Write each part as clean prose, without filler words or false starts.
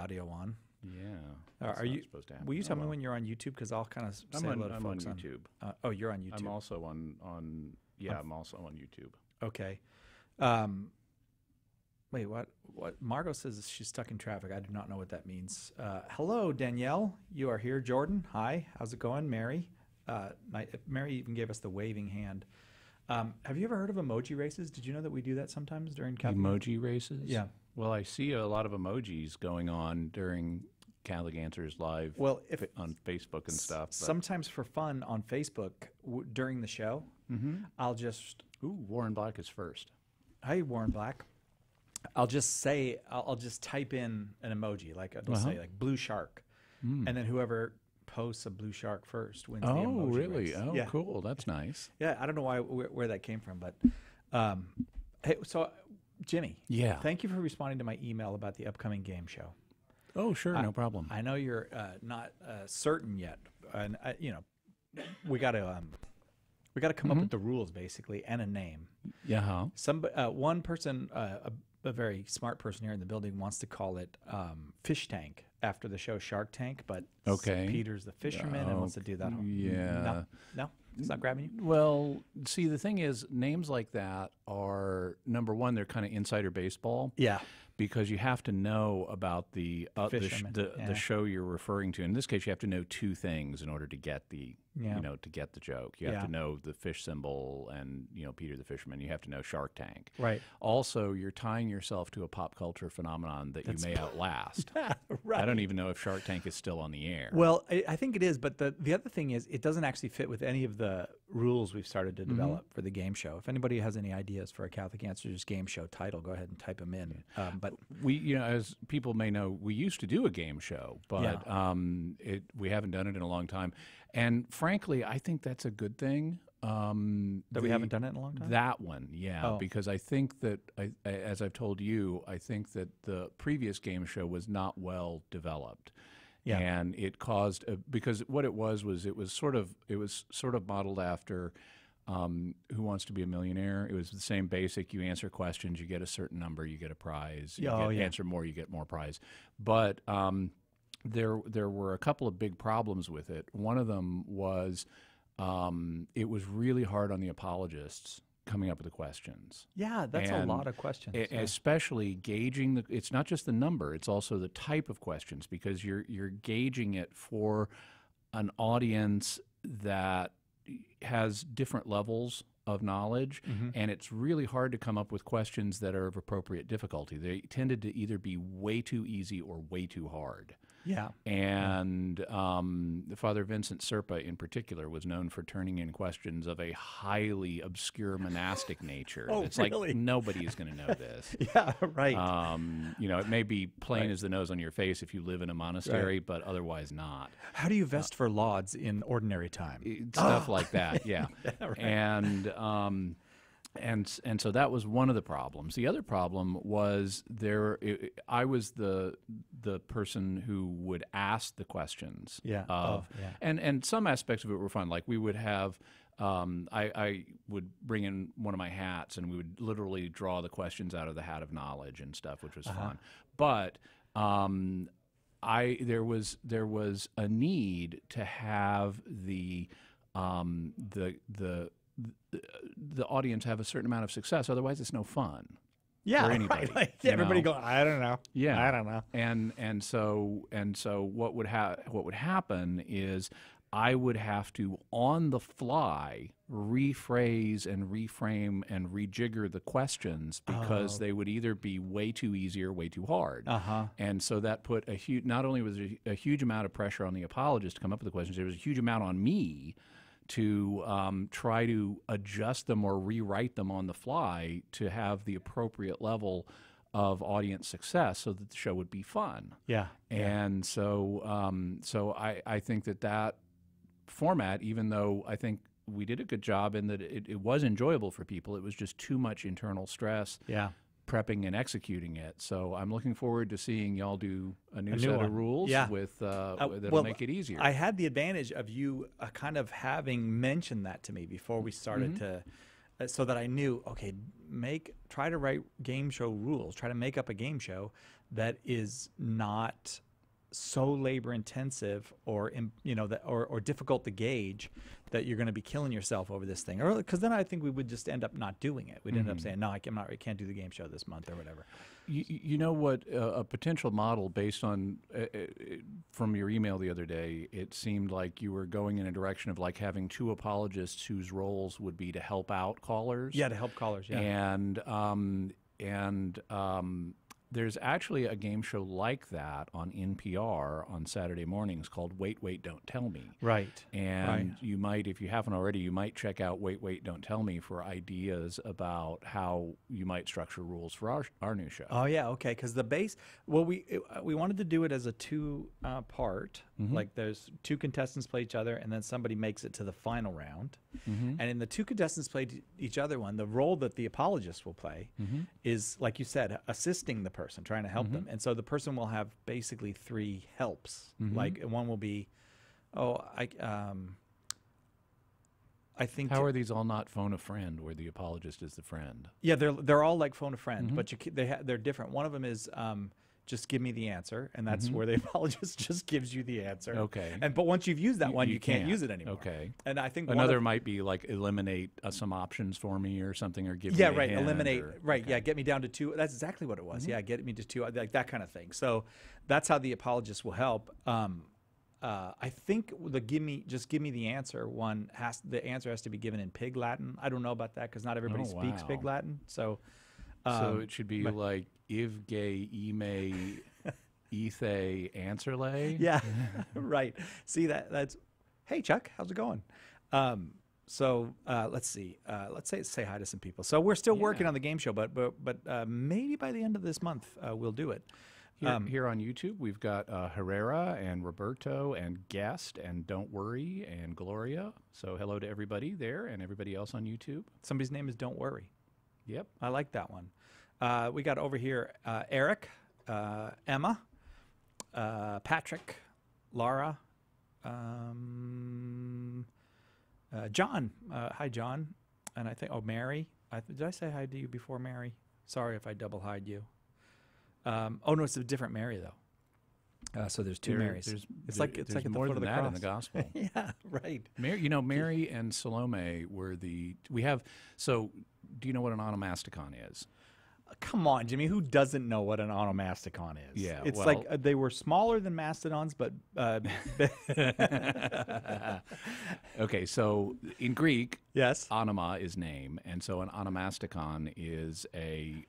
audio on. Yeah. Are you supposed to happen? Will you tell me when you're on YouTube? Because I'll kind of say hello to I'm on folks YouTube. Oh, you're on YouTube. I'm also on I'm also on YouTube. Okay. Wait, what? Margot says she's stuck in traffic. I do not know what that means. Hello, Danielle. You are here. Jordan, hi. How's it going? Mary. Mary even gave us the waving hand. Have you ever heard of emoji races? Did you know that we do that sometimes during Emoji races? Yeah. Well, I see a lot of emojis going on during Catholic Answers Live on Facebook and stuff. But. Sometimes for fun on Facebook during the show, I'll just... Ooh, Warren Black is first. Hi, Warren Black. I'll just say, I'll just type in an emoji, like it'll say like blue shark. And then whoever posts a blue shark first wins the emoji Oh, really? race. Oh, yeah. Cool. That's nice. Yeah, I don't know where that came from, but hey, so Jimmy, thank you for responding to my email about the upcoming game show. Oh, sure, no problem. I know you're not certain yet, and we got to come up with the rules basically and a name. Yeah. One person, a very smart person here in the building, wants to call it Fish Tank after the show Shark Tank, but Peter's the fisherman and wants to do that. No, it's not grabbing you. Well, see, the thing is, names like that are, number one, they're kind of insider baseball. Yeah. Because you have to know about the show you're referring to. In this case, you have to know two things in order to get the to get the joke. You have to know the fish symbol and Peter the fisherman. You have to know Shark Tank. Right. Also, you're tying yourself to a pop culture phenomenon that you may outlast. Right. I don't even know if Shark Tank is still on the air. Well, I think it is, but the other thing is it doesn't actually fit with any of the rules we've started to develop for the game show. If anybody has any ideas for a Catholic Answers game show title, go ahead and type them in. But we, as people may know, we used to do a game show, but we haven't done it in a long time. And frankly, I think that's a good thing. That we haven't done it in a long time? That one, because I think that, as I've told you, I think that the previous game show was not well developed. Yeah. And it caused, because what it was sort of modeled after Who Wants to Be a Millionaire. It was the same basic, you answer questions, you get a certain number, you get a prize. You answer more, you get more prize. But there were a couple of big problems with it. One of them was it was really hard on the apologists coming up with the questions. Yeah, that's a lot of questions. Especially gauging it's not just the number, it's also the type of questions, because you're gauging it for an audience that has different levels of knowledge, and it's really hard to come up with questions that are of appropriate difficulty. They tended to either be way too easy or way too hard. Yeah. And Father Vincent Serpa in particular was known for turning in questions of a highly obscure monastic nature. It's really? Like nobody is going to know this. Yeah, right. It may be plain as the nose on your face if you live in a monastery, but otherwise not. How do you vest for lauds in ordinary time? Stuff like that, yeah. Right. And so that was one of the problems. The other problem was I was the person who would ask the questions. Yeah. And some aspects of it were fun. Like we would have, I would bring in one of my hats, and we would literally draw the questions out of the hat of knowledge and stuff, which was fun. But there was a need to have the audience have a certain amount of success. Otherwise, it's no fun. Yeah, for anybody. Right. Like everybody go, I don't know. Yeah, I don't know. And so what would happen is I would have to on the fly rephrase and reframe and rejigger the questions because they would either be way too easy or way too hard. And so that put not only was there a huge amount of pressure on the apologist to come up with the questions, there was a huge amount on me to try to adjust them or rewrite them on the fly to have the appropriate level of audience success so that the show would be fun. Yeah. And so I think that format, even though I think we did a good job in that it was enjoyable for people, it was just too much internal stress. Yeah. Prepping and executing it. So I'm looking forward to seeing y'all do a new set of rules with that'll make it easier. I had the advantage of you kind of having mentioned that to me before we started to, so that I knew, okay, try to write game show rules, try to make up a game show that is not so labor intensive or or difficult to gauge that you're going to be killing yourself over this thing, or because then I think we would just end up not doing it. We'd end up saying, no, I can't do the game show this month or whatever. You know what, a potential model based on from your email the other day, it seemed like you were going in a direction of like having two apologists whose roles would be to help out callers. Yeah, to help callers. Yeah, and there's actually a game show like that on NPR on Saturday mornings called Wait, Wait, Don't Tell Me. Right. And you might, if you haven't already, you might check out Wait, Wait, Don't Tell Me for ideas about how you might structure rules for our new show. Oh, yeah, okay, because the base, well, we wanted to do it as a two-part, like there's two contestants play each other, and then somebody makes it to the final round. And in the two contestants play each other one, the role that the apologist will play is, like you said, assisting the person, trying to help them. And so the person will have basically three helps. Like one will be, I think. How are these all not phone a friend, where the apologist is the friend? Yeah, they're all like phone a friend, but they're different. One of them is just give me the answer, and that's where the apologist just gives you the answer. Okay. But once you've used that one, you can't use it anymore. Okay. And I think another might be like eliminate some options for me or something, or give me yeah, a right. hint Eliminate. or, Right. okay. Yeah. Get me down to two. That's exactly what it was. Yeah. Get me to two. Like that kind of thing. So that's how the apologist will help. I think the give me the answer one the answer has to be given in Pig Latin. I don't know about that because not everybody speaks Pig Latin. So it should be like if gay ime ethe answerlay. Yeah, right. See that's hey Chuck, how's it going? So let's see. Let's say hi to some people. So we're still working on the game show, but maybe by the end of this month we'll do it. Here on YouTube, we've got Herrera and Roberto and Guest and Don't Worry and Gloria. So hello to everybody there and everybody else on YouTube. Somebody's name is Don't Worry. Yep. I like that one. We got over here Eric, Emma, Patrick, Laura, John. Hi, John. And I think, Mary. Did I say hi to you before, Mary? Sorry if I double hide you. No, it's a different Mary though. So there's two Marys. It's like at the more foot than of the that cross. in the gospel. Yeah, right. Mary and Salome were So, do you know what an onomasticon is? Come on, Jimmy. Who doesn't know what an onomasticon is? Yeah, it's like they were smaller than mastodons, but. Okay, so in Greek, yes, onoma is name, and so an onomasticon is a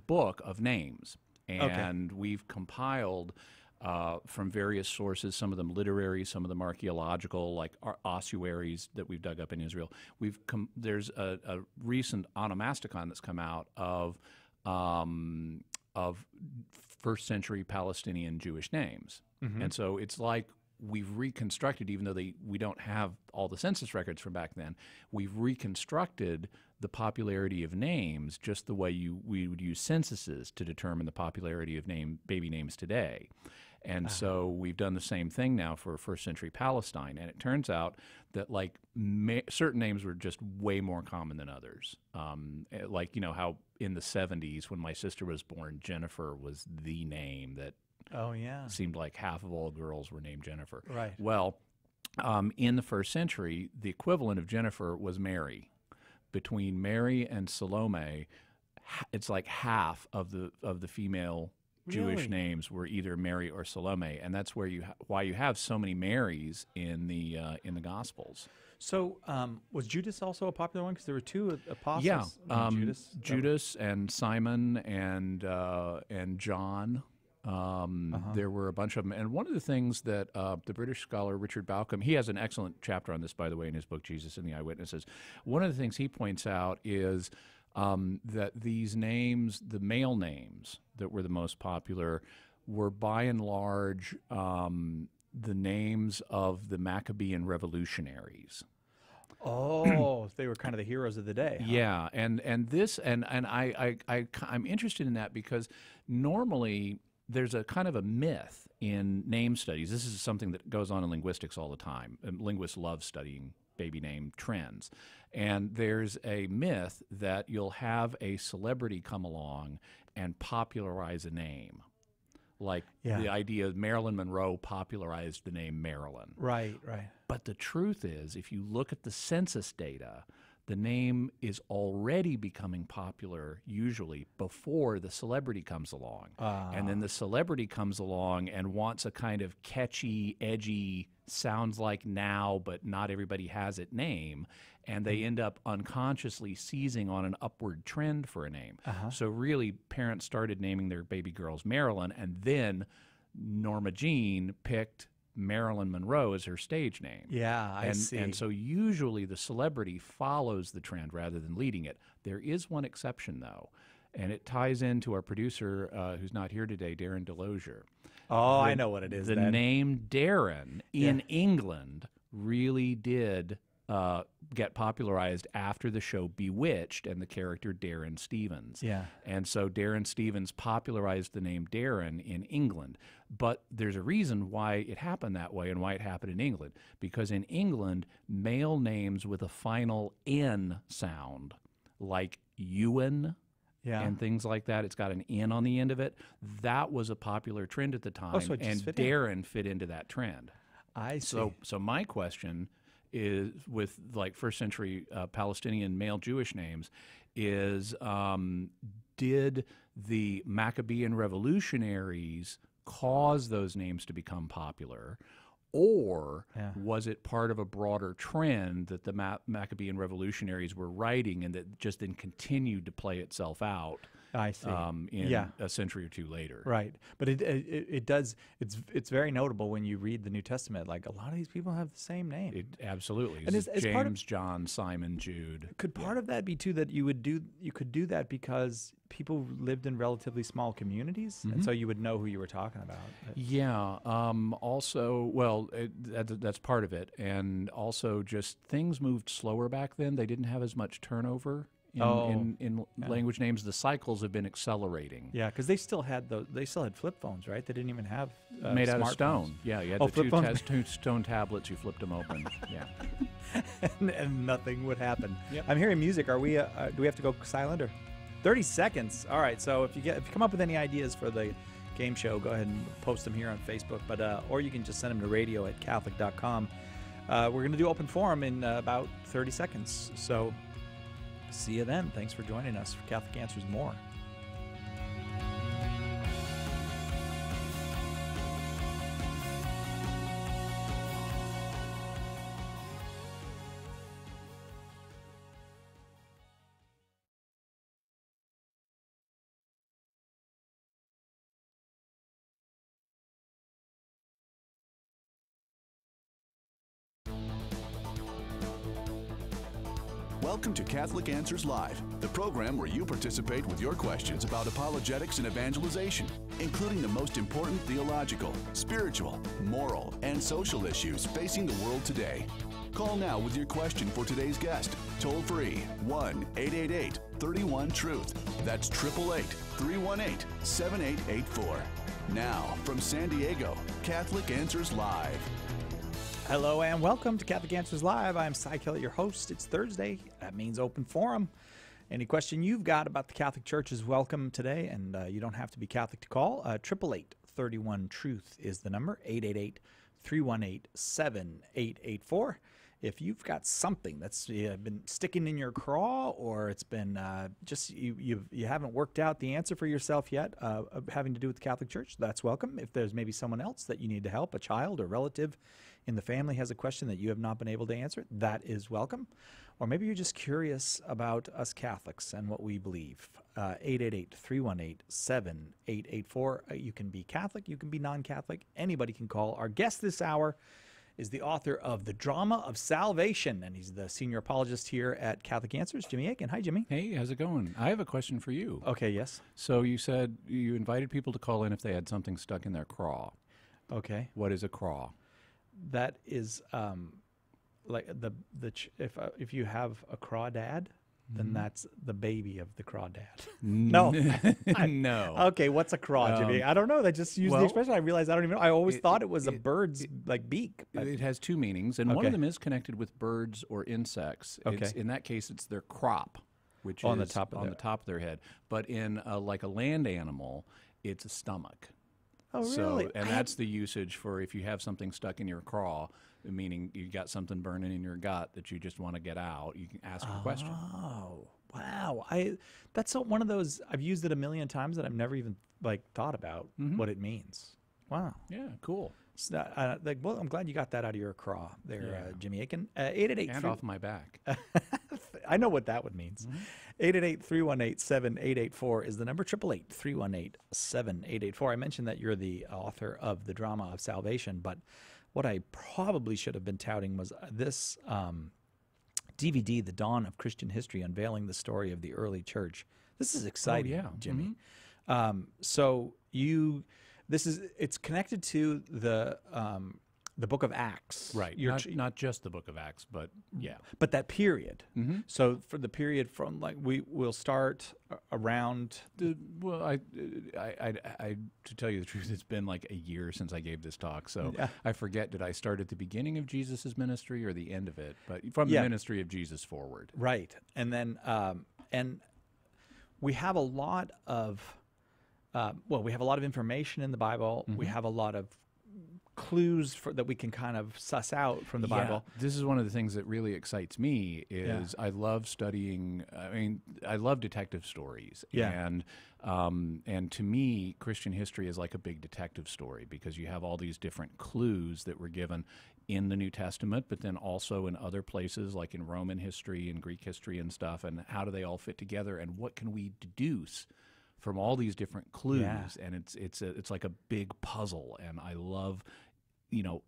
book of names, and we've compiled from various sources, some of them literary, some of them archaeological, like ossuaries that we've dug up in Israel. There's a recent onomasticon that's come out of first century Palestinian Jewish names. And so it's like we've reconstructed, even though we don't have all the census records from back then, we've reconstructed the popularity of names just the way we would use censuses to determine the popularity of baby names today. And so we've done the same thing now for first century Palestine. And it turns out that like certain names were just way more common than others. Like, how in the 70s when my sister was born, Jennifer was the name that seemed like half of all girls were named Jennifer. Right. Well, in the first century, the equivalent of Jennifer was Mary. Between Mary and Salome, it's like half of the female Jewish names were either Mary or Salome, and that's why you have so many Marys in the Gospels. So was Judas also a popular one? Because there were two apostles. Yeah, Judas and Simon and John. There were a bunch of them, and one of the things that the British scholar Richard Balcombe, he has an excellent chapter on this, by the way, in his book Jesus and the Eyewitnesses. One of the things he points out is that these names, the male names that were the most popular, were by and large the names of the Maccabean revolutionaries. Oh, they were kind of the heroes of the day. Huh? Yeah, and I'm interested in that because normally there's a kind of a myth in name studies. This is something that goes on in linguistics all the time. And linguists love studying baby name trends. And there's a myth that you'll have a celebrity come along and popularize a name. Like the idea of Marilyn Monroe popularized the name Marilyn. Right, right. But the truth is, if you look at the census data, the name is already becoming popular usually before the celebrity comes along. And then the celebrity comes along and wants a kind of catchy, edgy, sounds like now, but not everybody has it name. And they end up unconsciously seizing on an upward trend for a name. So really, parents started naming their baby girls Marilyn, and then Norma Jean picked Marilyn Monroe as her stage name. Yeah, I see. And so usually the celebrity follows the trend rather than leading it. There is one exception, though, and it ties into our producer who's not here today, Darren Delosier. Oh, I know what it is. The name Darren in England really did get popularized after the show Bewitched and the character Darren Stevens. Yeah. And so Darren Stevens popularized the name Darren in England. But there's a reason why it happened that way and why it happened in England. Because in England, male names with a final N sound, like Ewan and things like that, it's got an N on the end of it, that was a popular trend at the time. So and Darren fit into that trend. I see. So my question is, with like first century Palestinian male Jewish names, is did the Maccabean revolutionaries cause those names to become popular, or was it part of a broader trend that the Maccabean revolutionaries were writing and that just then continued to play itself out? I see. In a century or two later. Right. But it does, it's very notable when you read the New Testament. Like, a lot of these people have the same name. Absolutely. And is James, part of, John, Simon, Jude. Could part of that be, too, that you could do that because people lived in relatively small communities, and so you would know who you were talking about? Yeah. Also, well, that's part of it. And also just things moved slower back then. They didn't have as much turnover in language names. The cycles have been accelerating. Yeah, because they still had flip phones, right? They didn't even have made out of stone. Yeah, you had the two stone tablets. You flipped them open. Yeah, and nothing would happen. Yep. I'm hearing music. Are we? Do we have to go silent or 30 seconds? All right. So if you come up with any ideas for the game show, go ahead and post them here on Facebook. But or you can just send them to radio@catholic.com. We're going to do open forum in about 30 seconds. So. See you then. Thanks for joining us for Catholic Answers More. Welcome to Catholic Answers Live, the program where you participate with your questions about apologetics and evangelization, including the most important theological, spiritual, moral, and social issues facing the world today. Call now with your question for today's guest. Toll free 1-888-31-TRUTH. That's 888-318-7884. Now, from San Diego, Catholic Answers Live. Hello and welcome to Catholic Answers Live. I'm Cy Kellett, your host. It's Thursday. That means open forum. Any question you've got about the Catholic Church is welcome today, and you don't have to be Catholic to call. 888-31-TRUTH is the number, 888-318-7884. If you've got something that's been sticking in your craw, or it's been just you haven't worked out the answer for yourself yet, having to do with the Catholic Church, that's welcome. If there's maybe someone else that you need to help, a child or relative in the family has a question that you have not been able to answer, that is welcome. Or maybe you're just curious about us Catholics and what we believe. 888-318-7884. You can be Catholic, you can be non-Catholic, anybody can call. Our guest this hour is the author of The Drama of Salvation, and he's the senior apologist here at Catholic Answers, Jimmy Akin. Hi, Jimmy. Hey, how's it going? I have a question for you. Okay, yes. So you said you invited people to call in if they had something stuck in their craw. Okay. What is a craw? That is like if you have a crawdad, then that's the baby of the crawdad. No. No. Okay, what's a craw, Jimmy? I don't know. They just use the expression. I realized I don't even know. I always thought it was a bird's beak. It has two meanings, and one of them is connected with birds or insects. Okay. In that case, it's their crop, which is on the top of the top of their head. But in like a land animal, it's a stomach. Oh, So, really? and that's the usage for if you have something stuck in your craw, meaning you got something burning in your gut that you just want to get out, you can ask a question. Oh, wow. That's one of those, I've used it a million times that I've never even thought about what it means. Wow. Yeah, cool. So, well, I'm glad you got that out of your craw there, Jimmy Akin. 888 And off my back. I know what that one means. 888-318-7884 is the number. 888-318-7884. I mentioned that you're the author of The Drama of Salvation, but what I probably should have been touting was this DVD, The Dawn of Christian History, unveiling the story of the early church. This is exciting, Jimmy. So it's connected to the book of Acts. Right. Not just the book of Acts, but yeah. But that period. So for the period from we'll start around. Well, I to tell you the truth, it's been like a year since I gave this talk, so I forget. Did I start at the beginning of Jesus's ministry or the end of it? But from the ministry of Jesus forward. Right, and then and we have a lot of we have a lot of information in the Bible. We have a lot of clues that we can kind of suss out from the Bible. This is one of the things that really excites me is I love studying. I mean, I love detective stories, and to me, Christian history is like a big detective story because you have all these different clues that were given in the New Testament, but then also in other places like in Roman history and Greek history and stuff. And how do they all fit together? And what can we deduce from all these different clues? And it's like a big puzzle, and I love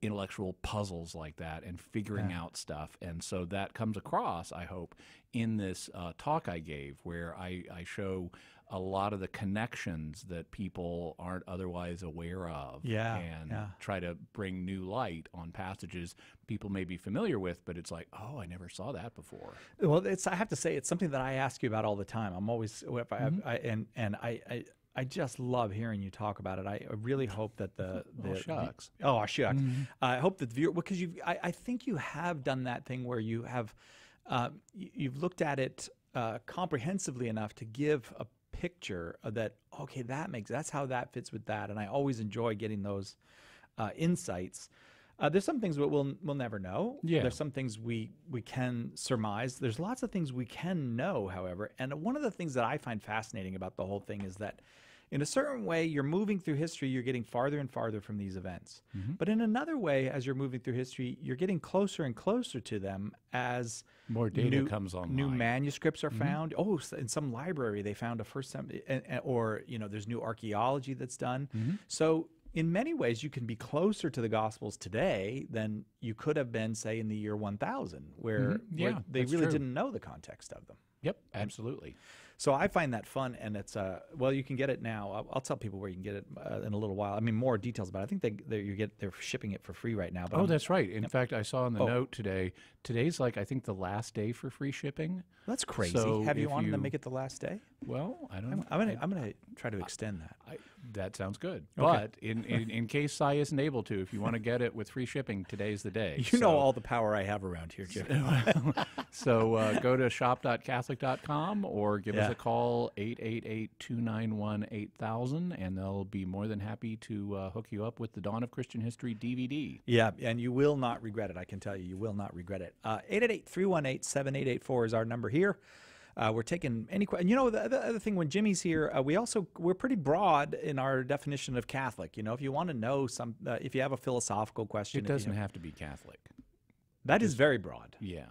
intellectual puzzles like that and figuring out stuff. And so that comes across, I hope, in this talk I gave, where I show a lot of the connections that people aren't otherwise aware of, and try to bring new light on passages people may be familiar with, but it's like, oh, I never saw that before. Well, I have to say, it's something that I ask you about all the time. I'm always, I just love hearing you talk about it. I really hope that shucks. I hope that the viewer, because I think you have done that thing where you have, you've looked at it comprehensively enough to give a picture of that. Okay, that's how that fits with that, and I always enjoy getting those insights. There's some things we'll never know. There's some things we can surmise. There's lots of things we can know, however. And one of the things that I find fascinating about the whole thing is that in a certain way, you're moving through history, you're getting farther and farther from these events. But in another way, as you're moving through history, you're getting closer and closer to them as more data comes online. New manuscripts are found. Oh, in some library, they found a first time, or there's new archaeology that's done. So in many ways, you can be closer to the Gospels today than you could have been, say, in the year 1000, where they really didn't know the context of them. Yep, absolutely. So I find that fun, and it's you can get it now. I'll tell people where you can get it in a little while. I mean, more details about it. I think they're shipping it for free right now. But that's right. In fact, I saw in the note today. Today's I think the last day for free shipping. That's crazy. So have you wanted to make it the last day? Well, I don't know. I'm gonna try to extend that. That sounds good. Okay. But in case Cy isn't able to, if you want to get it with free shipping, today's the day. You know all the power I have around here, Jim. So go to shop.catholic.com or give us a call, 888-291-8000, and they'll be more than happy to hook you up with the Dawn of Christian History DVD. Yeah, and you will not regret it. I can tell you, you will not regret it. 888-318-7884 is our number here. We're taking any question. The other thing, when Jimmy's here, we're pretty broad in our definition of Catholic. If you want to know if you have a philosophical question, it doesn't have to be Catholic. That is very broad. Yeah.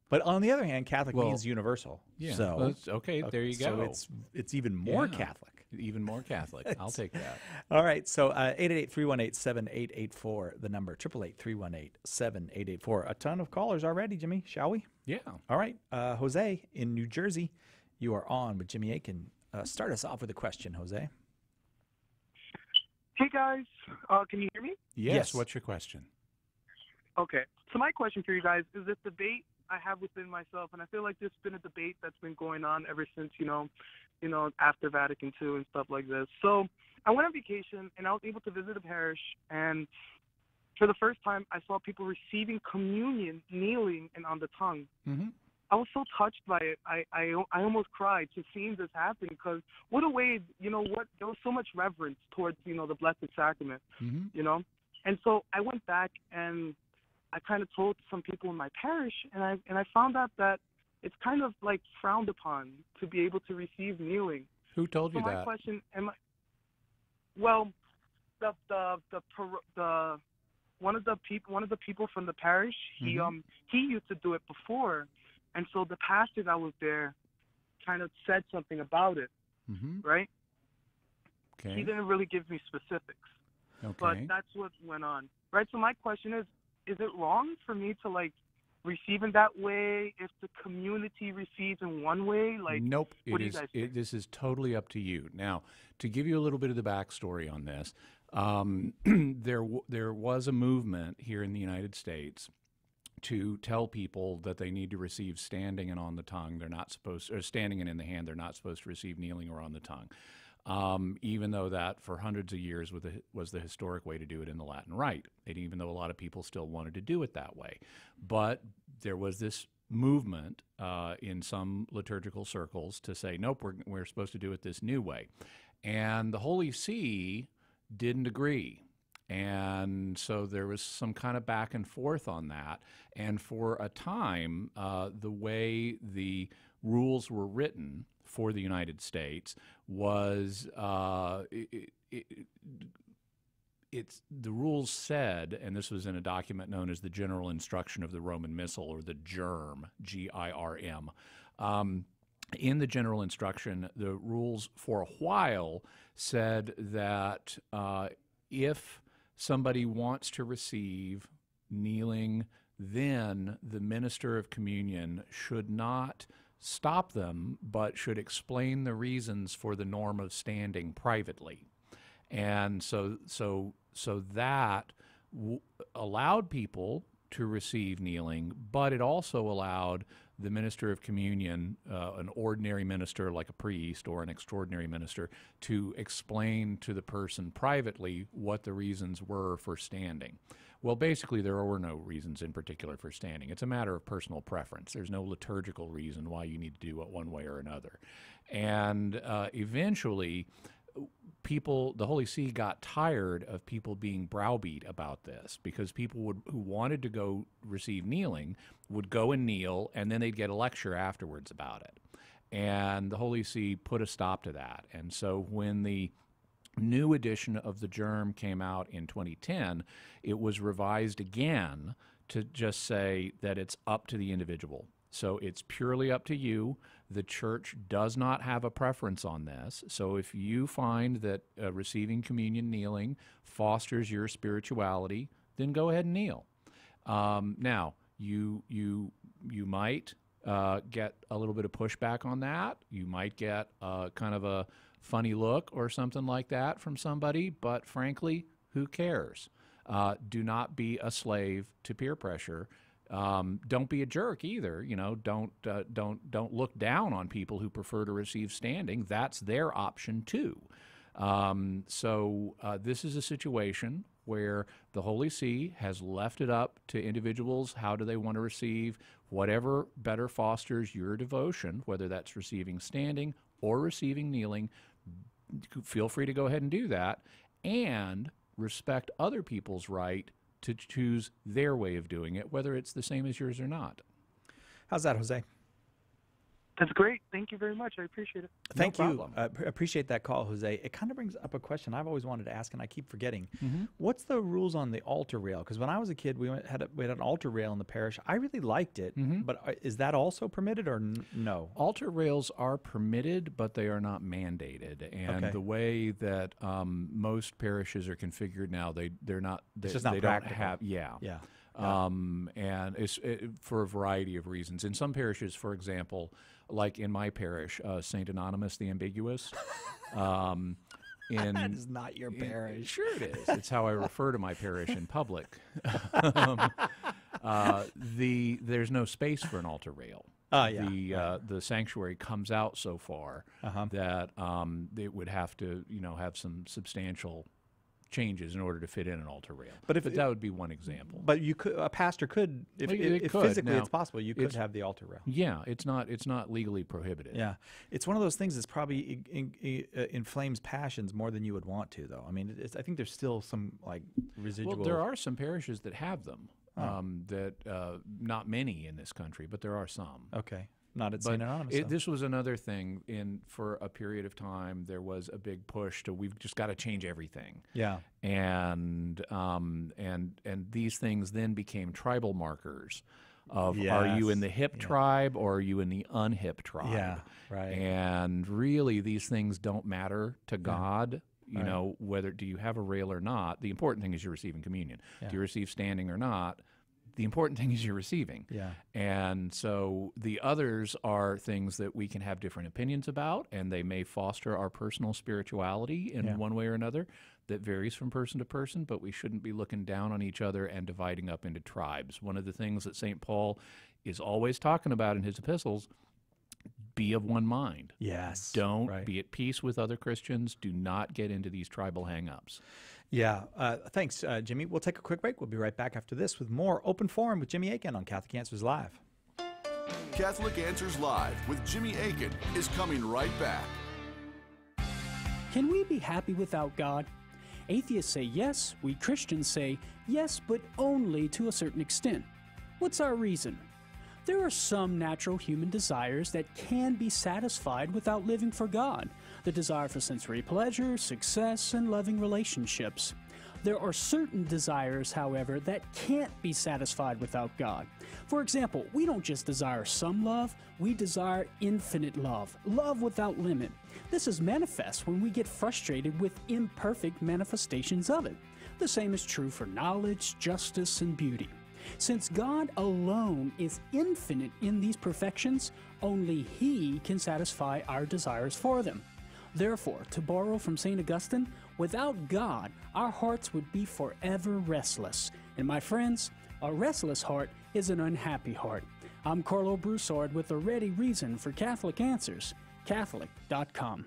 But on the other hand, Catholic means universal. Yeah. So okay, there you go. So it's even more Catholic. Even more Catholic. I'll take that. All right. So 888-318-7884, the number, 888-318-7884. A ton of callers already, Jimmy. Shall we? Yeah. All right. Jose in New Jersey, you are on with Jimmy Akin. Start us off with a question, Jose. Hey, guys. Can you hear me? Yes. What's your question? Okay. So my question for you guys is this debate I have within myself, and I feel like there's been a debate that's been going on ever since, after Vatican II and stuff like this. So I went on vacation, and I was able to visit a parish, and for the first time, I saw people receiving communion, kneeling and on the tongue. I was so touched by it. I almost cried to seeing this happen, because what a way, what, there was so much reverence towards, the Blessed Sacrament, Mm-hmm. And so I went back and I kind of told some people in my parish, and I found out that it's kind of like frowned upon to be able to receive kneeling. Who told So you my that? question, well, the one of the people from the parish, he used to do it before, and so the pastor that was there kind of said something about it, right? Okay. He didn't really give me specifics, but that's what went on, right? So my question is it wrong for me to receive in that way if the community receives in one way? Nope. What do you guys think? This is totally up to you. Now, to give you a little bit of the backstory on this, there was a movement here in the United States to tell people that they need to receive standing and on the tongue. They're not supposed, or standing and in the hand. They're not supposed to receive kneeling or on the tongue. Even though that for hundreds of years was the historic way to do it in the Latin Rite, and even though a lot of people still wanted to do it that way. But there was this movement in some liturgical circles to say, nope, we're supposed to do it this new way. And the Holy See didn't agree. And so there was some kind of back and forth on that. And for a time, the way the rules were written for the United States was the rules said, and this was in a document known as the General Instruction of the Roman Missal, or the GIRM, G-I-R-M. In the General Instruction, the rules for a while said that if somebody wants to receive kneeling, then the minister of communion should not stop them, but should explain the reasons for the norm of standing privately. And so that allowed people to receive kneeling, but it also allowed the minister of communion, an ordinary minister like a priest or an extraordinary minister, to explain to the person privately what the reasons were for standing. Well, basically, there were no reasons in particular for standing. It's a matter of personal preference. There's no liturgical reason why you need to do it one way or another. And eventually, the Holy See got tired of people being browbeat about this, because people who wanted to go receive kneeling would go and kneel, and then they'd get a lecture afterwards about it. And the Holy See put a stop to that. And so when the new edition of the GIRM came out in 2010, it was revised again to just say that it's up to the individual. So it's purely up to you. The church does not have a preference on this. So if you find that receiving communion kneeling fosters your spirituality, then go ahead and kneel. Now, you might get a little bit of pushback on that. You might get kind of a funny look or something like that from somebody, but frankly, who cares? Do not be a slave to peer pressure. Don't be a jerk either. Don't look down on people who prefer to receive standing. That's their option too. So this is a situation where the Holy See has left it up to individuals. How do they want to receive? Whatever better fosters your devotion, whether that's receiving standing or receiving kneeling, feel free to go ahead and do that, and respect other people's right to choose their way of doing it, whether it's the same as yours or not. How's that, Jose? That's great. Thank you very much. I appreciate it. Thank you. Appreciate that call, Jose. It kind of brings up a question I've always wanted to ask, and I keep forgetting. What's the rules on the altar rail? Because when I was a kid, we had an altar rail in the parish. I really liked it, but is that also permitted or no? Altar rails are permitted, but they are not mandated. And the way that most parishes are configured now, they're not. It's just not practical. Yeah. And it's for a variety of reasons. In some parishes, for example, like in my parish, St. Anonymous the Ambiguous. That is not your parish. Sure it is. It's how I refer to my parish in public. There's no space for an altar rail. The sanctuary comes out so far that it would have to have some substantial changes in order to fit in an altar rail. But that would be one example. But a pastor could, if physically now, it's possible, you could have the altar rail. Yeah, it's not legally prohibited. Yeah, it's one of those things that's probably inflames passions more than you would want to, though. I mean, I think there's still some like residual. Well, there are some parishes that have them. Not many in this country, but there are some. Okay. Not at St. Anonymous. This was another thing. For a period of time, there was a big push to we've just got to change everything. Yeah, and these things then became tribal markers of are you in the hip tribe or are you in the unhip tribe? Yeah, right. And really, these things don't matter to God. You know, whether do you have a rail or not? The important thing is you're receiving communion. Yeah. Do you receive standing or not? The important thing is you're receiving. Yeah. And so the others are things that we can have different opinions about, and they may foster our personal spirituality in one way or another that varies from person to person, but we shouldn't be looking down on each other and dividing up into tribes. One of the things that St. Paul is always talking about in his epistles, be of one mind. Yes. Don't be at peace with other Christians. Do not get into these tribal hang-ups. Yeah. Thanks, Jimmy. We'll take a quick break. We'll be right back after this with more Open Forum with Jimmy Akin on Catholic Answers Live. Catholic Answers Live with Jimmy Akin is coming right back. Can we be happy without God? Atheists say yes. We Christians say yes, but only to a certain extent. What's our reason? There are some natural human desires that can be satisfied without living for God. The desire for sensory pleasure, success, and loving relationships. There are certain desires, however, that can't be satisfied without God. For example, we don't just desire some love, we desire infinite love, love without limit. This is manifest when we get frustrated with imperfect manifestations of it. The same is true for knowledge, justice, and beauty. Since God alone is infinite in these perfections, only He can satisfy our desires for them. Therefore, to borrow from St. Augustine, without God, our hearts would be forever restless. And my friends, a restless heart is an unhappy heart. I'm Carlo Broussard with a ready reason for Catholic Answers, Catholic.com.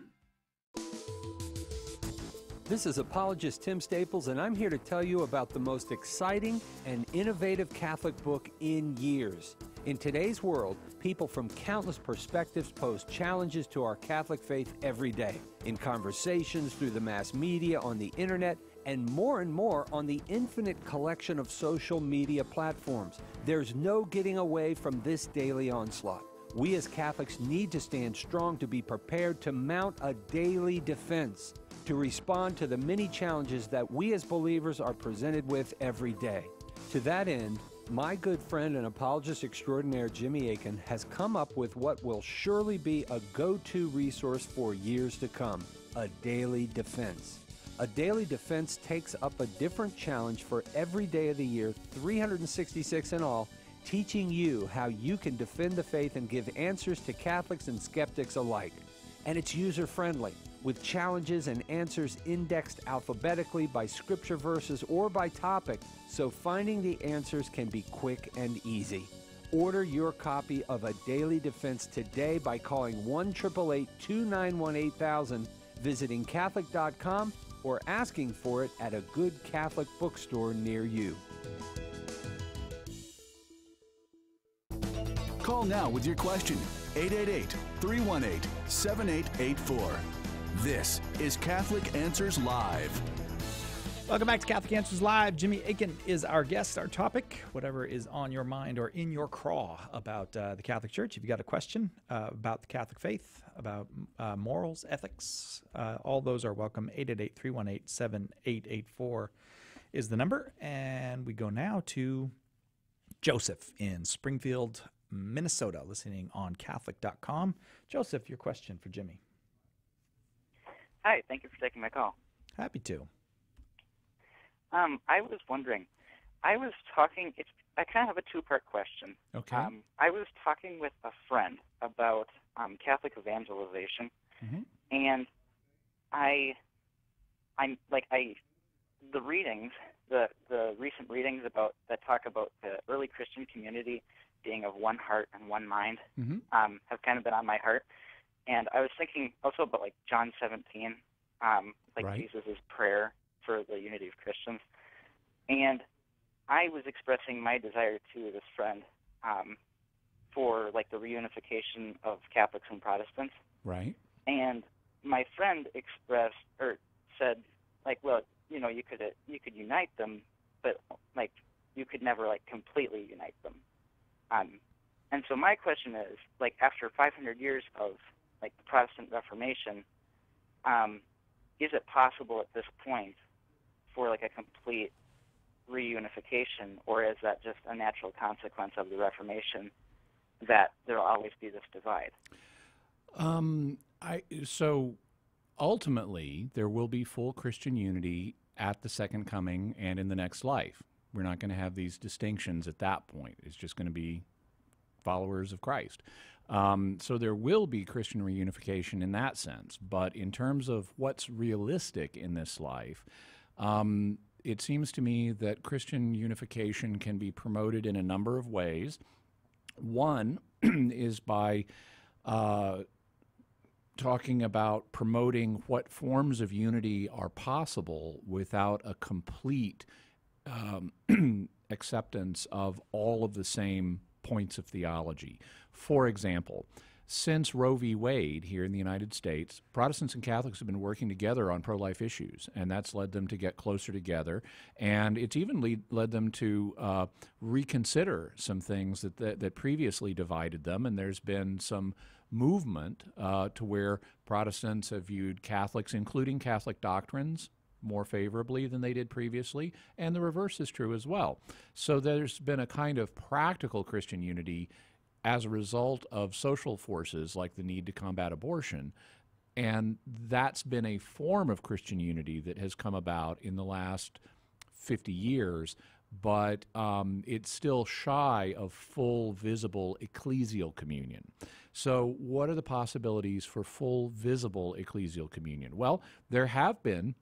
This is apologist Tim Staples, and I'm here to tell you about the most exciting and innovative Catholic book in years. In today's world, people from countless perspectives pose challenges to our Catholic faith every day, in conversations, through the mass media, on the internet, and more on the infinite collection of social media platforms. There's no getting away from this daily onslaught. We as Catholics need to stand strong to be prepared to mount a daily defense, to respond to the many challenges that we as believers are presented with every day. To that end, my good friend and apologist extraordinaire Jimmy Akin has come up with what will surely be a go-to resource for years to come, a daily defense. A daily defense takes up a different challenge for every day of the year, 366 in all, teaching you how you can defend the faith and give answers to Catholics and skeptics alike. And it's user-friendly, with challenges and answers indexed alphabetically by scripture verses or by topic, so finding the answers can be quick and easy. Order your copy of A Daily Defense today by calling 1-888-291-8000, visiting Catholic.com, or asking for it at a good Catholic bookstore near you. Call now with your question, 888-318-7884. This is Catholic Answers Live. Welcome back to Catholic Answers Live. Jimmy Akin is our guest, our topic, whatever is on your mind or in your craw about the Catholic Church. If you've got a question about the Catholic faith, about morals, ethics, all those are welcome. 888-318-7884 is the number. And we go now to Joseph in Springfield, Minnesota, listening on Catholic.com. Joseph, your question for Jimmy. Hi, thank you for taking my call. Happy to. I was wondering, I kind of have a two-part question. Okay. I was talking with a friend about Catholic evangelization, and the readings, the recent readings that talk about the early Christian community being of one heart and one mind, have kind of been on my heart. And I was thinking also about John 17, right. Jesus' prayer for the unity of Christians. And I was expressing my desire to this friend for like the reunification of Catholics and Protestants. Right. And my friend expressed or said, like, well, you know, you could unite them, but like you could never like completely unite them. And so my question is, like, after 500 years of like the Protestant Reformation, is it possible at this point for like a complete reunification, or is that just a natural consequence of the Reformation that there will always be this divide? So ultimately, there will be full Christian unity at the second coming and in the next life. We're not going to have these distinctions at that point. It's just going to be followers of Christ. So there will be Christian reunification in that sense. But in terms of what's realistic in this life, it seems to me that Christian unification can be promoted in a number of ways. One is by talking about promoting what forms of unity are possible without a complete acceptance of all of the same points of theology. For example, since Roe v. Wade here in the United States, Protestants and Catholics have been working together on pro-life issues, and that's led them to get closer together. And it's even led them to reconsider some things that previously divided them, and there's been some movement to where Protestants have viewed Catholics, including Catholic doctrines, more favorably than they did previously, and the reverse is true as well. So there's been a kind of practical Christian unity as a result of social forces like the need to combat abortion, and that's been a form of Christian unity that has come about in the last 50 years, but it's still shy of full, visible ecclesial communion. So what are the possibilities for full, visible ecclesial communion? Well, there have been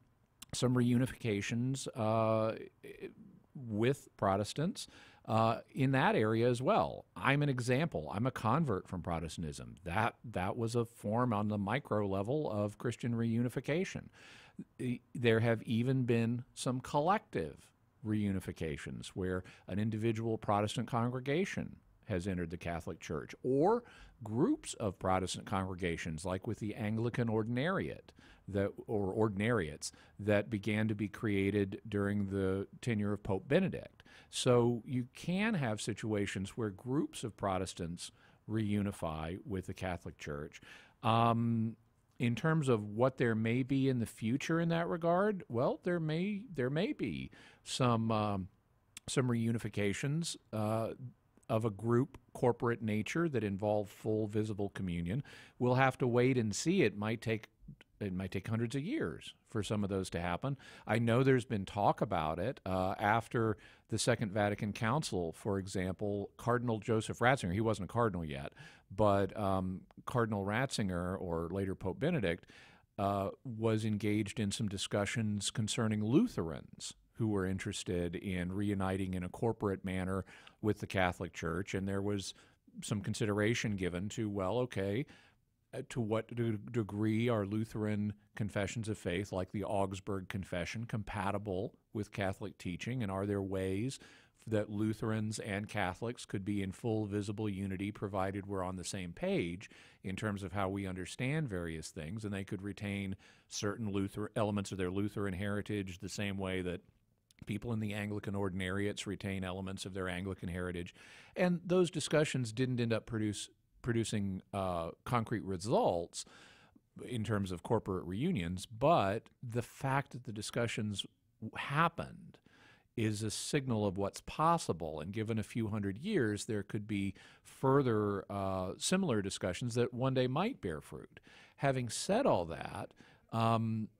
some reunifications with Protestants in that area as well. I'm an example. I'm a convert from Protestantism. That was a form on the micro level of Christian reunification. There have even been some collective reunifications where an individual Protestant congregation has entered the Catholic Church, or groups of Protestant congregations, like with the Anglican Ordinariate, or ordinariates, that began to be created during the tenure of Pope Benedict. So you can have situations where groups of Protestants reunify with the Catholic Church. In terms of what there may be in the future in that regard, well, there may be some reunifications of a group corporate nature that involve full visible communion. We'll have to wait and see. It might take hundreds of years for some of those to happen. I know there's been talk about it after the Second Vatican Council. For example, Cardinal Joseph Ratzinger, he wasn't a cardinal yet, but Cardinal Ratzinger, or later Pope Benedict, was engaged in some discussions concerning Lutherans who were interested in reuniting in a corporate manner with the Catholic Church, and there was some consideration given to, well, okay, to what degree are Lutheran confessions of faith, like the Augsburg Confession, compatible with Catholic teaching, and are there ways that Lutherans and Catholics could be in full visible unity, provided we're on the same page in terms of how we understand various things, and they could retain certain elements of their Lutheran heritage the same way that people in the Anglican Ordinariates retain elements of their Anglican heritage. And those discussions didn't end up producing concrete results in terms of corporate reunions, but the fact that the discussions happened is a signal of what's possible. And given a few hundred years, there could be further similar discussions that one day might bear fruit. Having said all that,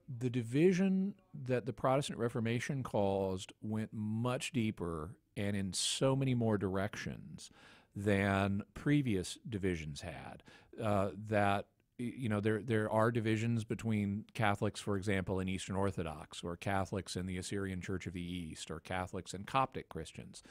the division that the Protestant Reformation caused went much deeper and in so many more directions than previous divisions had. That, you know, there are divisions between Catholics, for example, and Eastern Orthodox, or Catholics in the Assyrian Church of the East, or Catholics and Coptic Christians.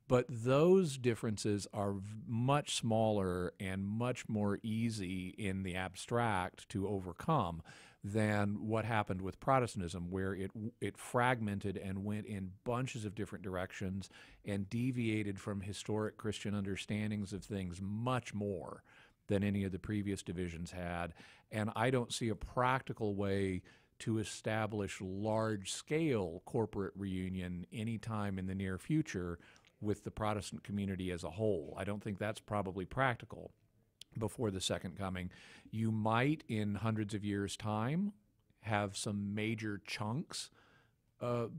But those differences are much smaller and much more easy in the abstract to overcome than what happened with Protestantism, where it fragmented and went in bunches of different directions and deviated from historic Christian understandings of things much more than any of the previous divisions had. And I don't see a practical way to establish large-scale corporate reunion anytime in the near future with the Protestant community as a whole. I don't think that's probably practical before the Second Coming. You might, in hundreds of years' time, have some major chunks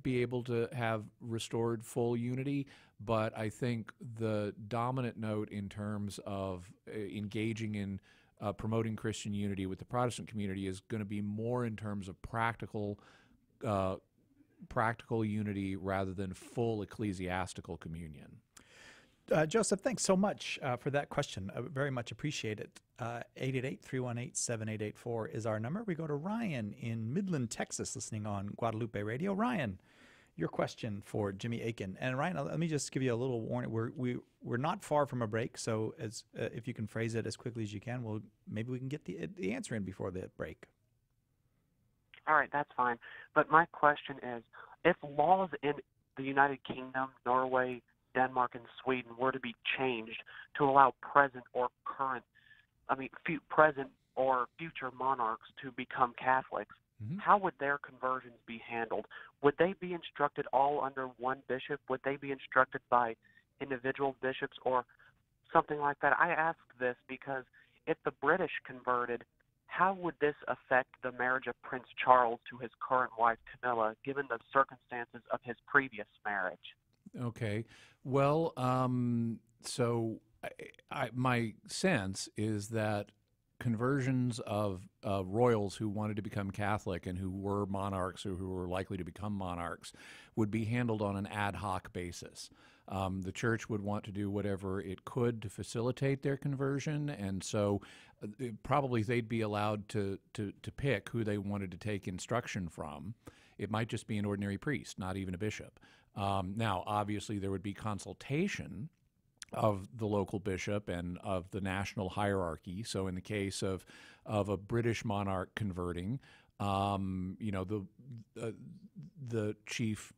be able to have restored full unity, but I think the dominant note in terms of engaging in promoting Christian unity with the Protestant community is going to be more in terms of practical unity rather than full ecclesiastical communion. Joseph, thanks so much for that question. I very much appreciate it. 888-318-7884 is our number. We go to Ryan in Midland, Texas, listening on Guadalupe Radio. Ryan, your question for Jimmy Akin. And Ryan, let me just give you a little warning. We're not far from a break, so as if you can phrase it as quickly as you can, maybe we can get the answer in before the break. All right, that's fine. But my question is, if laws in the United Kingdom, Norway, Denmark, and Sweden were to be changed to allow present or future monarchs to become Catholics, how would their conversions be handled? Would they be instructed all under one bishop? Would they be instructed by individual bishops or something like that? I ask this because if the British converted, how would this affect the marriage of Prince Charles to his current wife, Camilla, given the circumstances of his previous marriage? Okay. Well, so my sense is that conversions of royals who wanted to become Catholic and who were monarchs or who were likely to become monarchs would be handled on an ad hoc basis. The church would want to do whatever it could to facilitate their conversion, and so probably they'd be allowed to pick who they wanted to take instruction from. It might just be an ordinary priest, not even a bishop. Now, obviously, there would be consultation of the local bishop and of the national hierarchy. So in the case of a British monarch converting, the chief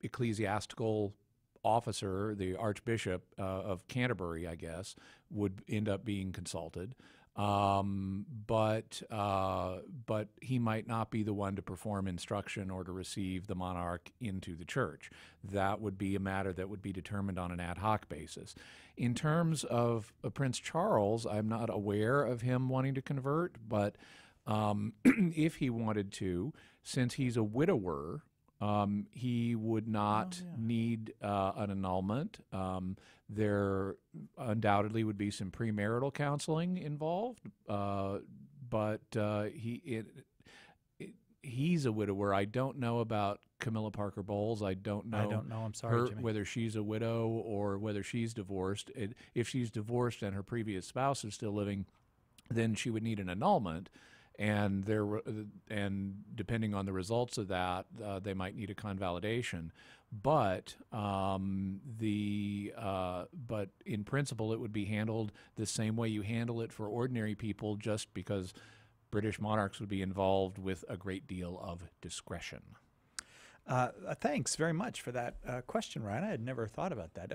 ecclesiastical officer, the Archbishop of Canterbury, I guess, would end up being consulted. But he might not be the one to perform instruction or to receive the monarch into the church. That would be a matter that would be determined on an ad hoc basis. In terms of Prince Charles, I'm not aware of him wanting to convert, but if he wanted to, since he's a widower, he would not need an annulment. There undoubtedly would be some premarital counseling involved, but he's a widower. I don't know about Camilla Parker Bowles. I don't know. I'm sorry, Jimmy. Whether she's a widow or whether she's divorced. If she's divorced and her previous spouse is still living, then she would need an annulment. And depending on the results of that, they might need a convalidation. But but in principle, it would be handled the same way you handle it for ordinary people, just because British monarchs would be involved with a great deal of discretion. Thanks very much for that question, Ryan. I had never thought about that.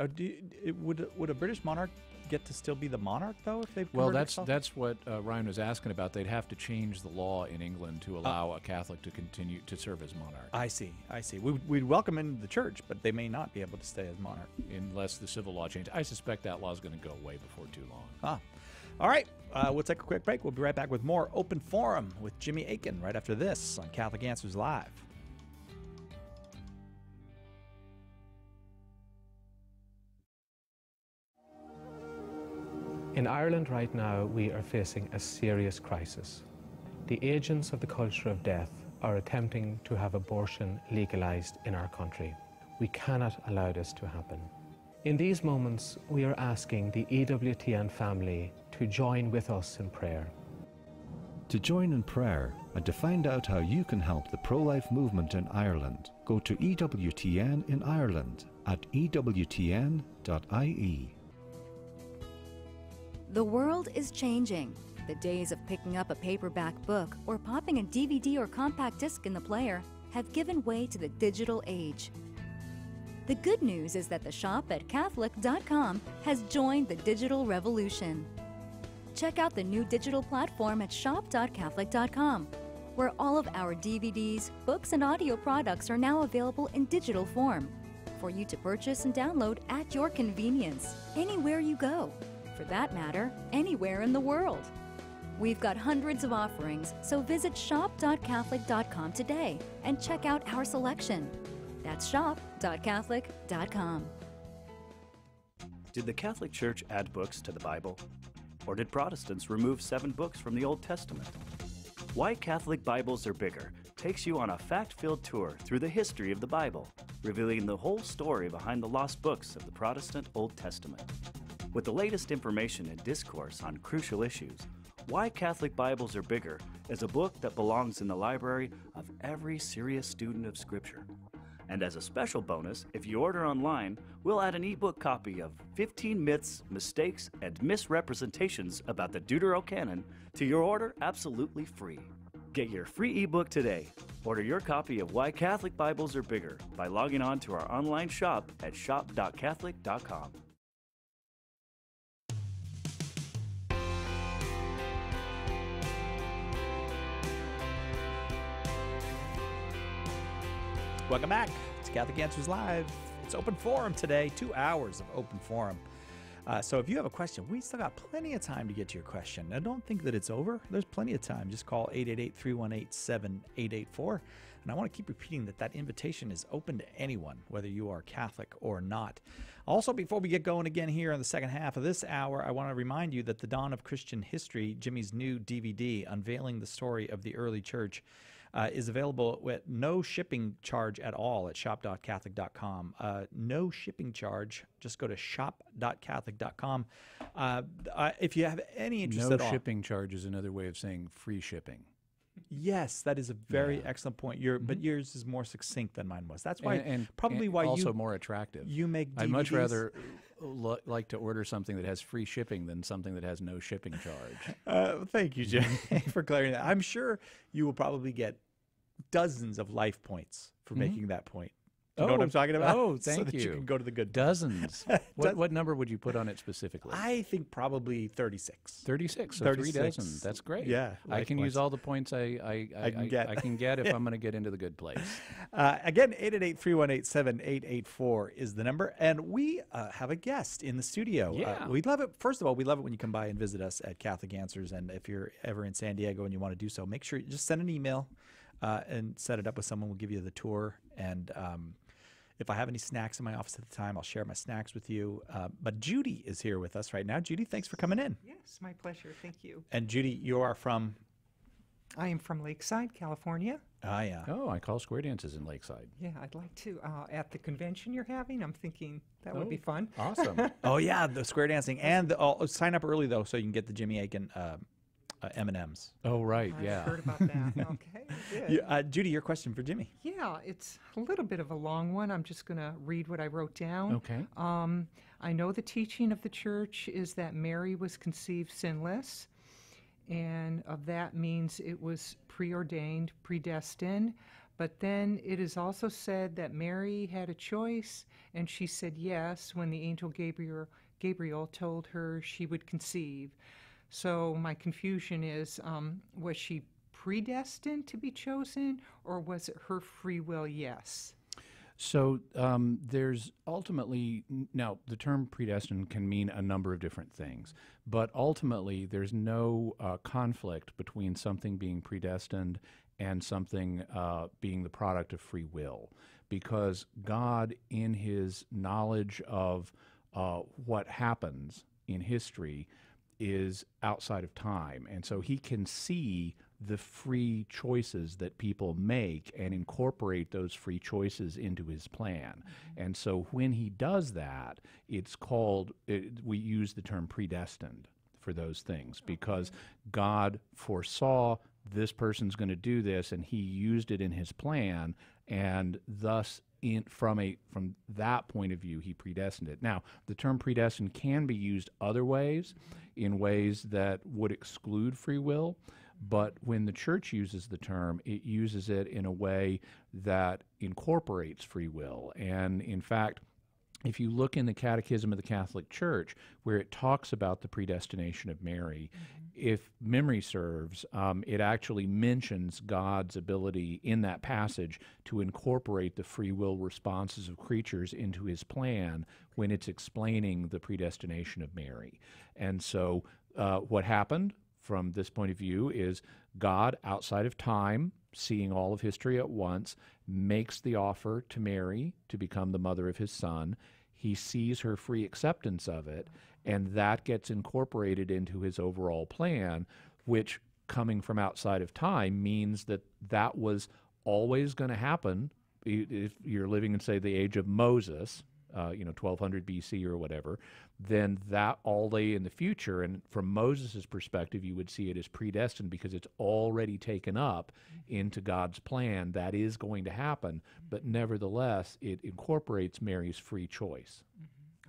Would a British monarch get to still be the monarch, though, if they've converted? Well, that's what Ryan was asking about. They'd have to change the law in England to allow a Catholic to continue to serve as monarch. I see. We'd welcome into the church, but they may not be able to stay as monarch. Unless the civil law changes. I suspect that law is going to go away before too long. All right. We'll take a quick break. We'll be right back with more Open Forum with Jimmy Akin right after this on Catholic Answers Live. In Ireland right now, we are facing a serious crisis. The agents of the culture of death are attempting to have abortion legalized in our country. We cannot allow this to happen. In these moments, we are asking the EWTN family to join with us in prayer. To join in prayer and to find out how you can help the pro-life movement in Ireland, go to EWTN in Ireland at ewtn.ie. The world is changing. The days of picking up a paperback book or popping a DVD or compact disc in the player have given way to the digital age. The good news is that the shop at Catholic.com has joined the digital revolution. Check out the new digital platform at shop.Catholic.com, where all of our DVDs, books, and audio products are now available in digital form for you to purchase and download at your convenience, anywhere you go. For that matter, anywhere in the world. We've got hundreds of offerings, so visit shop.Catholic.com today and check out our selection. That's shop.Catholic.com. Did the Catholic Church add books to the Bible? Or did Protestants remove 7 books from the Old Testament? Why Catholic Bibles Are Bigger takes you on a fact-filled tour through the history of the Bible, revealing the whole story behind the lost books of the Protestant Old Testament. With the latest information and discourse on crucial issues, Why Catholic Bibles Are Bigger is a book that belongs in the library of every serious student of Scripture. And as a special bonus, if you order online, we'll add an ebook copy of 15 Myths, Mistakes, and Misrepresentations about the Deuterocanon to your order absolutely free. Get your free ebook today. Order your copy of Why Catholic Bibles Are Bigger by logging on to our online shop at shop.Catholic.com. Welcome back. It's Catholic Answers Live. It's open forum today, 2 hours of open forum. So if you have a question, we still got plenty of time to get to your question. Now, don't think that it's over. There's plenty of time. Just call 888-318-7884. And I want to keep repeating that invitation is open to anyone, whether you are Catholic or not. Also, before we get going again here in the second half of this hour, I want to remind you that The Dawn of Christian History, Jimmy's new DVD, unveiling the story of the early church, is available with no shipping charge at all at shop.Catholic.com. No shipping charge. Just go to shop.Catholic.com. If you have any interest at all. No shipping charge is another way of saying free shipping. Yes, that is a very excellent point. But yours is more succinct than mine was. That's why, and why also more attractive. You make DVDs. I'd much rather like to order something that has free shipping than something that has no shipping charge. Thank you, Jay, for clarifying that. I'm sure you will probably get dozens of life points for making that point. Do you know what I'm talking about? Oh, thank so that you can go to the good. Dozens. What number would you put on it specifically? I think probably 36. 36. So 36. 3 dozen. That's great. Yeah. I can use all the points I can get if I'm going to get into the good place. Again, 888-318-7884 is the number. And we have a guest in the studio. Yeah. We love it. First of all, we love it when you come by and visit us at Catholic Answers. And if you're ever in San Diego and you want to do so, make sure you just send an email and set it up with someone. We'll give you the tour. And if I have any snacks in my office at the time, I'll share my snacks with you. But Judy is here with us right now. Judy, thanks for coming in. Yes, my pleasure. Thank you. And Judy, you are from? I am from Lakeside, California. Yeah. Oh, I call square dances in Lakeside. Yeah, I'd like to. At the convention you're having, I'm thinking that would be fun. Awesome. Oh, yeah, the square dancing. And sign up early, though, so you can get the Jimmy Akin M&Ms. Oh, right, I've yeah. heard about that. Okay, good. Judy, your question for Jimmy. Yeah, it's a little bit of a long one. I'm just going to read what I wrote down. Okay. I know the teaching of the church is that Mary was conceived sinless, and of that means it was preordained, predestined. But then it is also said that Mary had a choice, and she said yes when the angel Gabriel told her she would conceive. So my confusion is, was she predestined to be chosen, or was it her free will yes? So there's ultimately, now the term predestined can mean a number of different things, but ultimately there's no conflict between something being predestined and something being the product of free will, because God, in his knowledge of what happens in history, is outside of time, and so he can see the free choices that people make and incorporate those free choices into his plan. And so when he does that, it's called, we use the term predestined for those things, because God foresaw this person's going to do this, and he used it in his plan, and thus from that point of view, he predestined it. Now, the term predestined can be used other ways, in ways that would exclude free will. But when the church uses the term, it uses it in a way that incorporates free will. And in fact, if you look in the Catechism of the Catholic Church, where it talks about the predestination of Mary, if memory serves, it actually mentions God's ability in that passage to incorporate the free will responses of creatures into his plan when it's explaining the predestination of Mary. And so what happened from this point of view is God, outside of time, seeing all of history at once, makes the offer to Mary to become the mother of his son. He sees her free acceptance of it, and that gets incorporated into his overall plan, which, coming from outside of time, means that that was always going to happen. If you're living in, say, the age of Moses, 1200 BC or whatever, then that all lay in the future. And from Moses' perspective, you would see it as predestined because it's already taken up into God's plan. That is going to happen, but nevertheless, it incorporates Mary's free choice.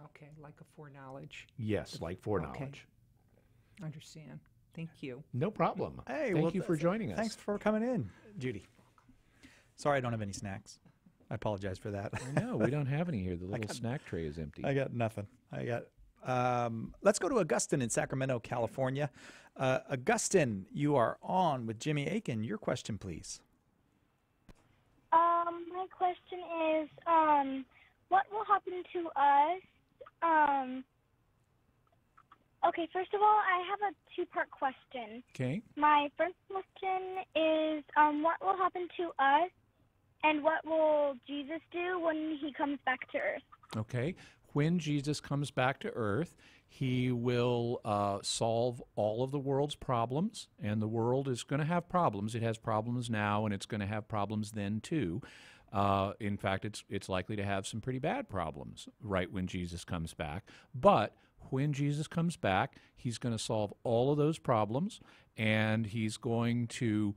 Okay, like a foreknowledge. Yes, like foreknowledge. Okay. Understand. Thank you. No problem. Hey, Thank you for joining us. Thanks for coming in, Judy. Sorry I don't have any snacks. I apologize for that. I know, we don't have any here. The little snack tray is empty. I got nothing. Let's go to Augustine in Sacramento, California. Augustine, you are on with Jimmy Akin. Your question, please. My question is, what will happen to us? Okay, first of all, I have a two-part question. Okay. My first question is, what will happen to us, and what will Jesus do when he comes back to earth? Okay. When Jesus comes back to earth, he will solve all of the world's problems, and the world is going to have problems. It has problems now, and it's going to have problems then too. In fact, it's likely to have some pretty bad problems right when Jesus comes back. But when Jesus comes back, he's going to solve all of those problems, and he's going to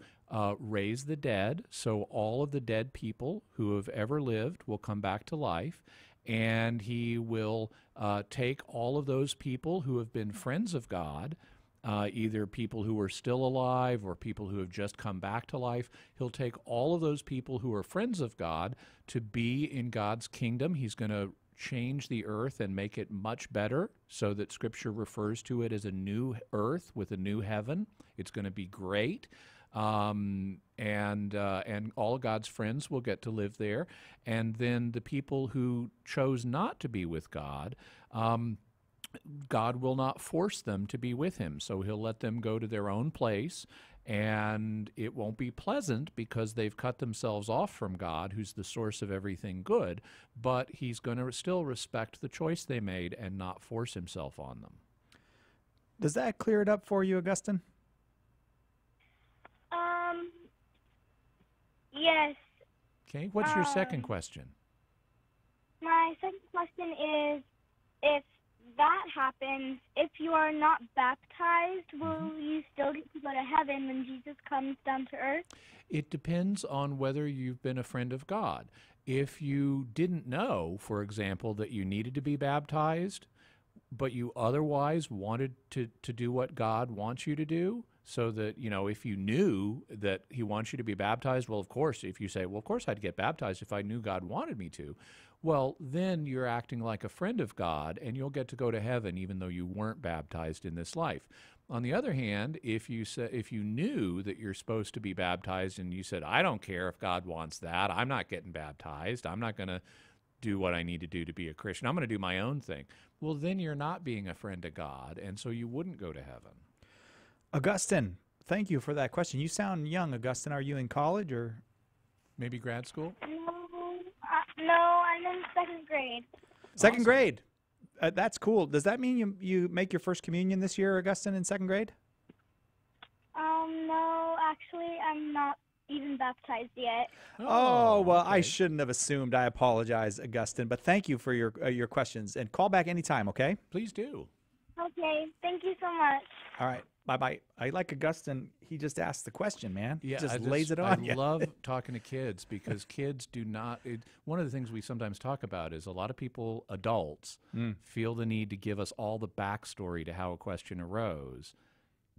raise the dead. So all of the dead people who have ever lived will come back to life, and he will take all of those people who have been friends of God, either people who are still alive or people who have just come back to life. He'll take all of those people who are friends of God to be in God's kingdom. He's going to change the earth and make it much better, so that Scripture refers to it as a new earth with a new heaven. It's going to be great. And all of God's friends will get to live there. And then the people who chose not to be with God, God will not force them to be with him. So he'll let them go to their own place, and it won't be pleasant because they've cut themselves off from God, who's the source of everything good, but he's going to still respect the choice they made and not force himself on them. Does that clear it up for you, Augustine? Yes. Okay, what's your second question? My second question is, if that happens, if you are not baptized, will you still get to go to heaven when Jesus comes down to earth? It depends on whether you've been a friend of God. If you didn't know, for example, that you needed to be baptized, but you otherwise wanted to do what God wants you to do, so that, if you knew that he wants you to be baptized, well, of course, if you say, well, of course I'd get baptized if I knew God wanted me to, well, then you're acting like a friend of God, and you'll get to go to heaven even though you weren't baptized in this life. On the other hand, if you knew that you're supposed to be baptized and you said, I don't care if God wants that, I'm not getting baptized, I'm not going to do what I need to do to be a Christian, I'm going to do my own thing, well, then you're not being a friend of God, and so you wouldn't go to heaven. Augustine, thank you for that question. You sound young, Augustine. Are you in college or maybe grad school? No, I'm in second grade. Second grade. That's cool. Does that mean you make your first communion this year, Augustine, in second grade? No, actually, I'm not even baptized yet. Oh, well, okay. I shouldn't have assumed. I apologize, Augustine. But thank you for your questions. And call back anytime, okay? Please do. Okay, thank you so much. All right. I like Augustine. He just asks the question, man. Yeah, he just lays it on I you. love talking to kids because kids do not. One of the things we sometimes talk about is a lot of people, adults, feel the need to give us all the backstory to how a question arose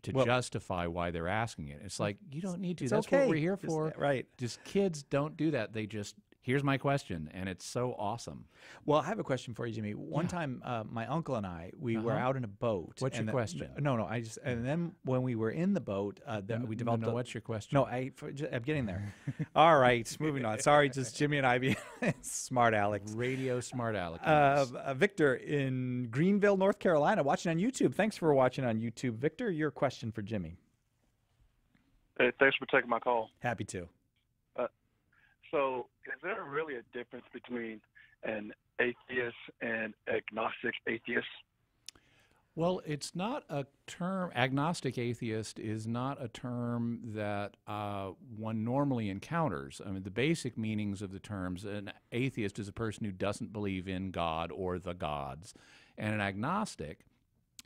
to justify why they're asking it. It's like, you don't need to. That's okay. what we're here for. Right. Just kids don't do that. They just, here's my question, and it's so awesome. Well, I have a question for you, Jimmy. One time, my uncle and I, we were out in a boat. What's your question? No. And then when we were in the boat, we developed. What's your question? No, I'm getting there. All right, moving on. Sorry, just Jimmy and I being smart Alex. Radio smart Alex. Victor in Greenville, North Carolina, watching on YouTube. Thanks for watching on YouTube, Victor. Your question for Jimmy. Hey, thanks for taking my call. Happy to. So, is there really a difference between an atheist and agnostic atheist? Well, it's not a term. Agnostic atheist is not a term that one normally encounters. I mean, the basic meanings of the terms: an atheist is a person who doesn't believe in God or the gods, and an agnostic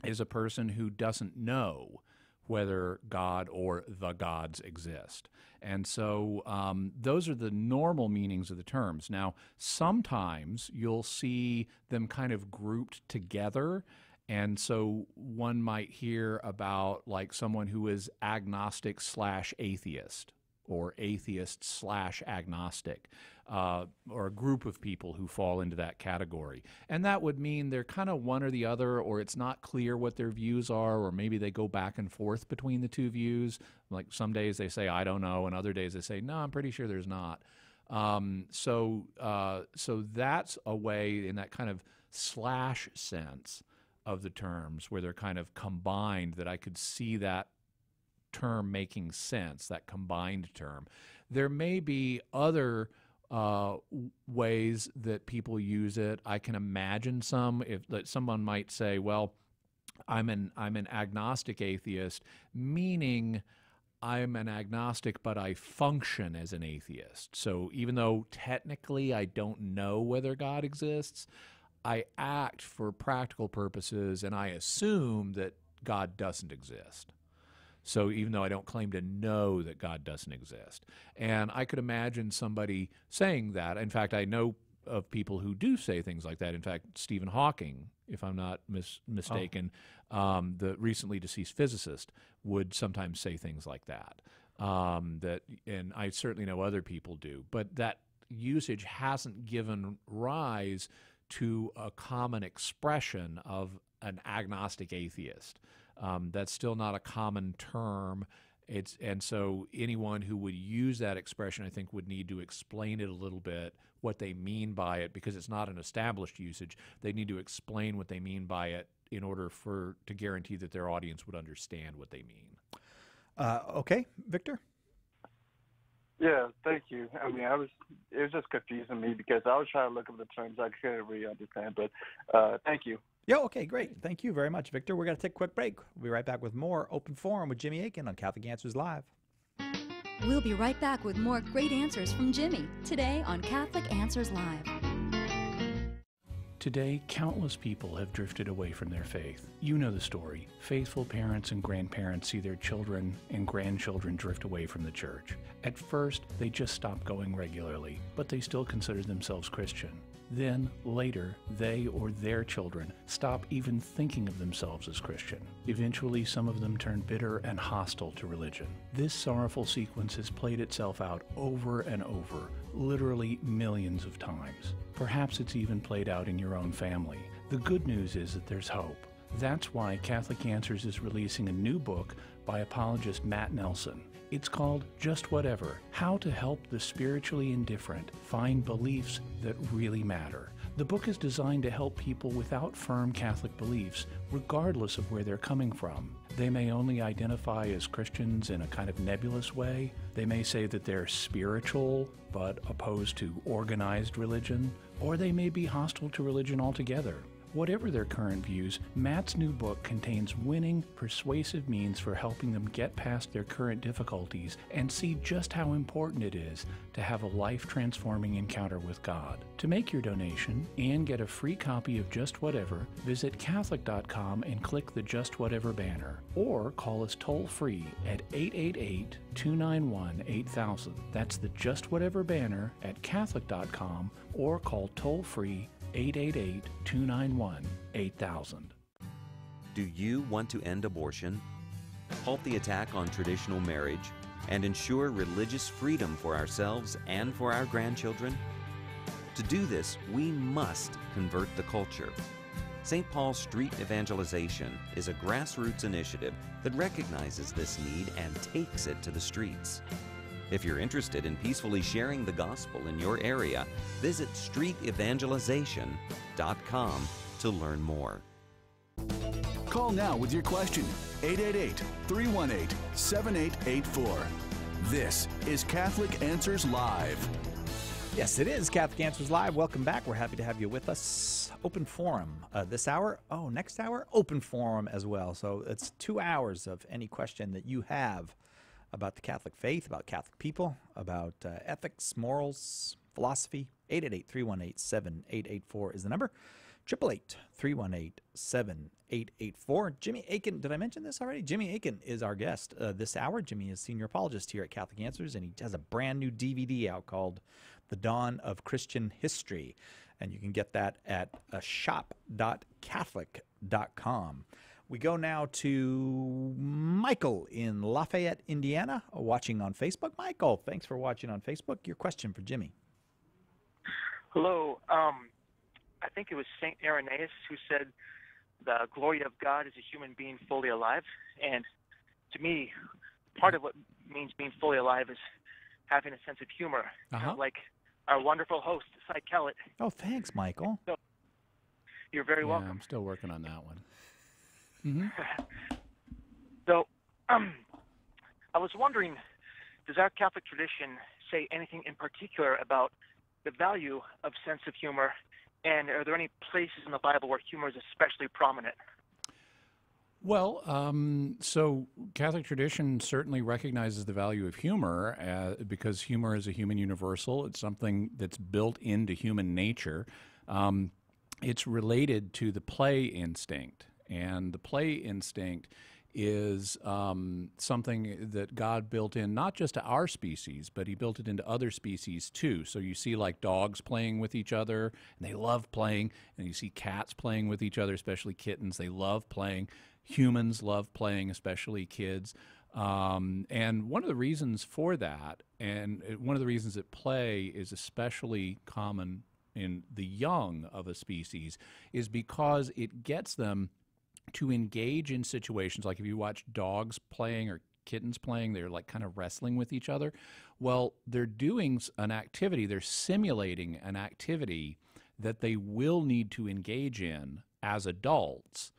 is a person who doesn't know whether God or the gods exist. And so those are the normal meanings of the terms. Now, sometimes you'll see them kind of grouped together. And so one might hear about like someone who is agnostic / atheist or atheist / agnostic, or a group of people who fall into that category. And that would mean they're kind of one or the other, or it's not clear what their views are, or maybe they go back and forth between the two views. Like some days they say, I don't know, and other days they say, no, I'm pretty sure there's not. So that's a way, in that kind of slash sense of the terms, where they're kind of combined, that I could see that term making sense, that combined term. There may be other ways that people use it. I can imagine some. If that someone might say, "Well, I'm an agnostic atheist," meaning I'm an agnostic, but I function as an atheist. So even though technically I don't know whether God exists, I act for practical purposes, and I assume that God doesn't exist. So even though I don't claim to know that God doesn't exist. And I could imagine somebody saying that. In fact, I know of people who do say things like that. In fact, Stephen Hawking, if I'm not mistaken, the recently deceased physicist, would sometimes say things like that. And I certainly know other people do. But that usage hasn't given rise to a common expression of an agnostic atheist. That's still not a common term. And so anyone who would use that expression, I think, would need to explain it a little bit, what they mean by it, because it's not an established usage. They need to explain what they mean by it in order to guarantee that their audience would understand what they mean. Okay, Victor? Yeah, thank you. I mean, it was just confusing me because I was trying to look up the terms I couldn't really understand, but thank you. Yeah, okay, great. Thank you very much, Victor. We're going to take a quick break. We'll be right back with more Open Forum with Jimmy Akin on Catholic Answers Live. We'll be right back with more great answers from Jimmy today on Catholic Answers Live. Today, countless people have drifted away from their faith. You know the story. Faithful parents and grandparents see their children and grandchildren drift away from the church. At first, they just stop going regularly, but they still consider themselves Christian. Then, later, they or their children stop even thinking of themselves as Christian. Eventually, some of them turn bitter and hostile to religion. This sorrowful sequence has played itself out over and over, literally millions of times. Perhaps it's even played out in your own family. The good news is that there's hope. That's why Catholic Answers is releasing a new book by apologist Matt Nelson. It's called Just Whatever: How to Help the Spiritually Indifferent Find Beliefs That Really Matter. The book is designed to help people without firm Catholic beliefs, regardless of where they're coming from. They may only identify as Christians in a kind of nebulous way. They may say that they're spiritual, but opposed to organized religion. Or they may be hostile to religion altogether. Whatever their current views, Matt's new book contains winning, persuasive means for helping them get past their current difficulties and see just how important it is to have a life-transforming encounter with God. To make your donation and get a free copy of Just Whatever, visit Catholic.com and click the Just Whatever banner, or call us toll-free at 888-291-8000. That's the Just Whatever banner at Catholic.com, or call toll-free 888-291-8000. Do you want to end abortion, halt the attack on traditional marriage, and ensure religious freedom for ourselves and for our grandchildren? To do this, we must convert the culture. St. Paul's Street Evangelization is a grassroots initiative that recognizes this need and takes it to the streets. If you're interested in peacefully sharing the gospel in your area, visit streetevangelization.com to learn more. Call now with your question, 888-318-7884. This is Catholic Answers Live. Yes, it is Catholic Answers Live. Welcome back. We're happy to have you with us. Open forum this hour. Oh, next hour, open forum as well. So it's 2 hours of any question that you have about the Catholic faith, about Catholic people, about ethics, morals, philosophy. 888-318-7884 is the number. 888-318-7884. Jimmy Akin, did I mention this already? Jimmy Akin is our guest this hour. Jimmy is senior apologist here at Catholic Answers, and he has a brand new DVD out called The Dawn of Christian History. And you can get that at shop.catholic.com. We go now to Michael in Lafayette, Indiana, watching on Facebook. Michael, thanks for watching on Facebook. Your question for Jimmy. Hello. I think it was St. Irenaeus who said the glory of God is a human being fully alive. And to me, part of what means being fully alive is having a sense of humor, kind of like our wonderful host, Cy Kellett. Oh, thanks, Michael. So, you're very welcome. I'm still working on that one. So, I was wondering, does our Catholic tradition say anything in particular about the value of sense of humor, and are there any places in the Bible where humor is especially prominent? Well, so Catholic tradition certainly recognizes the value of humor because humor is a human universal. It's something that's built into human nature. It's related to the play instinct. And the play instinct is something that God built in not just to our species, but he built it into other species too. So you see like dogs playing with each other, and they love playing, and you see cats playing with each other, especially kittens. They love playing. Humans love playing, especially kids. And one of the reasons for that, and one of the reasons that play is especially common in the young of a species, is because it gets them to engage in situations like if you watch dogs playing or kittens playing, they're like kind of wrestling with each other. Well, they're doing an activity, they're simulating an activity that they will need to engage in as adults,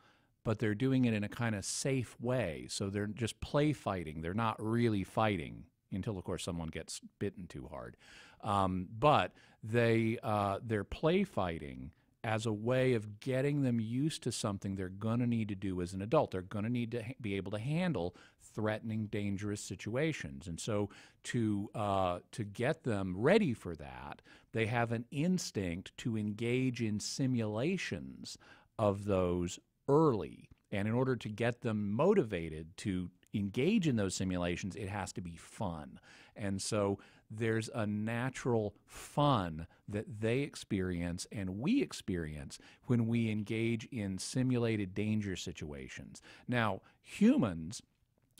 but they're doing it in a kind of safe way. So they're just play fighting. They're not really fighting until, of course, someone gets bitten too hard. But they're play fighting as a way of getting them used to something they're going to need to do as an adult. They're going to need to be able to handle threatening, dangerous situations. And so to get them ready for that, they have an instinct to engage in simulations of those early. And in order to get them motivated to engage in those simulations, it has to be fun. And so there's a natural fun that they experience and we experience when we engage in simulated danger situations. Now, humans,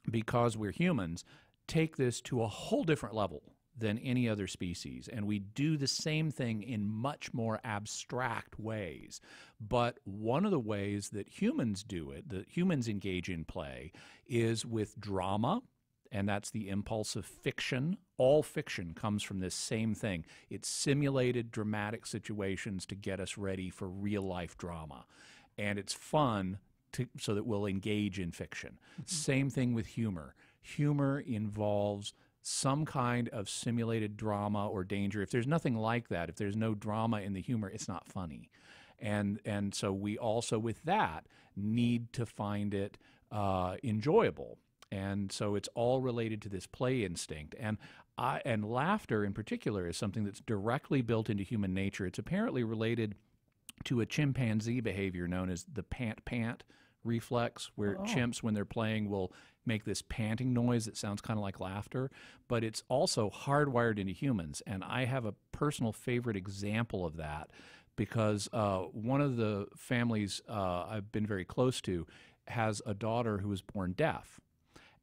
because we're humans, take this to a whole different level than any other species, and we do the same thing in much more abstract ways. But one of the ways that humans do it, that humans engage in play, is with drama, and that's the impulse of fiction. All fiction comes from this same thing. It's simulated dramatic situations to get us ready for real-life drama. And it's fun so that we'll engage in fiction. Same thing with humor. Humor involves some kind of simulated drama or danger. If there's nothing like that, if there's no drama in the humor, it's not funny. And so we also, with that, need to find it enjoyable. And so it's all related to this play instinct. And laughter in particular is something that's directly built into human nature. It's apparently related to a chimpanzee behavior known as the pant-pant reflex, where chimps, when they're playing, will make this panting noise that sounds kind of like laughter, but it's also hardwired into humans. And I have a personal favorite example of that because one of the families I've been very close to has a daughter who was born deaf.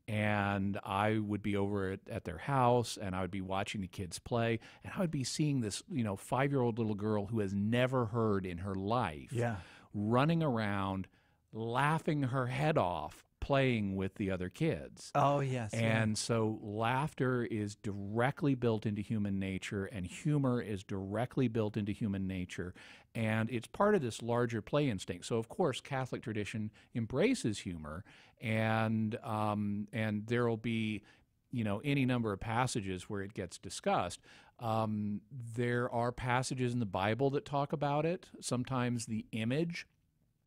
And I would be over at their house, and I would be watching the kids play, and I would be seeing this, 5-year-old little girl who has never heard in her life, running around, laughing her head off, playing with the other kids. Oh, yes. And so laughter is directly built into human nature, and humor is directly built into human nature, and it's part of this larger play instinct. So, of course, Catholic tradition embraces humor, and there will be, any number of passages where it gets discussed. There are passages in the Bible that talk about it. Sometimes the image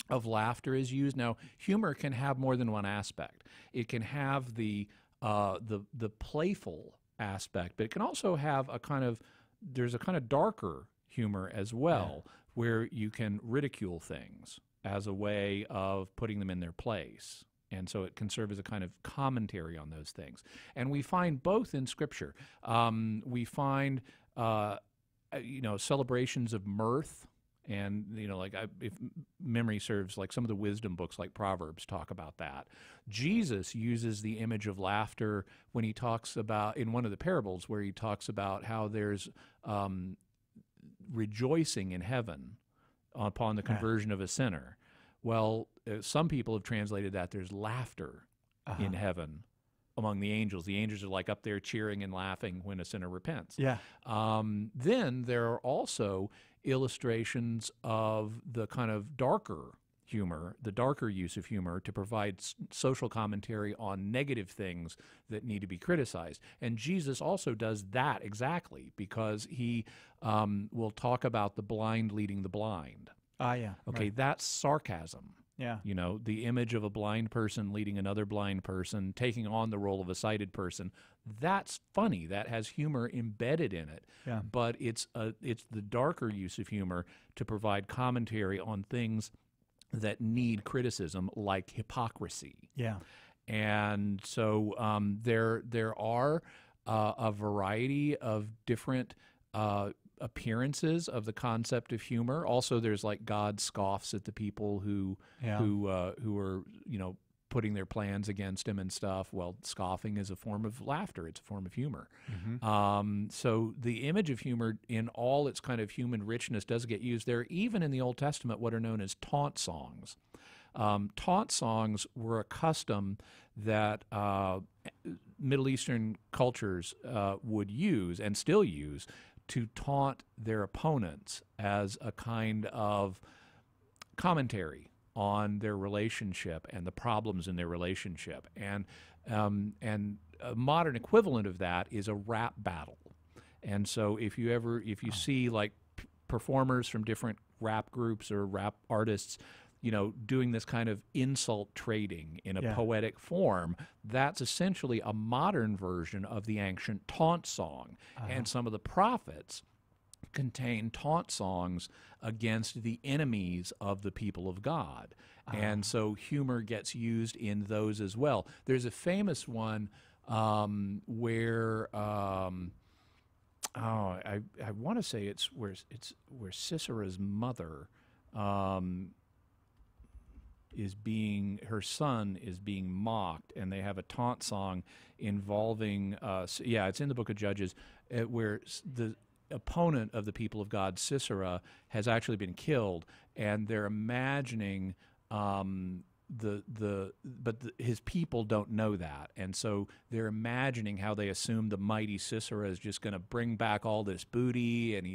of laughter is used. Now, humor can have more than one aspect. It can have the playful aspect, but it can also have there's a kind of darker humor as well, where you can ridicule things as a way of putting them in their place. And so it can serve as a kind of commentary on those things. And we find both in Scripture. We find, celebrations of mirth. And, if memory serves, like some of the wisdom books like Proverbs talk about that. Jesus uses the image of laughter when he talks about, in one of the parables, where he talks about how there's rejoicing in heaven upon the conversion of a sinner. Well, some people have translated that there's laughter in heaven among the angels. The angels are like up there cheering and laughing when a sinner repents. Yeah. Then there are also illustrations of the kind of darker humor, the darker use of humor to provide social commentary on negative things that need to be criticized. And Jesus also does that exactly, because he will talk about the blind leading the blind. Yeah. Okay, right. That's sarcasm. Yeah. The image of a blind person leading another blind person, taking on the role of a sighted person, that's funny. That has humor embedded in it. Yeah. But it's the darker use of humor to provide commentary on things that need criticism, like hypocrisy. Yeah. And so there are a variety of different appearances of the concept of humor. Also, there's like God scoffs at the people who are putting their plans against him and stuff. Well, scoffing is a form of laughter. It's a form of humor. Mm-hmm. So the image of humor in all its kind of human richness does get used. There are even in the Old Testament what are known as taunt songs. Taunt songs were a custom that Middle Eastern cultures would use and still use to taunt their opponents as a kind of commentary on their relationship and the problems in their relationship. And a modern equivalent of that is a rap battle. And so if you see like performers from different rap groups or rap artists, doing this kind of insult trading in a poetic form, that's essentially a modern version of the ancient taunt song. And some of the prophets contain taunt songs against the enemies of the people of God. And so humor gets used in those as well. There's a famous one where I want to say it's where Sisera's mother her son is being mocked, and they have a taunt song involving, it's in the book of Judges, where the opponent of the people of God, Sisera, has actually been killed, and they're imagining his people don't know that, and so they're imagining how they assume the mighty Sisera is just going to bring back all this booty, and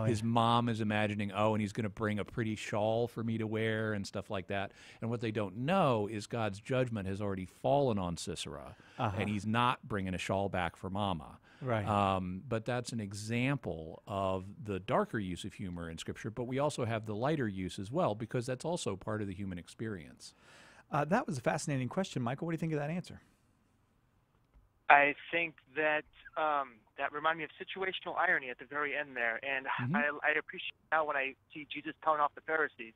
his mom is imagining, and he's going to bring a pretty shawl for me to wear and stuff like that. And what they don't know is God's judgment has already fallen on Sisera, and he's not bringing a shawl back for Mama. Right. But that's an example of the darker use of humor in Scripture, but we also have the lighter use as well, because that's also part of the human experience. That was a fascinating question, Michael. What do you think of that answer? I think that that reminded me of situational irony at the very end there, and I appreciate now when I see Jesus telling off the Pharisees.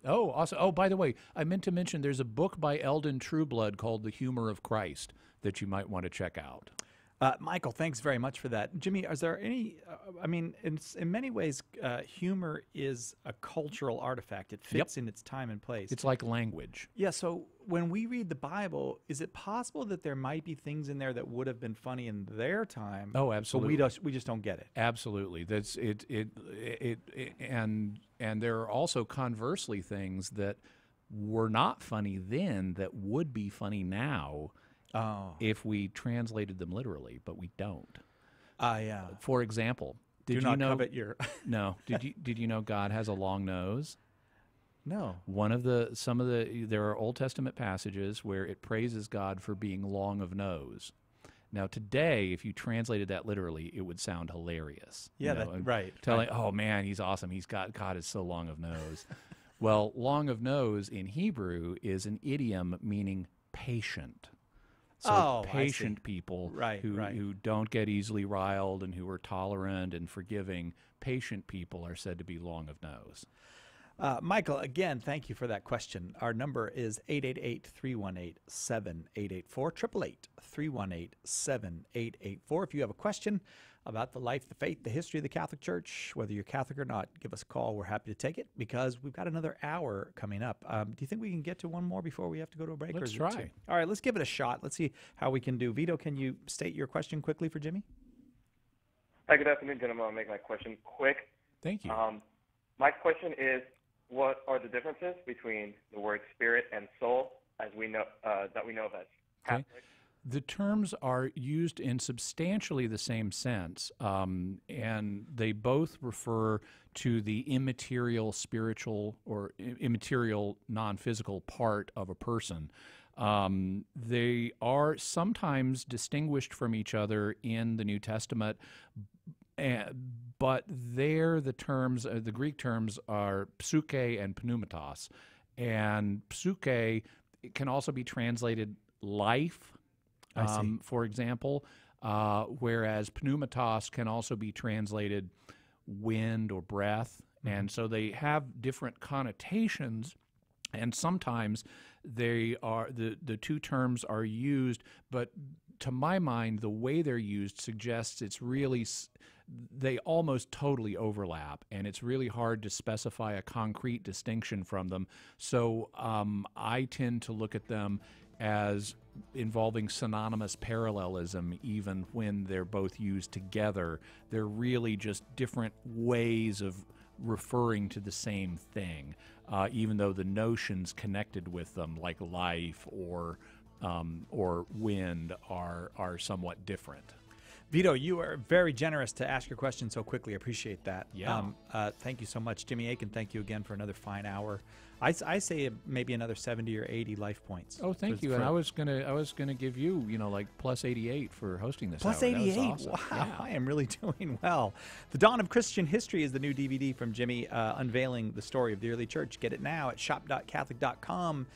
Oh, awesome. Oh, by the way, I meant to mention there's a book by Eldon Trueblood called The Humor of Christ that you might want to check out. Michael, thanks very much for that. Jimmy, is there any, in many ways, humor is a cultural artifact. It fits in its time and place. It's like language. Yeah, so when we read the Bible, is it possible that there might be things in there that would have been funny in their time? Oh, absolutely. But we just don't get it. Absolutely. That's it. And there are also conversely things that were not funny then that would be funny now. If we translated them literally, but we don't. Yeah. For example, did you know covet your No. Did you know God has a long nose? No. There are Old Testament passages where it praises God for being long of nose. Now today, if you translated that literally, it would sound hilarious. Yeah, right. Telling, oh man, he's awesome. God is so long of nose. Well, long of nose in Hebrew is an idiom meaning patient. So patient people who don't get easily riled and who are tolerant and forgiving, patient people are said to be long of nose. Michael, again, thank you for that question. Our number is 888-318-7884, 888-318-7884. If you have a question about the life, the faith, the history of the Catholic Church, whether you're Catholic or not, give us a call. We're happy to take it because we've got another hour coming up. Do you think we can get to one more before we have to go to a break? Let's try. All right, let's give it a shot. Let's see how we can do. Vito, can you state your question quickly for Jimmy? Hi, good afternoon, gentlemen. I'll make my question quick. Thank you. My question is, what are the differences between the word spirit and soul as we know that we know of as Catholic? The terms are used in substantially the same sense, and they both refer to the immaterial spiritual or immaterial non-physical part of a person. They are sometimes distinguished from each other in the New Testament, but there the terms, the Greek terms are psyche and pneumatos, and psyche can also be translated life. For example, whereas pneumatos can also be translated wind or breath, and so they have different connotations, and sometimes they are the two terms are used, but to my mind, the way they're used suggests it's really they almost totally overlap, and it's really hard to specify a concrete distinction from them. So I tend to look at them as involving synonymous parallelism, even when they're both used together. They're really just different ways of referring to the same thing, even though the notions connected with them, like life or wind, are somewhat different. Vito, you are very generous to ask your question so quickly. I appreciate that. Yeah. Thank you so much. Jimmy Akin, thank you again for another fine hour. I say maybe another 70 or 80 life points. Oh, thank you. And I was gonna give you, like plus 88 for hosting this. Plus hour. 88. Awesome. Wow, Yeah. I am really doing well. The Dawn of Christian History is the new DVD from Jimmy, unveiling the story of the early church. Get it now at shop.catholic.com.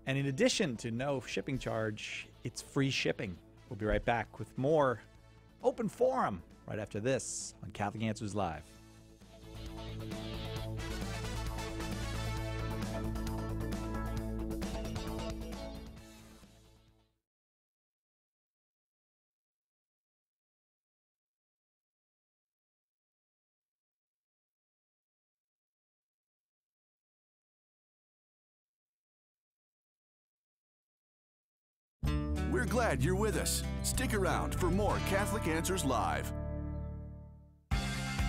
And in addition to no shipping charge, it's free shipping. We'll be right back with more Open Forum right after this on Catholic Answers Live. We're glad you're with us. Stick around for more Catholic Answers Live.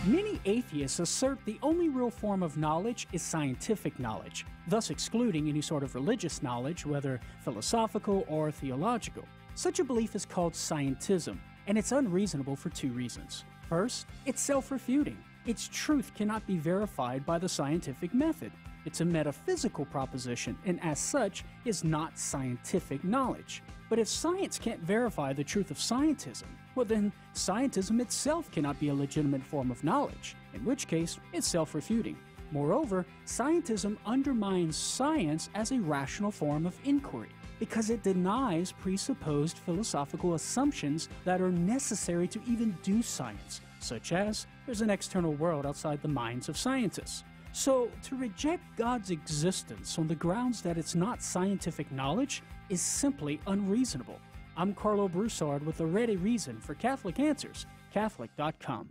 Many atheists assert the only real form of knowledge is scientific knowledge, thus excluding any sort of religious knowledge, whether philosophical or theological. Such a belief is called scientism, and it's unreasonable for two reasons. First, it's self-refuting. Its truth cannot be verified by the scientific method. It's a metaphysical proposition, and as such, is not scientific knowledge. But if science can't verify the truth of scientism, well then, scientism itself cannot be a legitimate form of knowledge, in which case, it's self-refuting. Moreover, scientism undermines science as a rational form of inquiry, because it denies presupposed philosophical assumptions that are necessary to even do science, such as there's an external world outside the minds of scientists. So, to reject God's existence on the grounds that it's not scientific knowledge is simply unreasonable. I'm Carlo Broussard with a ready reason for Catholic Answers, Catholic.com.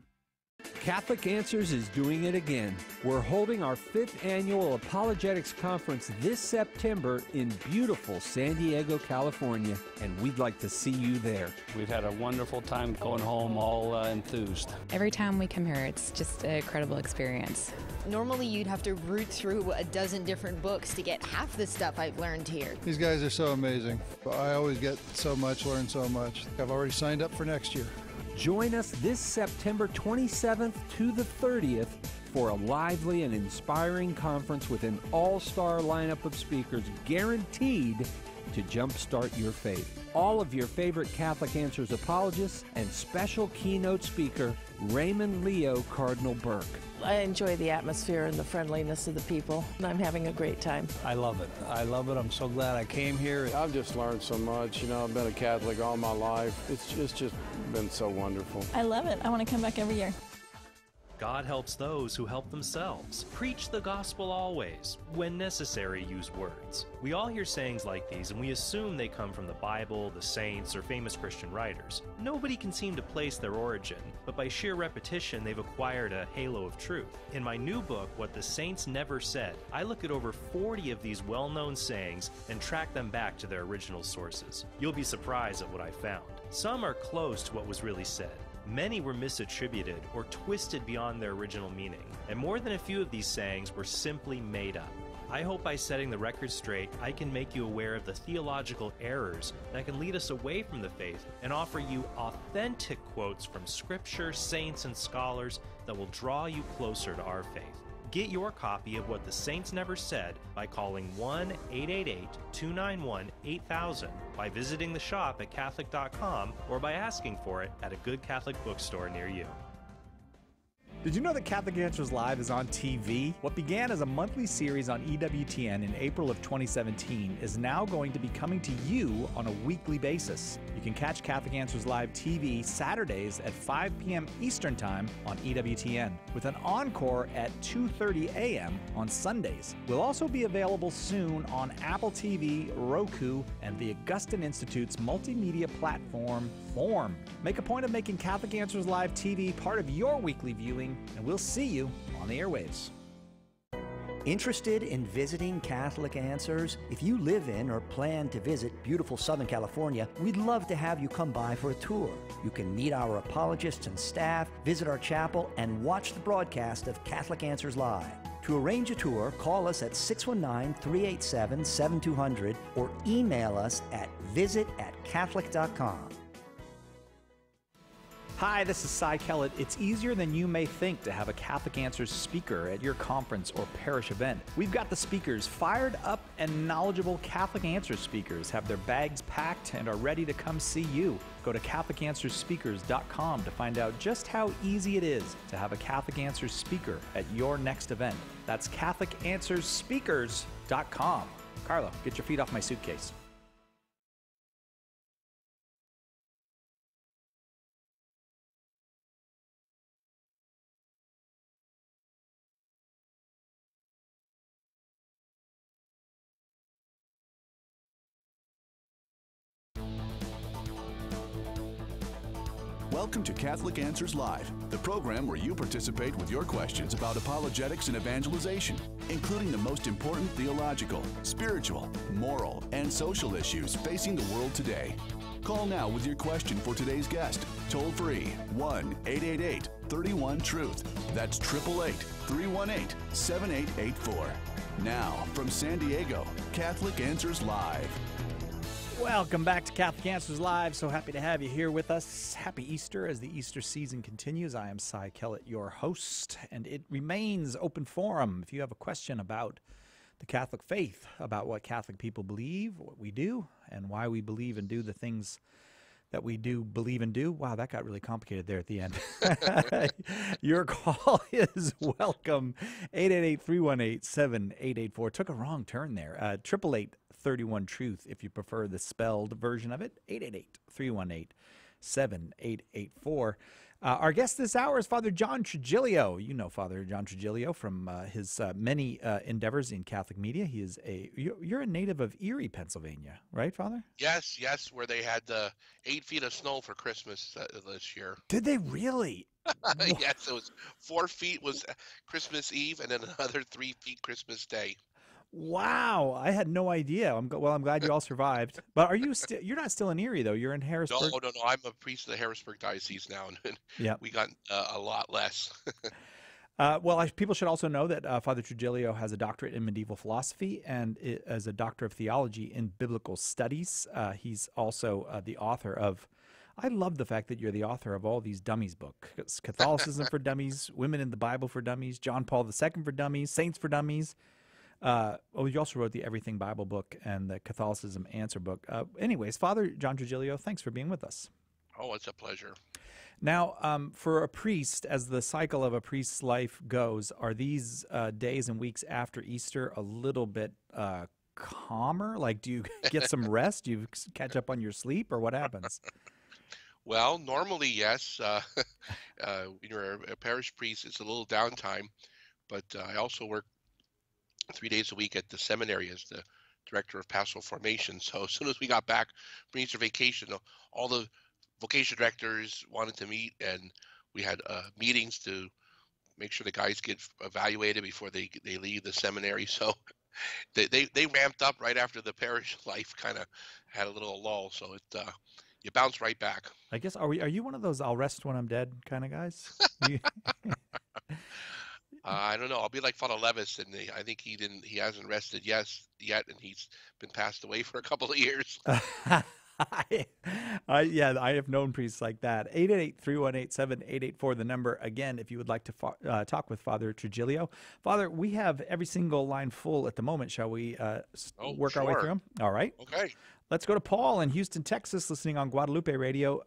Catholic Answers is doing it again. We're holding our 5th annual Apologetics Conference this September in beautiful San Diego, California, and we'd like to see you there. We've had a wonderful time going home all enthused. Every time we come here, it's just an incredible experience. Normally you'd have to root through a dozen different books to get half the stuff I've learned here. These guys are so amazing. I always get so much, learn so much. I've already signed up for next year. Join us this September 27th to the 30th for a lively and inspiring conference with an all-star lineup of speakers guaranteed to jumpstart your faith. All of your favorite Catholic Answers apologists and special keynote speaker Raymond Leo Cardinal Burke. I enjoy the atmosphere and the friendliness of the people, and I'm having a great time. I love it. I love it. I'm so glad I came here. I've just learned so much. You know, I've been a Catholic all my life. It's just been so wonderful. I love it. I want to come back every year. God helps those who help themselves. Preach the gospel always. When necessary, use words. We all hear sayings like these, and we assume they come from the Bible, the saints, or famous Christian writers. Nobody can seem to place their origin, but by sheer repetition, they've acquired a halo of truth. In my new book, What the Saints Never Said, I look at over 40 of these well-known sayings and track them back to their original sources. You'll be surprised at what I found. Some are close to what was really said. Many were misattributed or twisted beyond their original meaning, and more than a few of these sayings were simply made up. I hope by setting the record straight, I can make you aware of the theological errors that can lead us away from the faith and offer you authentic quotes from Scripture, saints, and scholars that will draw you closer to our faith. Get your copy of What the Saints Never Said by calling 1-888-291-8000, by visiting the shop at Catholic.com, or by asking for it at a good Catholic bookstore near you. Did you know that Catholic Answers Live is on TV? What began as a monthly series on EWTN in April of 2017 is now going to be coming to you on a weekly basis. You can catch Catholic Answers Live TV Saturdays at 5 p.m. Eastern Time on EWTN, with an encore at 2:30 a.m. on Sundays. We'll also be available soon on Apple TV, Roku, and the Augustine Institute's multimedia platform, Form. Make a point of making Catholic Answers Live TV part of your weekly viewing, and we'll see you on the airwaves. Interested in visiting Catholic Answers? If you live in or plan to visit beautiful Southern California, we'd love to have you come by for a tour. You can meet our apologists and staff, visit our chapel, and watch the broadcast of Catholic Answers Live. To arrange a tour, call us at 619-387-7200 or email us at visit@catholic.com. Hi, this is Cy Kellett. It's easier than you may think to have a Catholic Answers speaker at your conference or parish event. We've got the speakers. Fired up and knowledgeable Catholic Answers speakers have their bags packed and are ready to come see you. Go to CatholicAnswersSpeakers.com to find out just how easy it is to have a Catholic Answers speaker at your next event. That's CatholicAnswersSpeakers.com. Carlo, get your feet off my suitcase. Welcome to Catholic Answers Live, the program where you participate with your questions about apologetics and evangelization, including the most important theological, spiritual, moral, and social issues facing the world today. Call now with your question for today's guest. Toll free 1-888 888-318-31-TRUTH. That's 888-318-7884. Now, from San Diego, Catholic Answers Live. Welcome back to Catholic Answers Live. So happy to have you here with us. Happy Easter as the Easter season continues. I am Cy Kellett, your host, and it remains open forum. If you have a question about the Catholic faith, about what Catholic people believe, what we do, and why we believe and do the things that we do believe and do. Wow, that got really complicated there at the end. Your call is welcome. 888-318-7884. Took a wrong turn there. 888-31-TRUTH if you prefer the spelled version of it. 888-318-7884. Our guest this hour is Father John Trigilio. You know Father John Trigilio from his many endeavors in Catholic media. He is you're a native of Erie, Pennsylvania, right, Father? Yes, where they had 8 feet of snow for Christmas this year. Did they really? Yes, it was 4 feet was Christmas Eve, and then another 3 feet Christmas Day. Wow, I had no idea. I'm glad you all survived. But are you you're not still in Erie though? You're in Harrisburg. No. I'm a priest of the Harrisburg Diocese now, and we got a lot less. People should also know that Father Trigilio has a doctorate in medieval philosophy and as a doctor of theology in biblical studies. He's also the author of. I love the fact that you're the author of all these dummies books: Catholicism for Dummies, Women in the Bible for Dummies, John Paul II for Dummies, Saints for Dummies. You also wrote the Everything Bible book and the Catholicism Answer book. Anyways, Father John Trigilio, thanks for being with us. Oh, it's a pleasure. Now, for a priest, as the cycle of a priest's life goes, are these days and weeks after Easter a little bit calmer? Like, do you get some rest? Do you catch up on your sleep, or what happens? Well, normally, yes. When you're a parish priest, it's a little downtime, but I also work 3 days a week at the seminary as the director of pastoral formation. So as soon as we got back from Easter vacation, all the vocation directors wanted to meet, and we had meetings to make sure the guys get evaluated before they leave the seminary. So they ramped up right after the parish life kind of had a little lull. So you bounce right back. I guess are you one of those I'll rest when I'm dead kind of guys? I don't know. I'll be like Father Levis, and I think he hasn't rested yet, and he's been passed away for a couple of years. I have known priests like that. 888-318-7884, the number. Again, if you would like to talk with Father Trigilio. Father, we have every single line full at the moment. Shall we work our way through them? All right. Okay. Let's go to Paul in Houston, Texas, listening on Guadalupe Radio.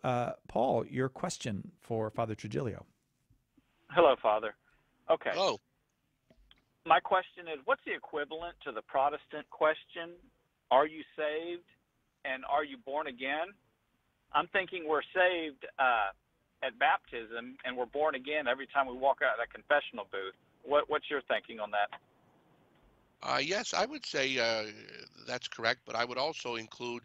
Paul, your question for Father Trigilio. Hello, Father. Okay. Hello. My question is, what's the equivalent to the Protestant question? Are you saved, and are you born again? I'm thinking we're saved at baptism, and we're born again every time we walk out of that confessional booth. What's your thinking on that? Yes, I would say that's correct, but I would also include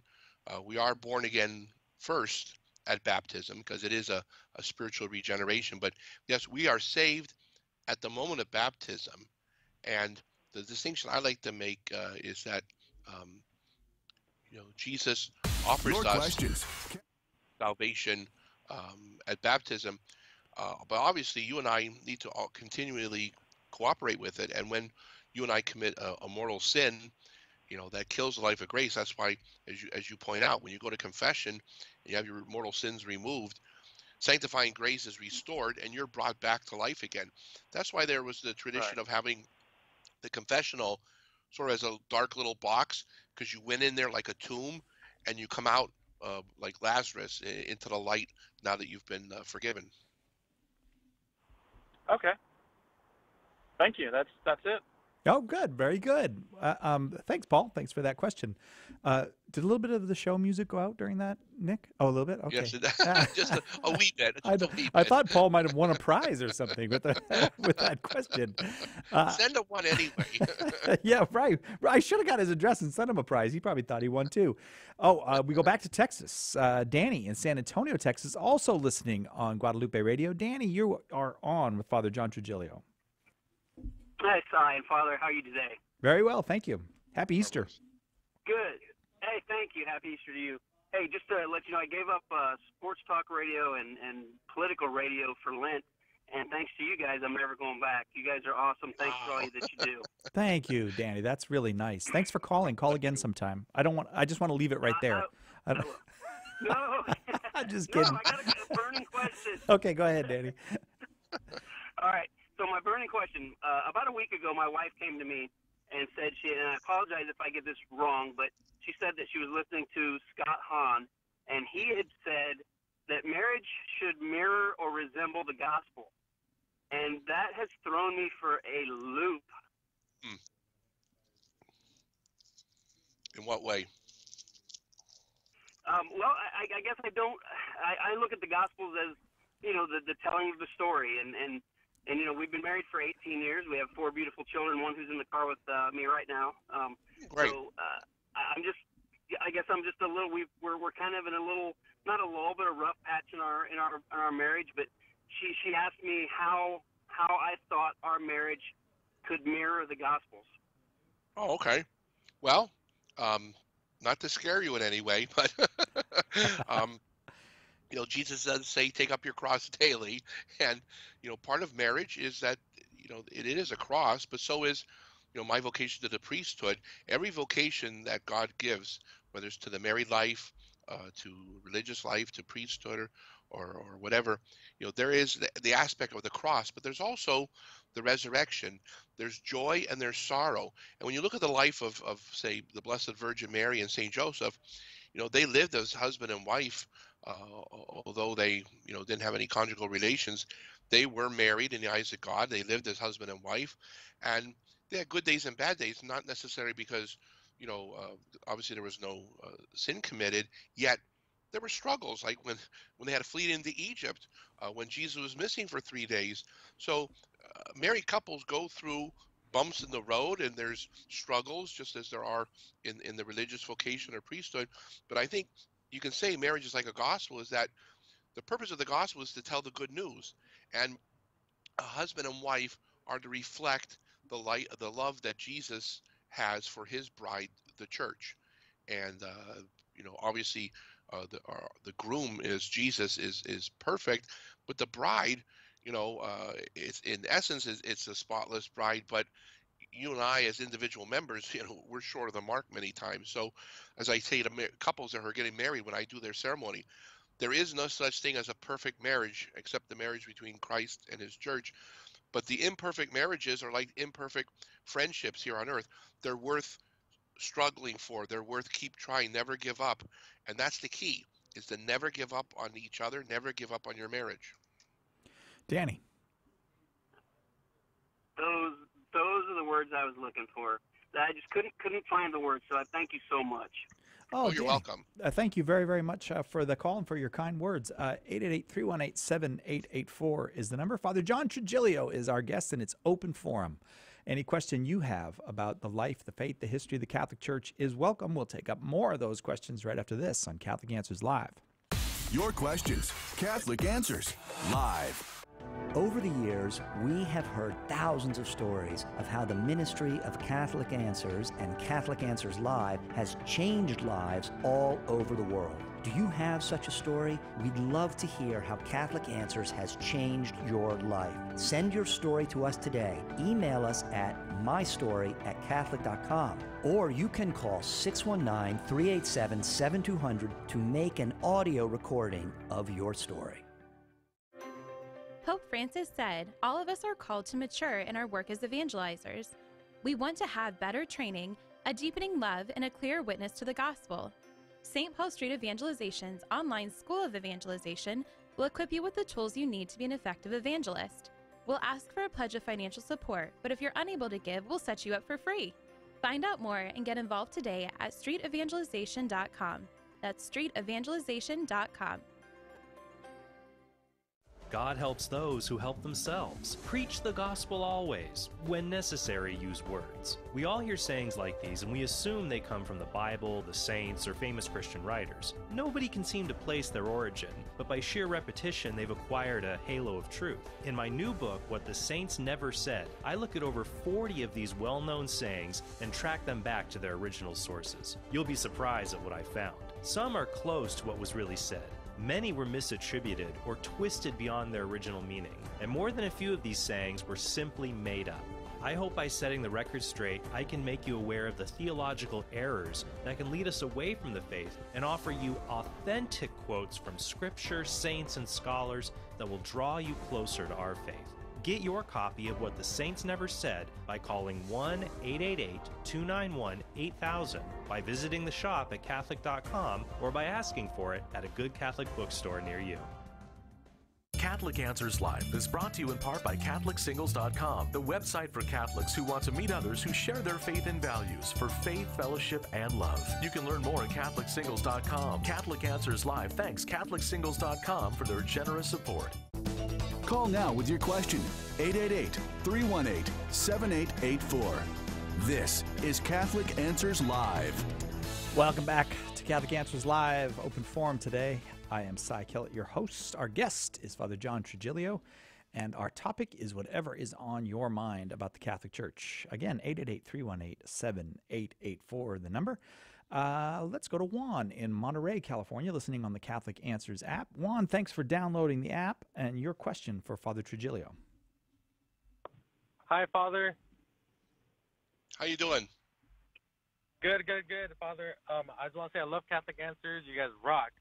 we are born again first at baptism, because it is a spiritual regeneration. But yes, we are saved at the moment of baptism, and the distinction I like to make is that Jesus offers us salvation at baptism, but obviously you and I need to continually cooperate with it. And when you and I commit a mortal sin, that kills the life of grace. That's why, as you point out, when you go to confession and you have your mortal sins removed, sanctifying grace is restored, and you're brought back to life again. That's why there was the tradition of having the confessional sort of as a dark little box, because you went in there like a tomb, and you come out like Lazarus into the light now that you've been forgiven. Okay. Thank you. That's it. Oh, good. Very good. Thanks, Paul. Thanks for that question. Did a little bit of the show music go out during that, Nick? Oh, a little bit? Okay. Yes, just a wee bit. I thought Paul might have won a prize or something with that question. Send him one anyway. Yeah, right. I should have got his address and sent him a prize. He probably thought he won too. We go back to Texas. Danny in San Antonio, Texas, also listening on Guadalupe Radio. Danny, you are on with Father John Trigilio. Hi, Cy and Father. How are you today? Very well, thank you. Happy Easter. Good. Hey, thank you. Happy Easter to you. Hey, just to let you know, I gave up sports talk radio and political radio for Lent, And thanks to you guys, I'm never going back. You guys are awesome. Thanks for all that you do. Thank you, Danny. That's really nice. Thanks for calling. Call again sometime. I just want to leave it right there. No. I'm just kidding. No, I got a burning question. Okay, go ahead, Danny. All right. So my burning question, about a week ago, my wife came to me and said and I apologize if I get this wrong, but she said that she was listening to Scott Hahn, and he had said that marriage should mirror or resemble the gospel. And that has thrown me for a loop. In what way? Well, I guess I don't. I look at the Gospels as, the telling of the story, and we've been married for 18 years. We have 4 beautiful children. One who's in the car with me right now. Great. So I guess I'm just a little. We're kind of in a little, not a lull, but a rough patch in our marriage. But she asked me how I thought our marriage could mirror the Gospels. Oh, okay. Well, not to scare you in any way, but Jesus does say, take up your cross daily. And, part of marriage is that, it is a cross, but so is, my vocation to the priesthood. Every vocation that God gives, whether it's to the married life, to religious life, to priesthood or whatever, there is the aspect of the cross, but there's also the resurrection. There's joy and there's sorrow. And when you look at the life of say, the Blessed Virgin Mary and St. Joseph, they lived as husband and wife, although they, didn't have any conjugal relations. They were married in the eyes of God. They lived as husband and wife, and they had good days and bad days, not necessarily because, obviously there was no sin committed, yet there were struggles, like when they had to flee into Egypt, when Jesus was missing for 3 days. So married couples go through bumps in the road, and there's struggles just as there are in the religious vocation or priesthood. But I think you can say marriage is like a gospel, is that the purpose of the gospel is to tell the good news. And a husband and wife are to reflect the love that Jesus has for his bride, the church. And, obviously the groom is Jesus, is perfect, but the bride, it's in essence, it's a spotless bride, but you and I as individual members, we're short of the mark many times. So as I say to couples that are getting married, when I do their ceremony, there is no such thing as a perfect marriage except the marriage between Christ and his church. But the imperfect marriages are like imperfect friendships here on earth. They're worth struggling for. They're worth keep trying, never give up. And that's the key, is to never give up on each other, never give up on your marriage. Danny. Those are the words I was looking for. I just couldn't find the words, so I thank you so much. Oh, you're welcome. Thank you very, very much for the call and for your kind words. 888-318-7884 is the number. Father John Trigilio is our guest, and it's open forum. Any question you have about the life, the faith, the history of the Catholic Church is welcome. We'll take up more of those questions right after this on Catholic Answers Live. Your questions, Catholic Answers Live. Over the years, we have heard thousands of stories of how the ministry of Catholic Answers and Catholic Answers Live has changed lives all over the world. Do you have such a story? We'd love to hear how Catholic Answers has changed your life. Send your story to us today. Email us at mystory@catholic.com, or you can call 619-387-7200 to make an audio recording of your story. Pope Francis said, all of us are called to mature in our work as evangelizers. We want to have better training, a deepening love, and a clear witness to the gospel. St. Paul Street Evangelization's online School of Evangelization will equip you with the tools you need to be an effective evangelist. We'll ask for a pledge of financial support, but if you're unable to give, we'll set you up for free. Find out more and get involved today at streetevangelization.com. That's streetevangelization.com. God helps those who help themselves. Preach the gospel always. When necessary, use words. We all hear sayings like these, and we assume they come from the Bible, the saints, or famous Christian writers. Nobody can seem to place their origin, but by sheer repetition, they've acquired a halo of truth. In my new book, What the Saints Never Said, I look at over 40 of these well-known sayings and track them back to their original sources. You'll be surprised at what I found. Some are close to what was really said. Many were misattributed or twisted beyond their original meaning, and more than a few of these sayings were simply made up. I hope by setting the record straight, I can make you aware of the theological errors that can lead us away from the faith and offer you authentic quotes from Scripture, saints, and scholars that will draw you closer to our faith. Get your copy of What the Saints Never Said by calling 1-888-291-8000, by visiting the shop at Catholic.com, or by asking for it at a good Catholic bookstore near you. Catholic Answers Live is brought to you in part by CatholicSingles.com, the website for Catholics who want to meet others who share their faith and values for faith, fellowship, and love. You can learn more at CatholicSingles.com. Catholic Answers Live thanks CatholicSingles.com for their generous support. Call now with your question, 888-318-7884. This is Catholic Answers Live. Welcome back to Catholic Answers Live, open forum today. I am Cy Kellett, your host. Our guest is Father John Trigilio, and our topic is whatever is on your mind about the Catholic Church. Again, 888-318-7884, the number. Let's go to Juan in Monterey, California, listening on the Catholic Answers app. Juan, thanks for downloading the app, and your question for Father Trigilio. Hi, Father. How you doing? Good, Father. I just want to say I love Catholic Answers. You guys rock.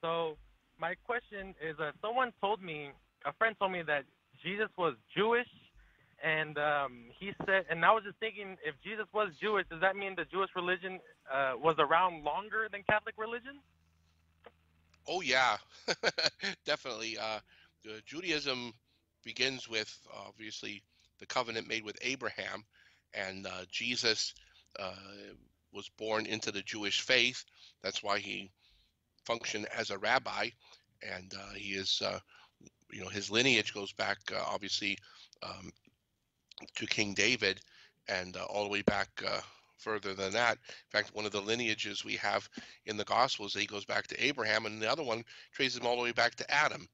So my question is, a friend told me that Jesus was Jewish, and he said, and I was just thinking, if Jesus was Jewish, does that mean the Jewish religion was around longer than Catholic religion? Oh yeah, definitely. Judaism begins with obviously the covenant made with Abraham, and Jesus was born into the Jewish faith. That's why he functioned as a rabbi, and he is, his lineage goes back obviously to King David, and all the way back further than that. In fact, one of the lineages we have in the Gospels, he goes back to Abraham, and the other one traces him all the way back to Adam,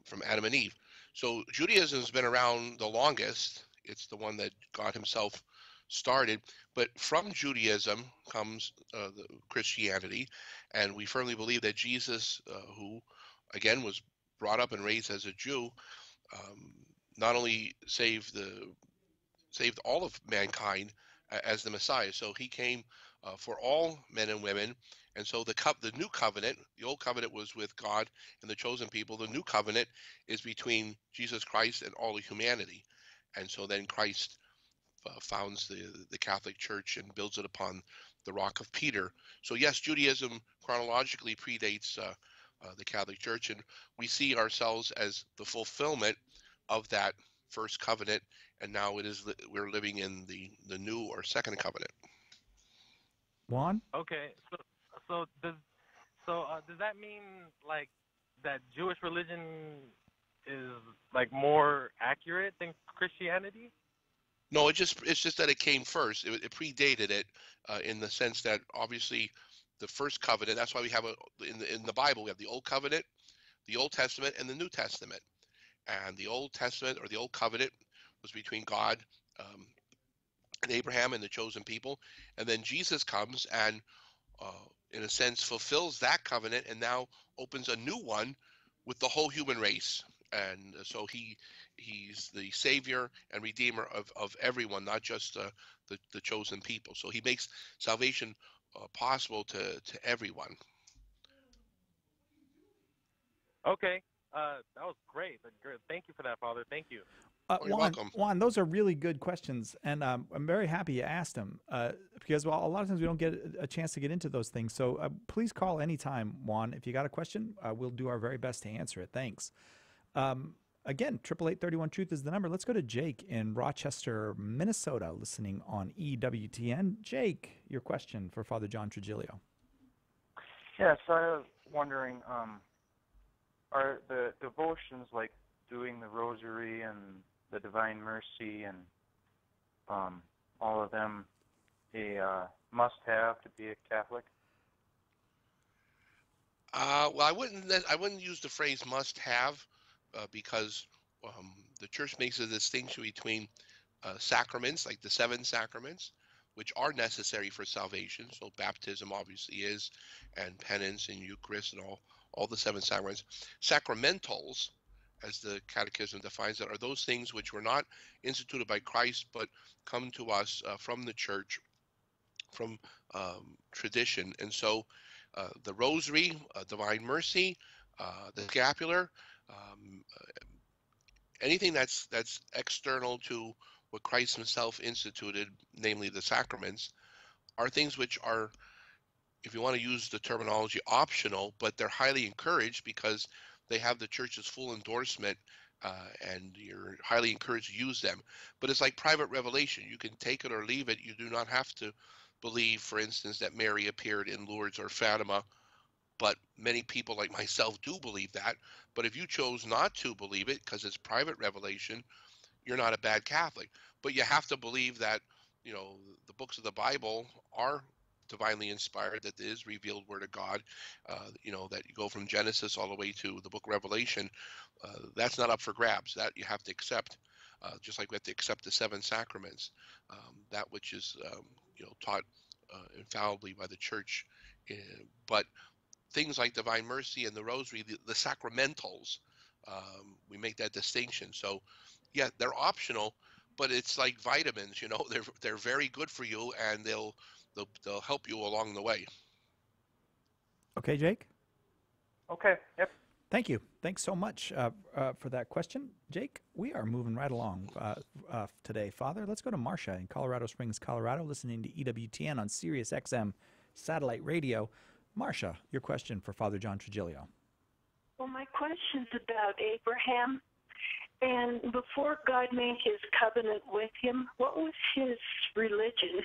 from Adam and Eve. So Judaism has been around the longest. It's the one that God himself started, but from Judaism comes the Christianity, and we firmly believe that Jesus, who again was brought up and raised as a Jew, not only saved all of mankind as the Messiah. So he came for all men and women, and so the new covenant, the old covenant was with God and the chosen people. The new covenant is between Jesus Christ and all of humanity, and so then Christ founds the Catholic Church and builds it upon the Rock of Peter. So yes, Judaism chronologically predates the Catholic Church, and we see ourselves as the fulfillment of that first covenant, and now we're living in the new or second covenant. Juan? Okay, so does that mean like that Jewish religion is like more accurate than Christianity? No, it's just that it came first. It predated it in the sense that obviously the first covenant. That's why we have in the Bible we have the Old Covenant, the Old Testament, and the New Testament. And the Old Testament or the Old Covenant was between God and Abraham and the chosen people, and then Jesus comes and in a sense fulfills that covenant and now opens a new one with the whole human race. And so he's the savior and redeemer of everyone, not just the chosen people. So he makes salvation possible to everyone. Okay, that was great. Thank you for that, Father. Thank you. You're welcome. Juan, those are really good questions, and I'm very happy you asked them because, well, a lot of times we don't get a chance to get into those things. So please call anytime, Juan. If you got a question, we'll do our very best to answer it. Thanks. Again, 888-31-TRUTH is the number. Let's go to Jake in Rochester, Minnesota, listening on EWTN. Jake, your question for Father John Trigilio. Yes, I was wondering, are the devotions like doing the Rosary and the Divine Mercy and all of them a must-have to be a Catholic? Well, I wouldn't use the phrase must-have because the Church makes a distinction between sacraments, like the 7 sacraments, which are necessary for salvation. So baptism obviously is, and penance and Eucharist and all the 7 sacraments. Sacramentals, as the Catechism defines it, are those things which were not instituted by Christ, but come to us from the Church, from tradition. And so the Rosary, Divine Mercy, the Scapular, anything that's external to what Christ himself instituted, namely the sacraments, are things which are, if you want to use the terminology, optional, but they're highly encouraged because they have the Church's full endorsement, and you're highly encouraged to use them. But it's like private revelation. You can take it or leave it. You do not have to believe, for instance, that Mary appeared in Lourdes or Fatima, but many people like myself do believe that. But if you chose not to believe it because it's private revelation, you're not a bad Catholic. But you have to believe that, you know, the books of the Bible are divinely inspired, that it is revealed word of God, you know, that you go from Genesis all the way to the book of Revelation. That's not up for grabs. That you have to accept, just like we have to accept the 7 sacraments, that which is, you know, taught infallibly by the Church. But things like Divine Mercy and the Rosary, the sacramentals, we make that distinction. So, yeah, they're optional, but it's like vitamins. You know, they're very good for you, and they'll help you along the way. Okay, Jake? Okay, yep. Thank you. Thanks so much for that question, Jake. We are moving right along today, Father. Let's go to Marcia in Colorado Springs, Colorado, listening to EWTN on Sirius XM satellite radio. Marcia, your question for Father John Trigilio. Well, my question's about Abraham. And before God made his covenant with him, what was his religion?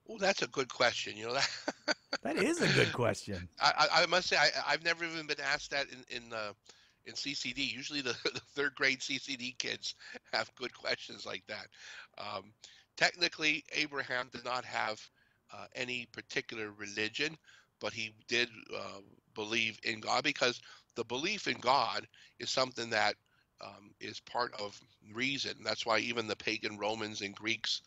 Well, that's a good question. You know, that is a good question. I must say I've never even been asked that in CCD. Usually the 3rd grade CCD kids have good questions like that. Technically, Abraham did not have any particular religion, but he did believe in God, because the belief in God is something that is part of reason. That's why even the pagan Romans and Greeks,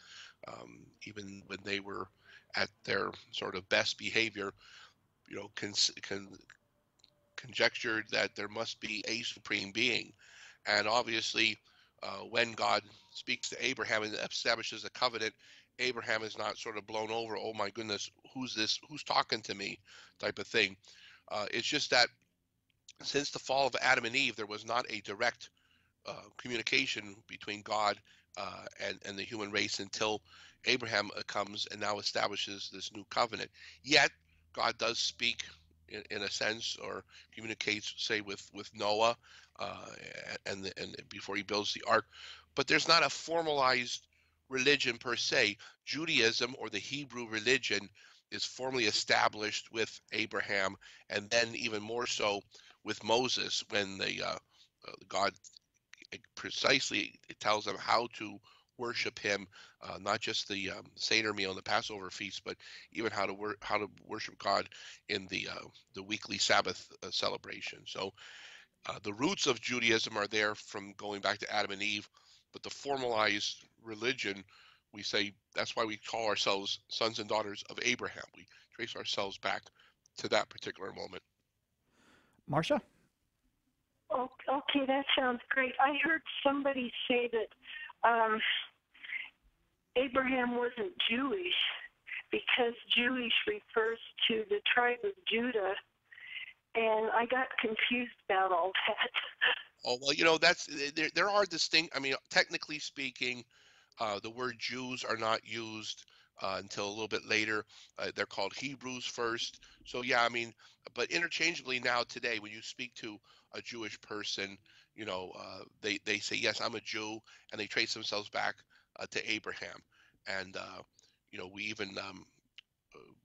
even when they were at their sort of best behavior, you know, conjectured that there must be a supreme being. And obviously, when God speaks to Abraham and establishes a covenant, Abraham is not sort of blown over, oh my goodness, who's this, who's talking to me, type of thing. It's just that since the fall of Adam and Eve, there was not a direct communication between God and the human race until Abraham comes and now establishes this new covenant. Yet God does speak in a sense, or communicates, say, with Noah and before he builds the ark. But there's not a formalized religion per se. Judaism, or the Hebrew religion, is formally established with Abraham, and then even more so with Moses, when God precisely tells them how to worship him, not just the Seder meal and the Passover feast, but even how to worship God in the weekly Sabbath celebration. So the roots of Judaism are there from going back to Adam and Eve, but the formalized religion, we say, that's why we call ourselves sons and daughters of Abraham. We trace ourselves back to that particular moment. Marcia? Okay, that sounds great. I heard somebody say that Abraham wasn't Jewish because Jewish refers to the tribe of Judah, and I got confused about all that. Oh, well, you know, that's there are distinct, I mean, technically speaking, the word Jews are not used until a little bit later. They're called Hebrews first. So, yeah, I mean, but interchangeably now today, when you speak to a Jewish person, you know, they say, yes, I'm a Jew, and they trace themselves back to Abraham. And, you know, we even,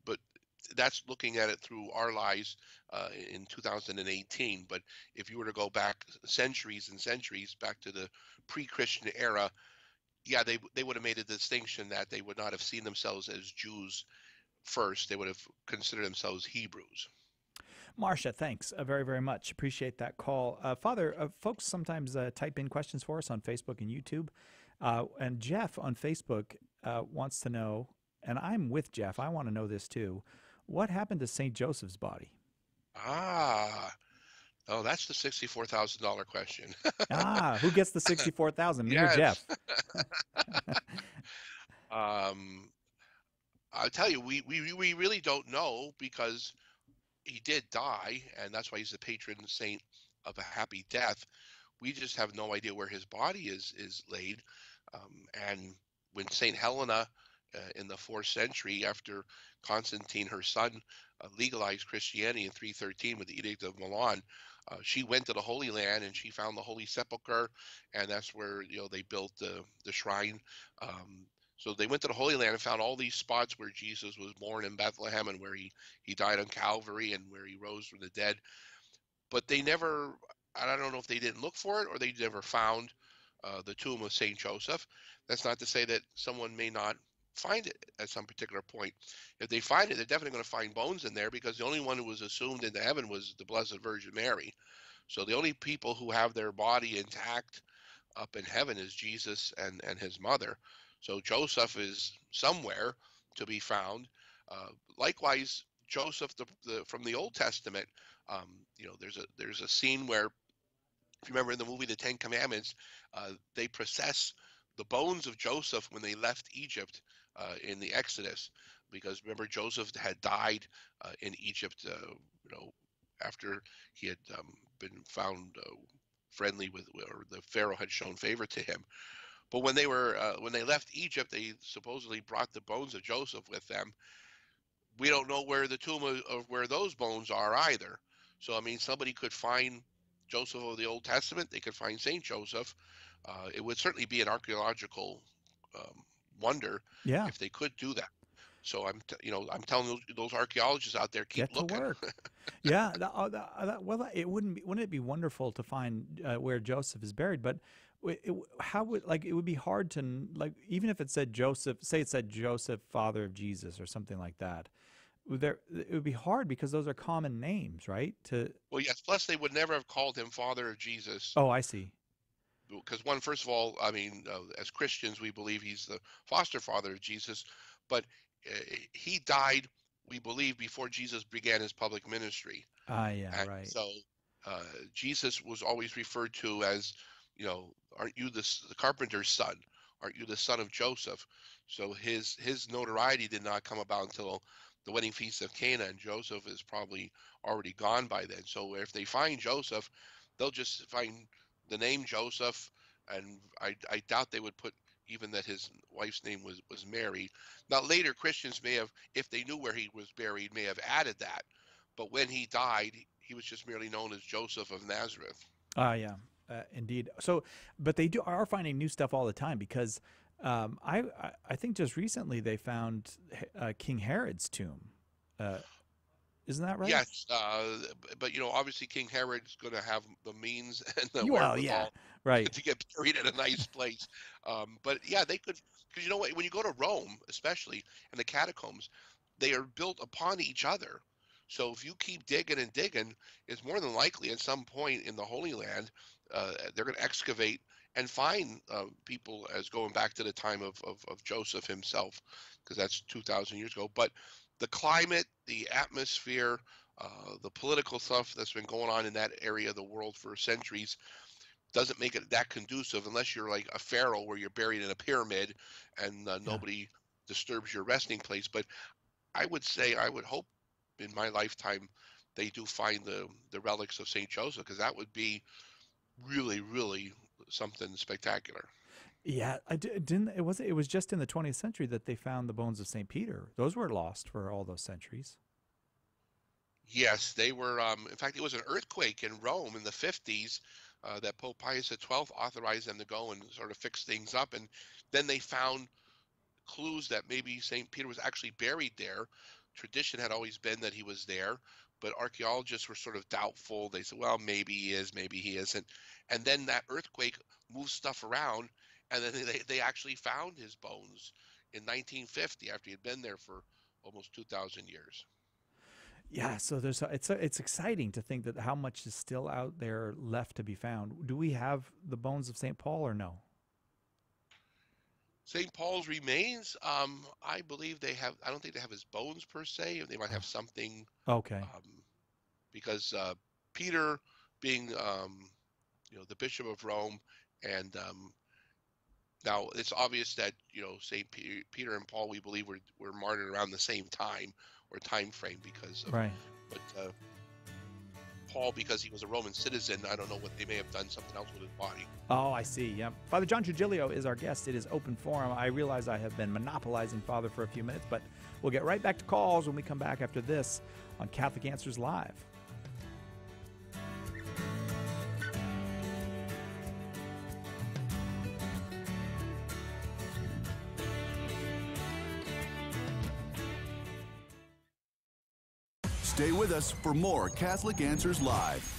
but that's looking at it through our lives in 2018. But if you were to go back centuries and centuries, back to the pre-Christian era, yeah, they would have made a distinction that they would not have seen themselves as Jews first. They would have considered themselves Hebrews. Marcia, thanks very, very much. Appreciate that call. Father, folks sometimes type in questions for us on Facebook and YouTube. And Jeff on Facebook wants to know, and I'm with Jeff, I want to know this too, what happened to St. Joseph's body? Ah, oh, that's the $64,000 question. Who gets the 64,000? Me or Yes. Jeff? I'll tell you, we really don't know because he did die, and that's why he's the patron saint of a happy death. We just have no idea where his body is laid. And when Saint Helena, in the 4th century, after Constantine, her son, legalized Christianity in 313 with the Edict of Milan, she went to the Holy Land and she found the Holy Sepulchre, and that's where they built the shrine. So they went to the Holy Land and found all these spots where Jesus was born in Bethlehem and where he died on Calvary and where he rose from the dead. But they never, I don't know if they didn't look for it or they never found the tomb of Saint Joseph. That's not to say that someone may not find it at some particular point. If they find it, they're definitely going to find bones in there, because the only one who was assumed into heaven was the Blessed Virgin Mary. So the only people who have their body intact up in heaven is Jesus and his mother. So Joseph is somewhere to be found. Likewise, Joseph from the Old Testament, there's a scene where, if you remember in the movie The Ten Commandments, they process the bones of Joseph when they left Egypt in the Exodus, because remember Joseph had died in Egypt, after he had been found friendly with, or the Pharaoh had shown favor to him. But when they left Egypt, they supposedly brought the bones of Joseph with them. We don't know where the tomb of where those bones are either. So I mean, somebody could find Joseph of the Old Testament. They could find Saint Joseph. It would certainly be an archaeological wonder if they could do that. So I'm telling those archaeologists out there, keep looking. To work. Yeah. Wouldn't it be wonderful to find where Joseph is buried? But it would be hard to, even if it said Joseph, say it said Joseph, father of Jesus, or something like that. It would be hard because those are common names, right? Well, yes. Plus, they would never have called him father of Jesus. Oh, I see. Because first of all, I mean, as Christians, we believe he's the foster father of Jesus, but he died, we believe, before Jesus began his public ministry. Right. So Jesus was always referred to as, aren't you the carpenter's son? Aren't you the son of Joseph? So his notoriety did not come about until the wedding feast of Cana, and Joseph is probably already gone by then. So if they find Joseph, they'll just find the name Joseph, and I doubt they would put even that his wife's name was Mary. Now later Christians may have, if they knew where he was buried, may have added that, but when he died, he was just merely known as Joseph of Nazareth. Yeah, indeed. So, but they are finding new stuff all the time, because I think just recently they found King Herod's tomb. Isn't that right? Yes, but obviously King Herod's going to have the means and the wherewithal right, to get buried in a nice place. But yeah, they could, because when you go to Rome, especially in the catacombs, they are built upon each other. So if you keep digging and digging, it's more than likely at some point in the Holy Land, they're going to excavate and find people as going back to the time of Joseph himself, because that's 2,000 years ago. But the climate, the atmosphere, the political stuff that's been going on in that area of the world for centuries doesn't make it that conducive, unless you're like a pharaoh where you're buried in a pyramid and nobody disturbs your resting place. But I would hope in my lifetime they do find the relics of Saint Joseph, because that would be really, really something spectacular. Yeah, it was just in the 20th century that they found the bones of St. Peter. Those were lost for all those centuries. Yes, they were. In fact, it was an earthquake in Rome in the 50s that Pope Pius XII authorized them to go and sort of fix things up. And then they found clues that maybe St. Peter was actually buried there. Tradition had always been that he was there, but archaeologists were sort of doubtful. They said, well, maybe he is, maybe he isn't. And then that earthquake moved stuff around, and then they actually found his bones in 1950 after he had been there for almost 2,000 years. Yeah, so it's exciting to think that how much is still out there left to be found. Do we have the bones of St. Paul or no? St. Paul's remains, I believe they have. I don't think they have his bones per se. They might have something. Okay. because Peter, being the Bishop of Rome, and now it's obvious that Saint Peter and Paul, we believe, were martyred around the same time or time frame because of, right. But Paul, because he was a Roman citizen, I don't know what they may have done something else with his body. Oh, I see. Yep. Father John Trigilio is our guest. It is open forum. I realize I have been monopolizing Father for a few minutes, but we'll get right back to calls when we come back after this on Catholic Answers Live. Stay with us for more Catholic Answers Live.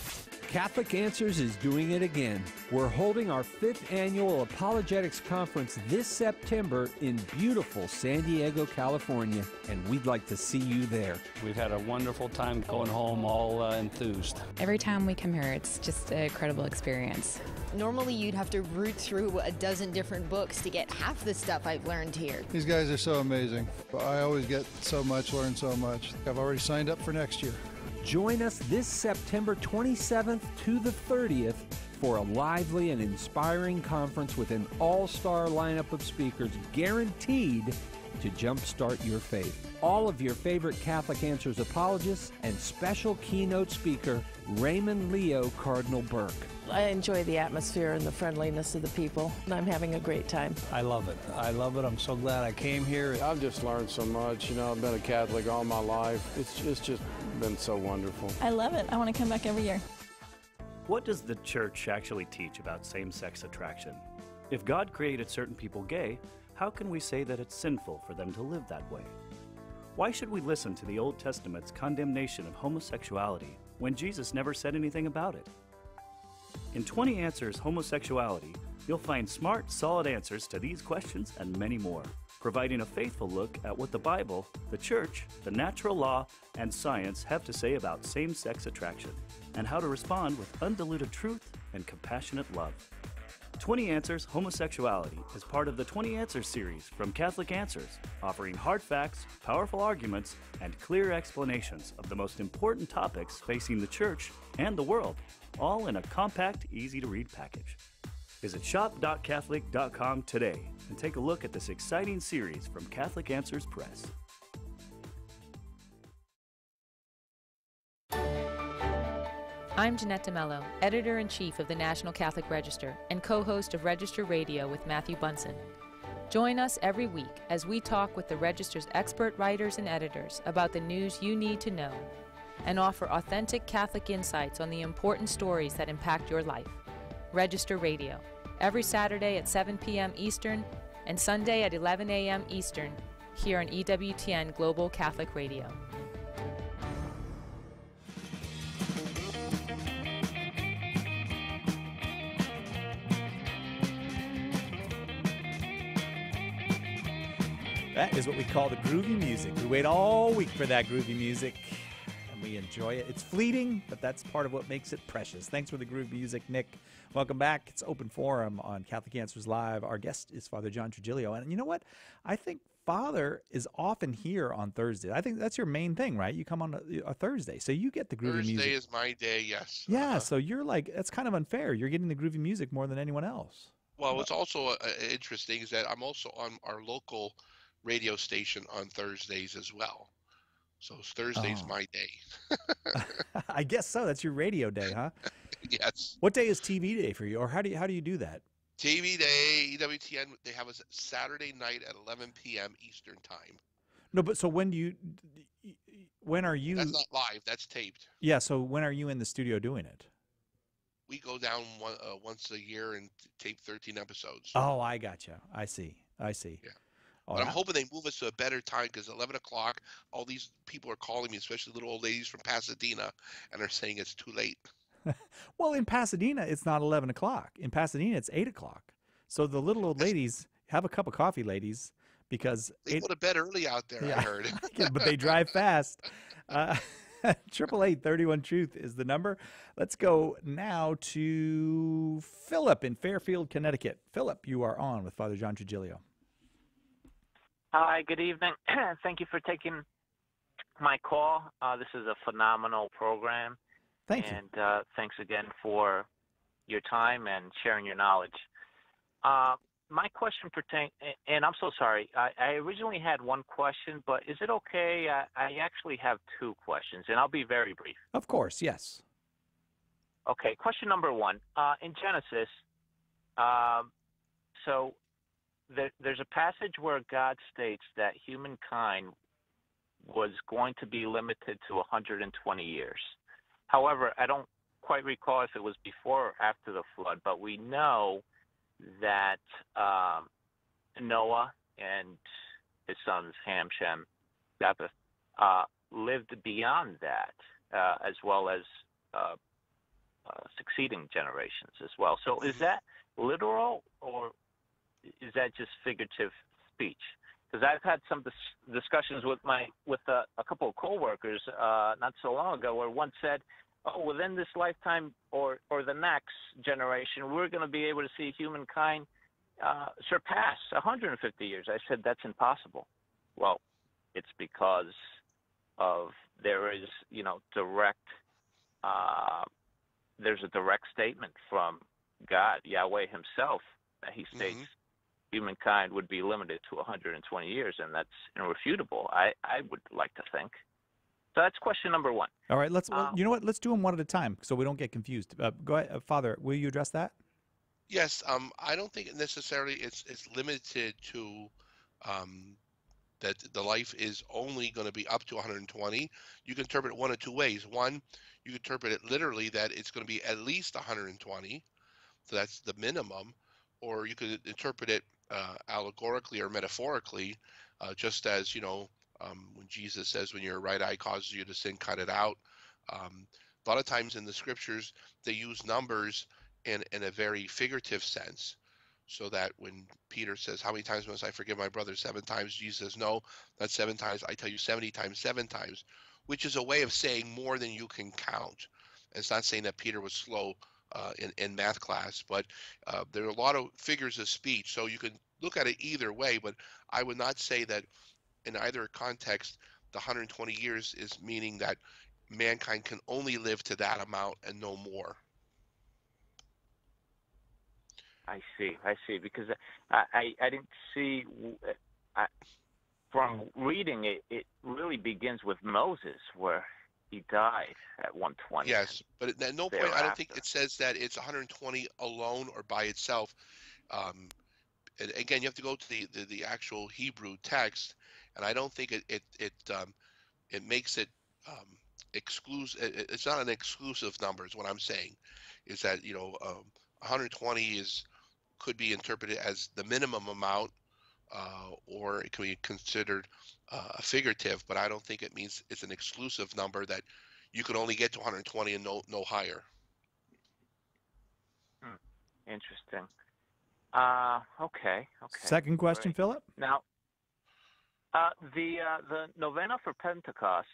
Catholic Answers is doing it again. We're holding our 5th annual Apologetics Conference this September in beautiful San Diego, California, and we'd like to see you there. We've had a wonderful time going home all enthused. Every time we come here, it's just an incredible experience. Normally, you'd have to root through a dozen different books to get half the stuff I've learned here. These guys are so amazing. I always get so much, learn so much. I've already signed up for next year. Join us this September 27th to the 30th for a lively and inspiring conference with an all-star lineup of speakers guaranteed to jumpstart your faith. All of your favorite Catholic Answers apologists and special keynote speaker Raymond Leo Cardinal Burke. I enjoy the atmosphere and the friendliness of the people, and I'm having a great time. I love it. I love it. I'm so glad I came here. I've just learned so much. I've been a Catholic all my life. It's just been so wonderful. I love it. I want to come back every year. What does the church actually teach about same-sex attraction? If God created certain people gay, how can we say that it's sinful for them to live that way? Why should we listen to the Old Testament's condemnation of homosexuality when Jesus never said anything about it? In 20 Answers Homosexuality, you'll find smart, solid answers to these questions and many more, providing a faithful look at what the Bible, the Church, the natural law, and science have to say about same-sex attraction, and how to respond with undiluted truth and compassionate love. 20 Answers Homosexuality is part of the 20 Answers series from Catholic Answers, offering hard facts, powerful arguments, and clear explanations of the most important topics facing the Church and the world, all in a compact, easy-to-read package. Visit shop.catholic.com today and take a look at this exciting series from Catholic Answers Press. I'm Jeanette DeMello, Editor-in-Chief of the National Catholic Register and co-host of Register Radio with Matthew Bunson. Join us every week as we talk with the Register's expert writers and editors about the news you need to know and offer authentic Catholic insights on the important stories that impact your life. Register Radio, every Saturday at 7 p.m. Eastern and Sunday at 11 a.m. Eastern, here on EWTN Global Catholic Radio. That is what we call the groovy music. We wait all week for that groovy music, and we enjoy it. It's fleeting, but that's part of what makes it precious. Thanks for the groovy music, Nick. Welcome back. It's Open Forum on Catholic Answers Live. Our guest is Father John Trigilio. And you know what? I think Father is often here on Thursday. I think that's your main thing, right? You come on a Thursday, so you get the groovy music. Thursday is my day, yes. Yeah, so you're like, that's kind of unfair. You're getting the groovy music more than anyone else. Well, what's also interesting is that I'm also on our local radio station on Thursdays as well. So Thursday's my day. I guess so. That's your radio day, huh? Yes. What day is TV day for you, or how do you do that? TV day, EWTN, they have us Saturday night at 11 p.m. Eastern time. No, but so when are you? That's not live. That's taped. Yeah. So when are you in the studio doing it? We go down once a year and tape 13 episodes. Oh, I gotcha. I see. Yeah. Oh, but I'm hoping they move us to a better time because 11 o'clock, all these people are calling me, especially little old ladies from Pasadena, and they're saying it's too late. Well, in Pasadena, it's not 11 o'clock. In Pasadena, it's 8 o'clock. So the little old ladies, have a cup of coffee, ladies, because they go to bed early out there, yeah. I heard. Yeah, but they drive fast. 888-31-TRUTH is the number. Let's go now to Philip in Fairfield, Connecticut. Philip, you are on with Father John Trigilio. Hi, good evening. Thank you for taking my call. This is a phenomenal program. Thank you. And thanks again for your time and sharing your knowledge. My question pertains, and I'm so sorry, I originally had one question, but is it okay? I actually have two questions, and I'll be very brief. Of course, yes. Okay, question number one. In Genesis, so there's a passage where God states that humankind was going to be limited to 120 years. However, I don't quite recall if it was before or after the flood, but we know that Noah and his sons Ham, Shem, Japheth lived beyond that, as well as succeeding generations as well. So is that literal, or is that just figurative speech? Because I've had some discussions with a couple of coworkers not so long ago, where one said, "Oh, within this lifetime or the next generation, we're going to be able to see humankind surpass 150 years." I said, "That's impossible." Well, it's because of there is, direct. There's a direct statement from God, Yahweh Himself, that He states humankind would be limited to 120 years, and that's irrefutable. I would like to think. So that's question number one. All right, you know what? Let's do them one at a time so we don't get confused. Go ahead, Father. Will you address that? Yes. I don't think necessarily it's limited to that the life is only going to be up to 120. You can interpret it one of two ways. One, you can interpret it literally that it's going to be at least 120, so that's the minimum, or you could interpret it allegorically or metaphorically, just as when Jesus says, when your right eye causes you to sin, cut it out. A lot of times in the scriptures, they use numbers in a very figurative sense, so that when Peter says, "How many times must I forgive my brother? 7 times?" Jesus says, "No, not 7 times. I tell you 70 times, 7 times," which is a way of saying more than you can count. And it's not saying that Peter was slow in math class, but there are a lot of figures of speech. So you can look at it either way, but I would not say that in either context, the 120 years is meaning that mankind can only live to that amount and no more. I see. Because I didn't see, from reading it, it really begins with Moses, where he died at 120. Yes, but at no point, I don't think it says that it's 120 alone or by itself. And again, you have to go to the actual Hebrew text, and I don't think it makes it exclusive. It's not an exclusive number. Is what I'm saying, is that 120 could be interpreted as the minimum amount, or it can be considered a figurative. But I don't think it means it's an exclusive number that you can only get to 120 and no higher. Interesting. Okay. Second question, Great. Philip. Now, the novena for Pentecost,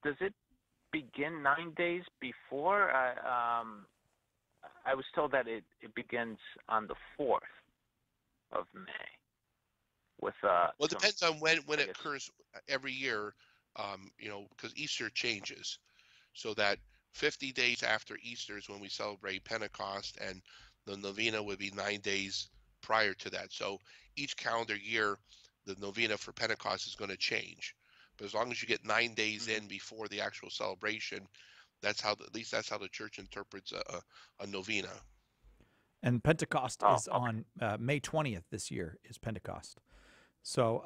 does it begin 9 days before? I was told that it begins on the 4th of May. With well, it depends on when it occurs every year, because Easter changes, so that 50 days after Easter is when we celebrate Pentecost, and the novena would be 9 days prior to that. So each calendar year, the novena for Pentecost is going to change. But as long as you get 9 days in before the actual celebration, at least that's how the church interprets a novena. And Pentecost is on May 20th this year is Pentecost. So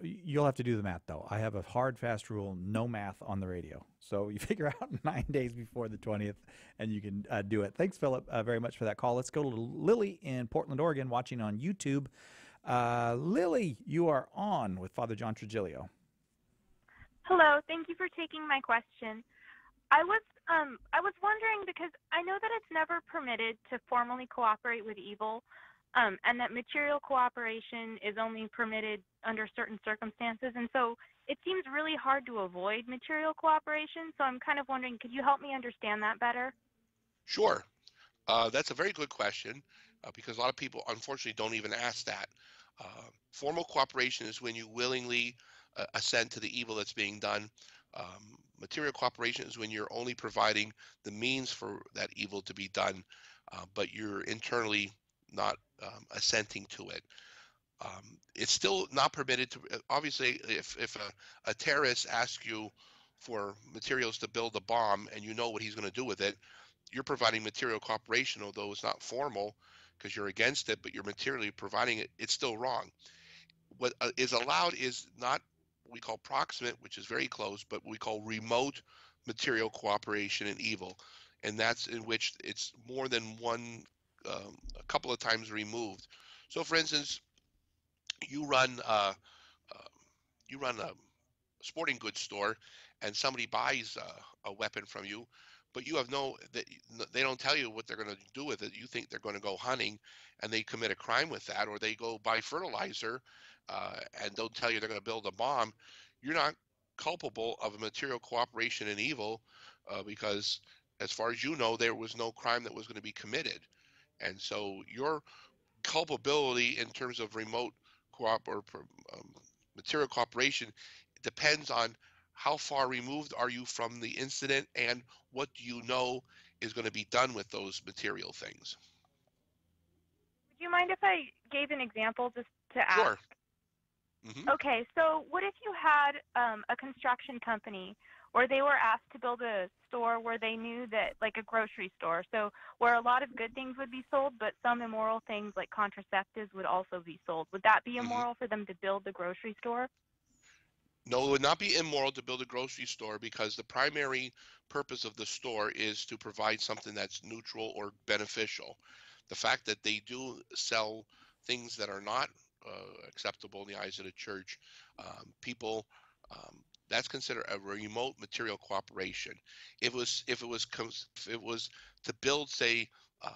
you'll have to do the math, though. I have a hard, fast rule, no math on the radio. So you figure out 9 days before the 20th, and you can do it. Thanks, Philip, very much for that call. Let's go to Lily in Portland, Oregon, watching on YouTube. Lily, you are on with Father John Trigilio. Hello. Thank you for taking my question. I was wondering, because I know that it's never permitted to formally cooperate with evil, and that material cooperation is only permitted under certain circumstances. And so it seems really hard to avoid material cooperation. So I'm kind of wondering, could you help me understand that better? Sure. That's a very good question, because a lot of people, unfortunately, don't even ask that. Formal cooperation is when you willingly assent to the evil that's being done. Material cooperation is when you're only providing the means for that evil to be done, but you're internally not assenting to it. It's still not permitted to, obviously, if a terrorist asks you for materials to build a bomb and you know what he's going to do with it, you're providing material cooperation, although it's not formal because you're against it, but you're materially providing it. It's still wrong. What is allowed is not what we call proximate, which is very close, but what we call remote material cooperation in evil. And that's in which it's more than one, a couple of times removed. So for instance, you run a sporting goods store and somebody buys a weapon from you, but you have they don't tell you what they're going to do with it. You think they're going to go hunting and they commit a crime with that, or they go buy fertilizer and don't tell you they're going to build a bomb. You're not culpable of a material cooperation in evil because as far as you know, there was no crime that was going to be committed. And so your culpability in terms of remote material cooperation depends on how far removed are you from the incident and what do you know is going to be done with those material things. Would you mind if I gave an example just to ask? Sure. Mm-hmm. Okay, so what if you had a construction company or they were asked to build a store where they knew that, like a grocery store, so where a lot of good things would be sold, but some immoral things like contraceptives would also be sold. Would that be immoral for them to build the grocery store? No, it would not be immoral to build a grocery store because the primary purpose of the store is to provide something that's neutral or beneficial. The fact that they do sell things that are not acceptable in the eyes of the church, that's considered a remote material cooperation. If it was to build, say,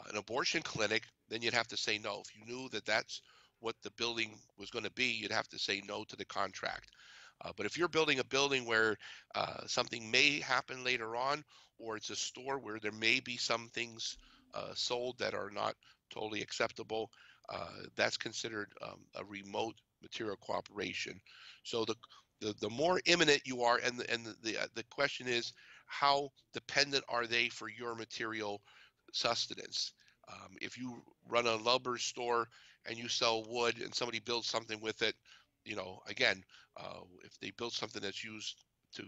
an abortion clinic, then you'd have to say no. If you knew that that's what the building was going to be, you'd have to say no to the contract. But if you're building a building where something may happen later on, or it's a store where there may be some things sold that are not totally acceptable, that's considered a remote material cooperation. So the more imminent you are, and the question is, how dependent are they for your material sustenance? If you run a lumber store and you sell wood and somebody builds something with it, again, if they build something that's used to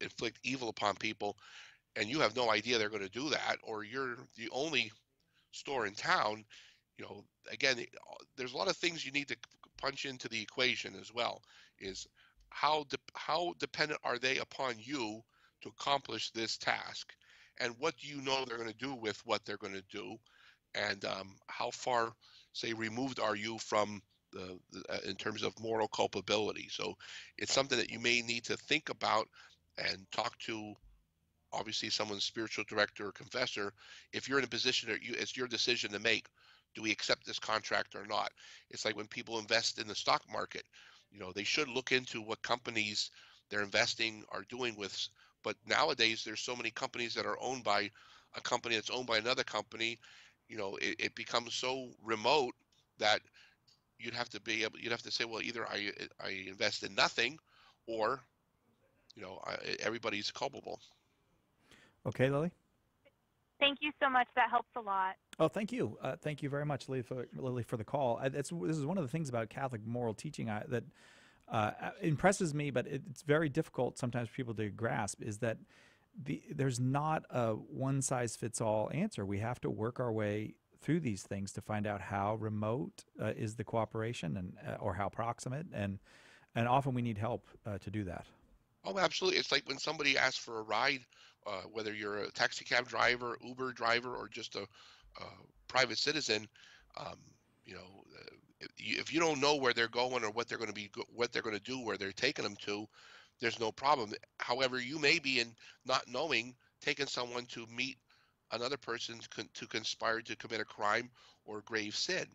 inflict evil upon people, and you have no idea they're going to do that, or you're the only store in town, again, there's a lot of things you need to punch into the equation as well. Is how dependent are they upon you to accomplish this task, and what do you know they're going to do with what they're going to do, and how far, say, removed are you from in terms of moral culpability. So it's something that you may need to think about and talk to, obviously, someone's spiritual director or confessor. If you're in a position that it's your decision to make, do we accept this contract or not? It's like when people invest in the stock market, they should look into what companies they're investing are doing with. But nowadays, there's so many companies that are owned by a company that's owned by another company. It becomes so remote that you'd have to say, well, either I invest in nothing, or everybody's culpable. Okay, Lily. Thank you so much. That helps a lot. Oh, thank you. Thank you very much, Lily, for the call. This is one of the things about Catholic moral teaching that impresses me, but it's very difficult sometimes for people to grasp, is that there's not a one-size-fits-all answer. We have to work our way through these things to find out how remote is the cooperation, and or how proximate, and often we need help to do that. Oh, absolutely. It's like when somebody asks for a ride, whether you're a taxi cab driver, Uber driver, or just a private citizen. If you don't know where they're going or what they're going to do, where they're taking them to, there's no problem. However, you may be in not knowing taking someone to meet another person to conspire to commit a crime or grave sin,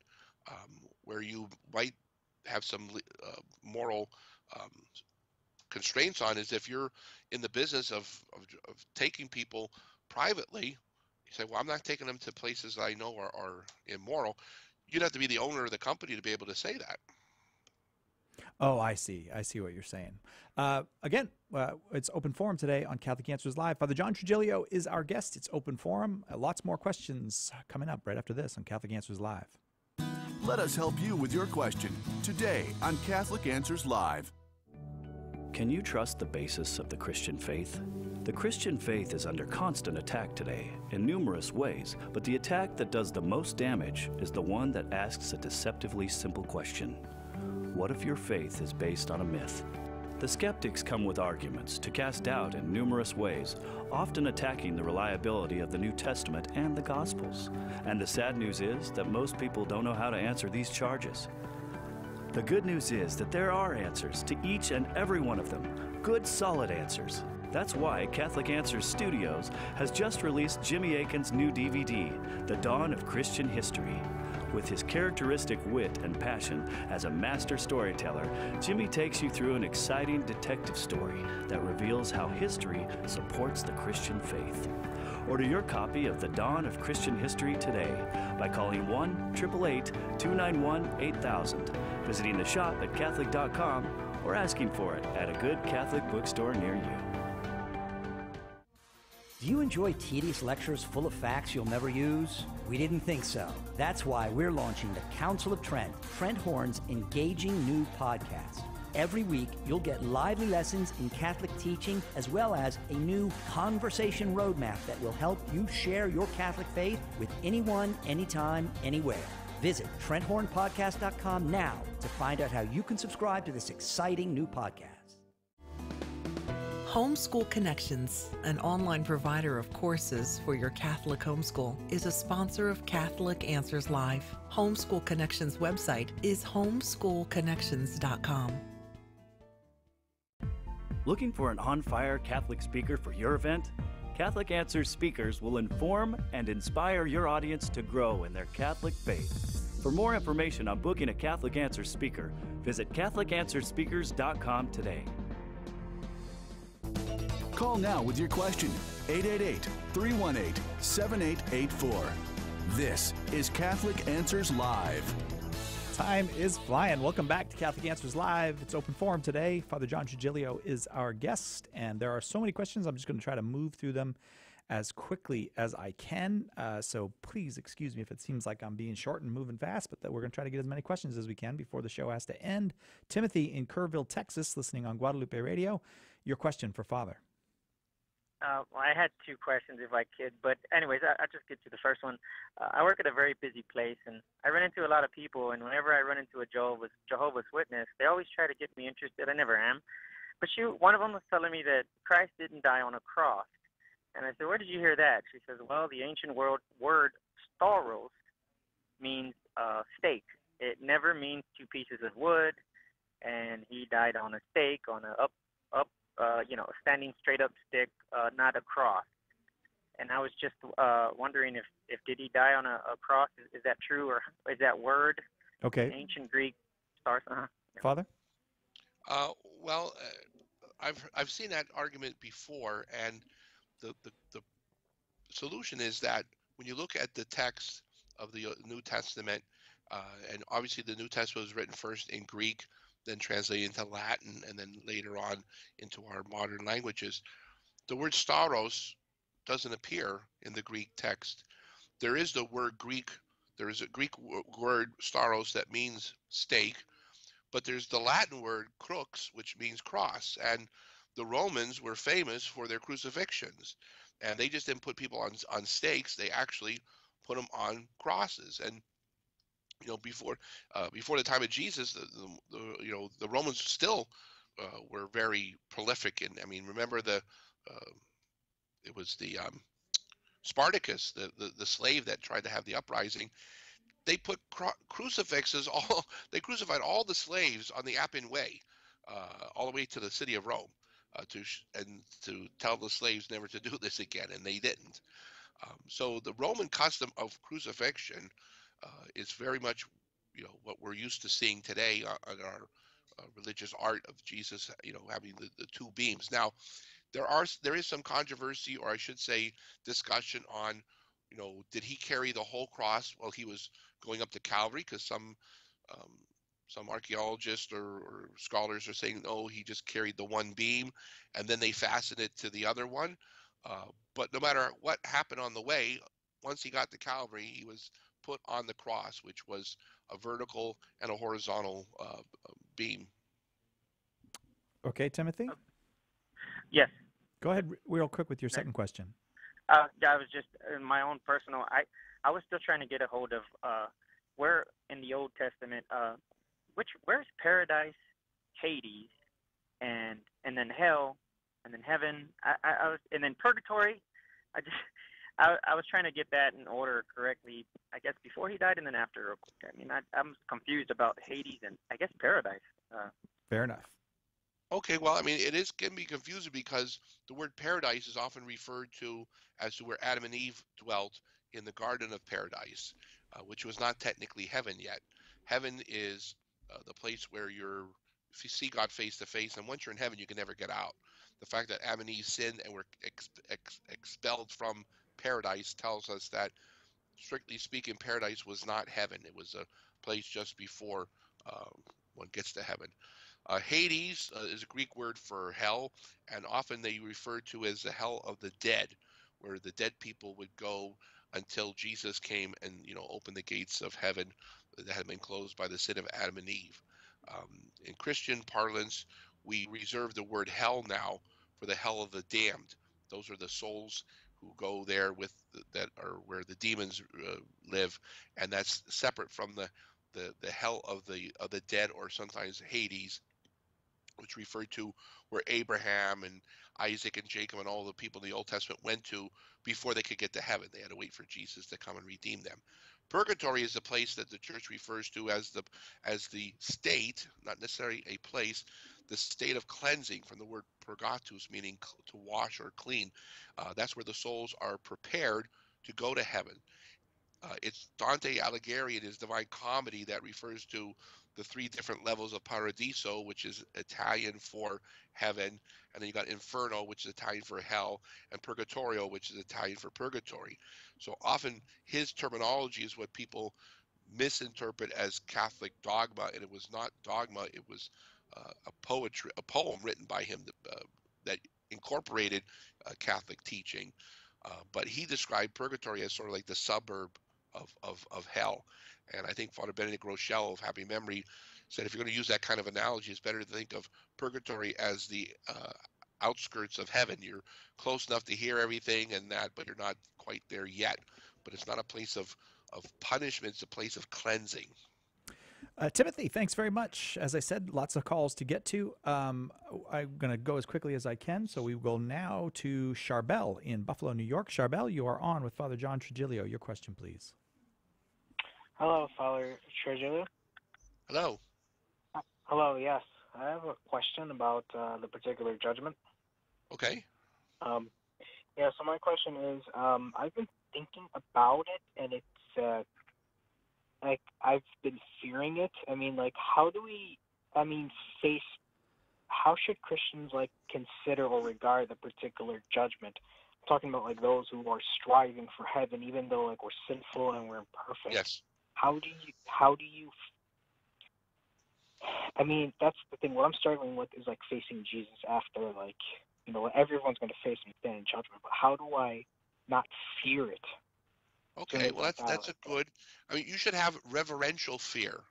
where you might have some moral constraints on. Is if you're in the business of taking people privately, you say, well, I'm not taking them to places that I know are immoral. You'd have to be the owner of the company to be able to say that. Oh, I see. I see what you're saying. Again, it's open forum today on Catholic Answers Live. Father John Trigilio is our guest. It's open forum. Lots more questions coming up right after this on Catholic Answers Live. Let us help you with your question today on Catholic Answers Live. Can you trust the basis of the Christian faith? The Christian faith is under constant attack today in numerous ways, but the attack that does the most damage is the one that asks a deceptively simple question. What if your faith is based on a myth? The skeptics come with arguments to cast doubt in numerous ways, often attacking the reliability of the New Testament and the Gospels. And the sad news is that most people don't know how to answer these charges. The good news is that there are answers to each and every one of them, good, solid answers. That's why Catholic Answers Studios has just released Jimmy Akin's new DVD, The Dawn of Christian History. With his characteristic wit and passion as a master storyteller, Jimmy takes you through an exciting detective story that reveals how history supports the Christian faith. Order your copy of The Dawn of Christian History today by calling 1-888-291-8000, visiting the shop at Catholic.com, or asking for it at a good Catholic bookstore near you. Do you enjoy tedious lectures full of facts you'll never use? We didn't think so. That's why we're launching the Council of Trent, Trent Horn's engaging new podcast. Every week, you'll get lively lessons in Catholic teaching, as well as a new conversation roadmap that will help you share your Catholic faith with anyone, anytime, anywhere. Visit TrentHornPodcast.com now to find out how you can subscribe to this exciting new podcast. Homeschool Connections, an online provider of courses for your Catholic homeschool, is a sponsor of Catholic Answers Live. Homeschool Connections website is homeschoolconnections.com. Looking for an on-fire Catholic speaker for your event? Catholic Answers speakers will inform and inspire your audience to grow in their Catholic faith. For more information on booking a Catholic Answers speaker, visit CatholicAnswersSpeakers.com today. Call now with your question, 888-318-7884. This is Catholic Answers Live. Time is flying. Welcome back to Catholic Answers Live. It's open forum today. Father John Trigilio is our guest, and there are so many questions. I'm just going to try to move through them as quickly as I can. So please excuse me if it seems like I'm being short and moving fast, but we're going to try to get as many questions as we can before the show has to end. Timothy in Kerrville, Texas, listening on Guadalupe Radio. Your question for Father. Well, I had two questions if I could, but anyways, I'll just get to the first one. I work at a very busy place, and I run into a lot of people, and whenever I run into a Jehovah's Witness, they always try to get me interested. I never am. But one of them was telling me that Christ didn't die on a cross. And I said, where did you hear that? She says, well, the ancient word stauros means stake. It never means two pieces of wood, and he died on a stake, on a standing straight up stick, not a cross. And I was just wondering if did he die on a cross? Is that true, or is that word? Okay. Ancient Greek stars. Father. I've seen that argument before, and the solution is that when you look at the text of the New Testament, and obviously the New Testament was written first in Greek, then translated into Latin, and then later on into our modern languages. The word stauros doesn't appear in the Greek text. There is a Greek word stauros that means stake, but there's the Latin word crux, which means cross. And the Romans were famous for their crucifixions, and they just didn't put people on stakes. They actually put them on crosses. And before the time of Jesus, the Romans still were very prolific. And I mean, remember it was the Spartacus, the slave that tried to have the uprising. They put crucifixes they crucified all the slaves on the Appian Way, all the way to the city of Rome, to tell the slaves never to do this again, and they didn't. So the Roman custom of crucifixion is very much, what we're used to seeing today on our religious art of Jesus, having the two beams. Now, there is some controversy, or I should say discussion on, did he carry the whole cross while he was going up to Calvary? Because some Some archaeologists or scholars are saying, no, he just carried the one beam and then they fastened it to the other one. But no matter what happened on the way, once he got to Calvary, he was put on the cross, which was a vertical and a horizontal beam. Okay, Timothy? Yes. Go ahead real quick with your second question. Yeah, I was just in my own personal. I was still trying to get a hold of where in the Old Testament, where's paradise, Hades, and then hell, and then heaven. I was, and then purgatory. I was trying to get that in order correctly. I guess before he died and then after. I mean, I'm confused about Hades and I guess paradise. Fair enough. Okay, well, I mean, can be confusing because the word paradise is often referred to as to where Adam and Eve dwelt in the Garden of Paradise, which was not technically heaven yet. Heaven is the place where if you see God face to face, and once you're in heaven, you can never get out. The fact that Adam and Eve sinned and were expelled from paradise tells us that, strictly speaking, paradise was not heaven. It was a place just before one gets to heaven. Hades is a Greek word for hell, and often they refer to as the hell of the dead, where the dead people would go until Jesus came and opened the gates of heaven that had been closed by the sin of Adam and Eve. In Christian parlance, we reserve the word hell now for the hell of the damned. Those are the souls who go there that are where the demons live, and that's separate from the hell of the dead, or sometimes Hades, which referred to where Abraham and Isaac and Jacob and all the people in the Old Testament went to before they could get to heaven. They had to wait for Jesus to come and redeem them. Purgatory is the place that the church refers to as the state, not necessarily a place, the state of cleansing, from the word purgatus, meaning to wash or clean. That's where the souls are prepared to go to heaven. It's Dante Alighieri in his Divine Comedy that refers to the three different levels of Paradiso, which is Italian for heaven, and then you got Inferno, which is Italian for hell, and Purgatorio, which is Italian for purgatory. So often his terminology is what people misinterpret as Catholic dogma, and it was not dogma. It was a poem written by him that incorporated Catholic teaching. But he described purgatory as sort of like the suburb of hell. And I think Father Benedict Rochelle of happy memory said, if you're going to use that kind of analogy, it's better to think of purgatory as the outskirts of heaven. You're close enough to hear everything and that, but you're not quite there yet. But it's not a place of punishment, it's a place of cleansing. Timothy, thanks very much. As I said, lots of calls to get to. I'm going to go as quickly as I can, so we will now to Charbel in Buffalo, New York. Charbel, you are on with Father John Trigilio. Your question, please. Hello, Father Trigilio. Hello. Hello, yes. I have a question about the particular judgment. Okay. Yeah, so my question is, I've been thinking about it, and it's like I've been fearing it. I mean, like, how should Christians consider or regard the particular judgment? I'm talking about those who are striving for heaven, even though we're sinful and we're imperfect. Yes. How do you I mean, that's the thing. What I'm struggling with is facing Jesus after everyone's going to face him then in judgment. But how do I not fear it? Okay, well, that's a good. I mean, you should have reverential fear,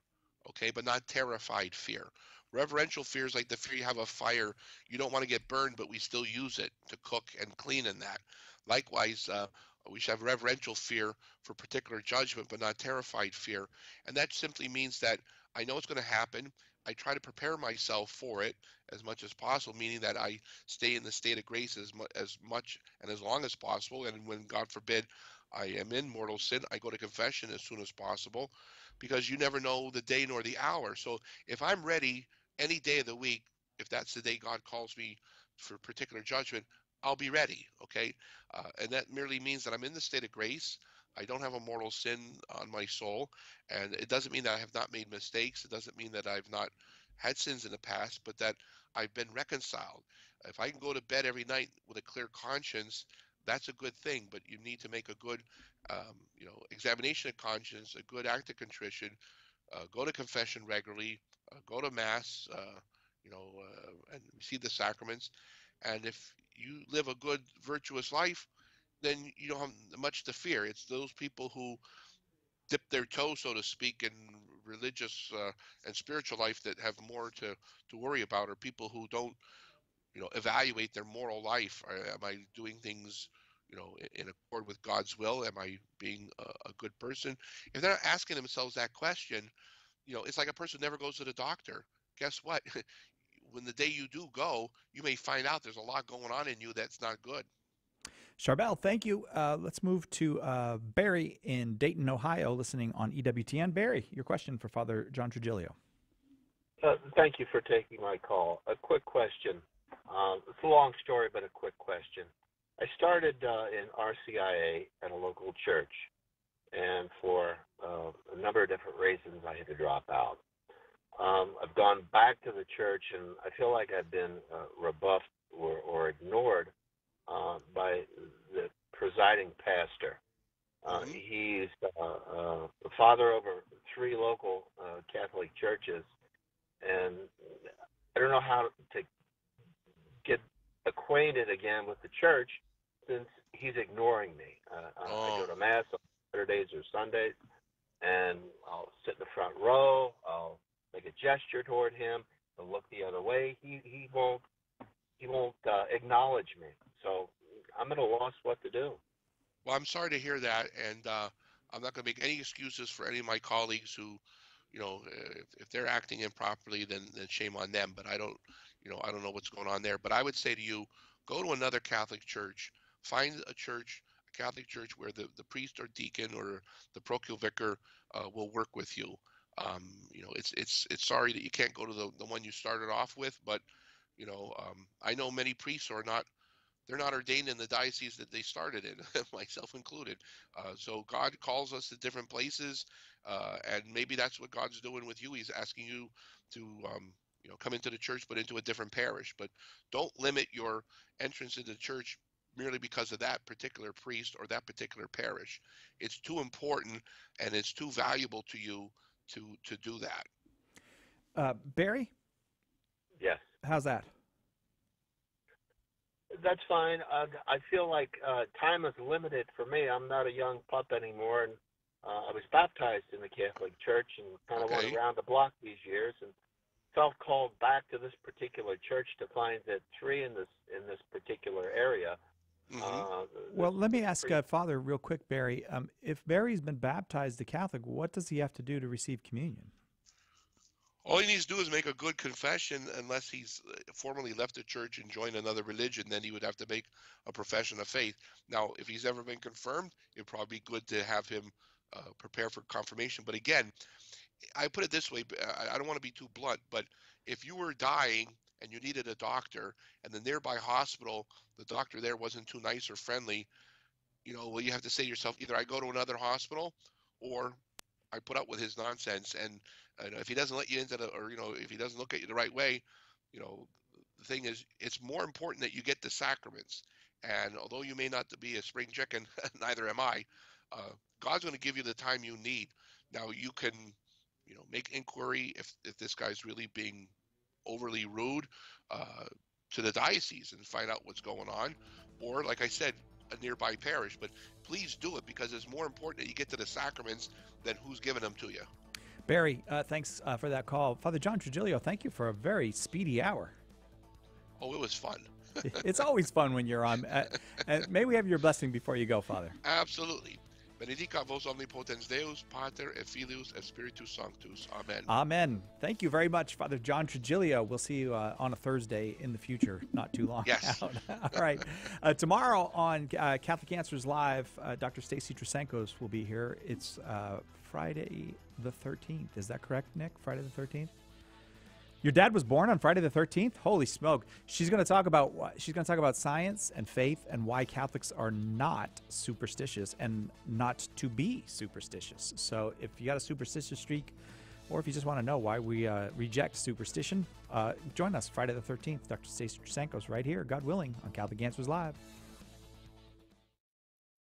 okay, but not terrified fear. Reverential fear is like the fear you have of fire. You don't want to get burned, but we still use it to cook and clean in that. Likewise, we should have reverential fear for particular judgment, but not terrified fear. And that simply means that I know it's going to happen. I try to prepare myself for it as much as possible, meaning that I stay in the state of grace as much and as long as possible. And when, God forbid, I am in mortal sin, I go to confession as soon as possible, because you never know the day nor the hour. So if I'm ready any day of the week, if that's the day God calls me for particular judgment, I'll be ready, okay? And that merely means that I'm in the state of grace. I don't have a mortal sin on my soul, and it doesn't mean that I have not made mistakes. It doesn't mean that I've not had sins in the past, but that I've been reconciled. If I can go to bed every night with a clear conscience, that's a good thing, but you need to make a good examination of conscience, a good act of contrition, go to confession regularly, go to Mass, and receive the sacraments. And if you live a good, virtuous life, then you don't have much to fear. It's those people who dip their toe, so to speak, in religious and spiritual life that have more to worry about, or people who don't, evaluate their moral life. Am I doing things, in accord with God's will? Am I being a good person? If they're not asking themselves that question, it's like a person who never goes to the doctor. Guess what? When the day you do go, you may find out there's a lot going on in you that's not good. Charbel, thank you. Let's move to Barry in Dayton, Ohio, listening on EWTN. Barry, your question for Father John Trigilio. Thank you for taking my call. A quick question. It's a long story, but a quick question. I started in RCIA at a local church, and for a number of different reasons, I had to drop out. I've gone back to the church, and I feel like I've been rebuffed or ignored by the presiding pastor. He's the father over 3 local Catholic churches, and I don't know how to get acquainted again with the church since he's ignoring me. I go to Mass on Saturdays or Sundays, and I'll sit in the front row. I'll make a gesture toward him. He'll look the other way. He won't acknowledge me. So I'm at a loss what to do. Well, I'm sorry to hear that, and I'm not going to make any excuses for any of my colleagues who, if they're acting improperly, then shame on them. But I don't know what's going on there. But I would say to you, go to another Catholic church, find a Catholic church where the priest or deacon or the parochial vicar will work with you. It's sorry that you can't go to the one you started off with, but I know many priests are not. They're not ordained in the diocese that they started in, myself included. So God calls us to different places, and maybe that's what God's doing with you. He's asking you to, come into the church, but into a different parish. But don't limit your entrance into the church merely because of that particular priest or that particular parish. It's too important and it's too valuable to you to do that. Barry? Yes. How's that? That's fine. I feel like time is limited for me. I'm not a young pup anymore, and I was baptized in the Catholic Church and kind of went around the block these years, and felt called back to this particular church to find that 3 in this particular area. Well, let me ask Father real quick, Barry. If Barry's been baptized a Catholic, what does he have to do to receive communion? All he needs to do is make a good confession. Unless he's formally left the church and joined another religion, then he would have to make a profession of faith. Now, if he's ever been confirmed, it'd probably be good to have him prepare for confirmation. But again, I put it this way, I don't want to be too blunt, but if you were dying and you needed a doctor and the nearby hospital, the doctor there wasn't too nice or friendly, well, you have to say to yourself, either I go to another hospital or I put up with his nonsense. And if he doesn't let you into if he doesn't look at you the right way, the thing is, it's more important that you get the sacraments. And although you may not be a spring chicken, neither am I, God's going to give you the time you need. Now, you can, make inquiry if this guy's really being overly rude to the diocese and find out what's going on. Or, like I said, a nearby parish. But please do it, because it's more important that you get to the sacraments than who's giving them to you. Barry, thanks for that call. Father John Trigilio, thank you for a very speedy hour. Oh, it was fun. It's always fun when you're on. May we have your blessing before you go, Father? Absolutely. Benedicat vos omnipotens Deus, Pater et Filius et Spiritus Sanctus. Amen. Amen. Thank you very much, Father John Trigilio. We'll see you on a Thursday in the future, not too long out. All right. Tomorrow on Catholic Answers Live, Dr. Stacy Trasenkos will be here. It's Friday the 13th. Is that correct, Nick? Friday the 13th? Your dad was born on Friday the 13th? Holy smoke. She's going to talk about science and faith and why Catholics are not superstitious and not to be superstitious. So if you got a superstitious streak, or if you just want to know why we reject superstition, join us Friday the 13th. Dr. Stacey Trasenkos right here, God willing, on Catholic Answers Live.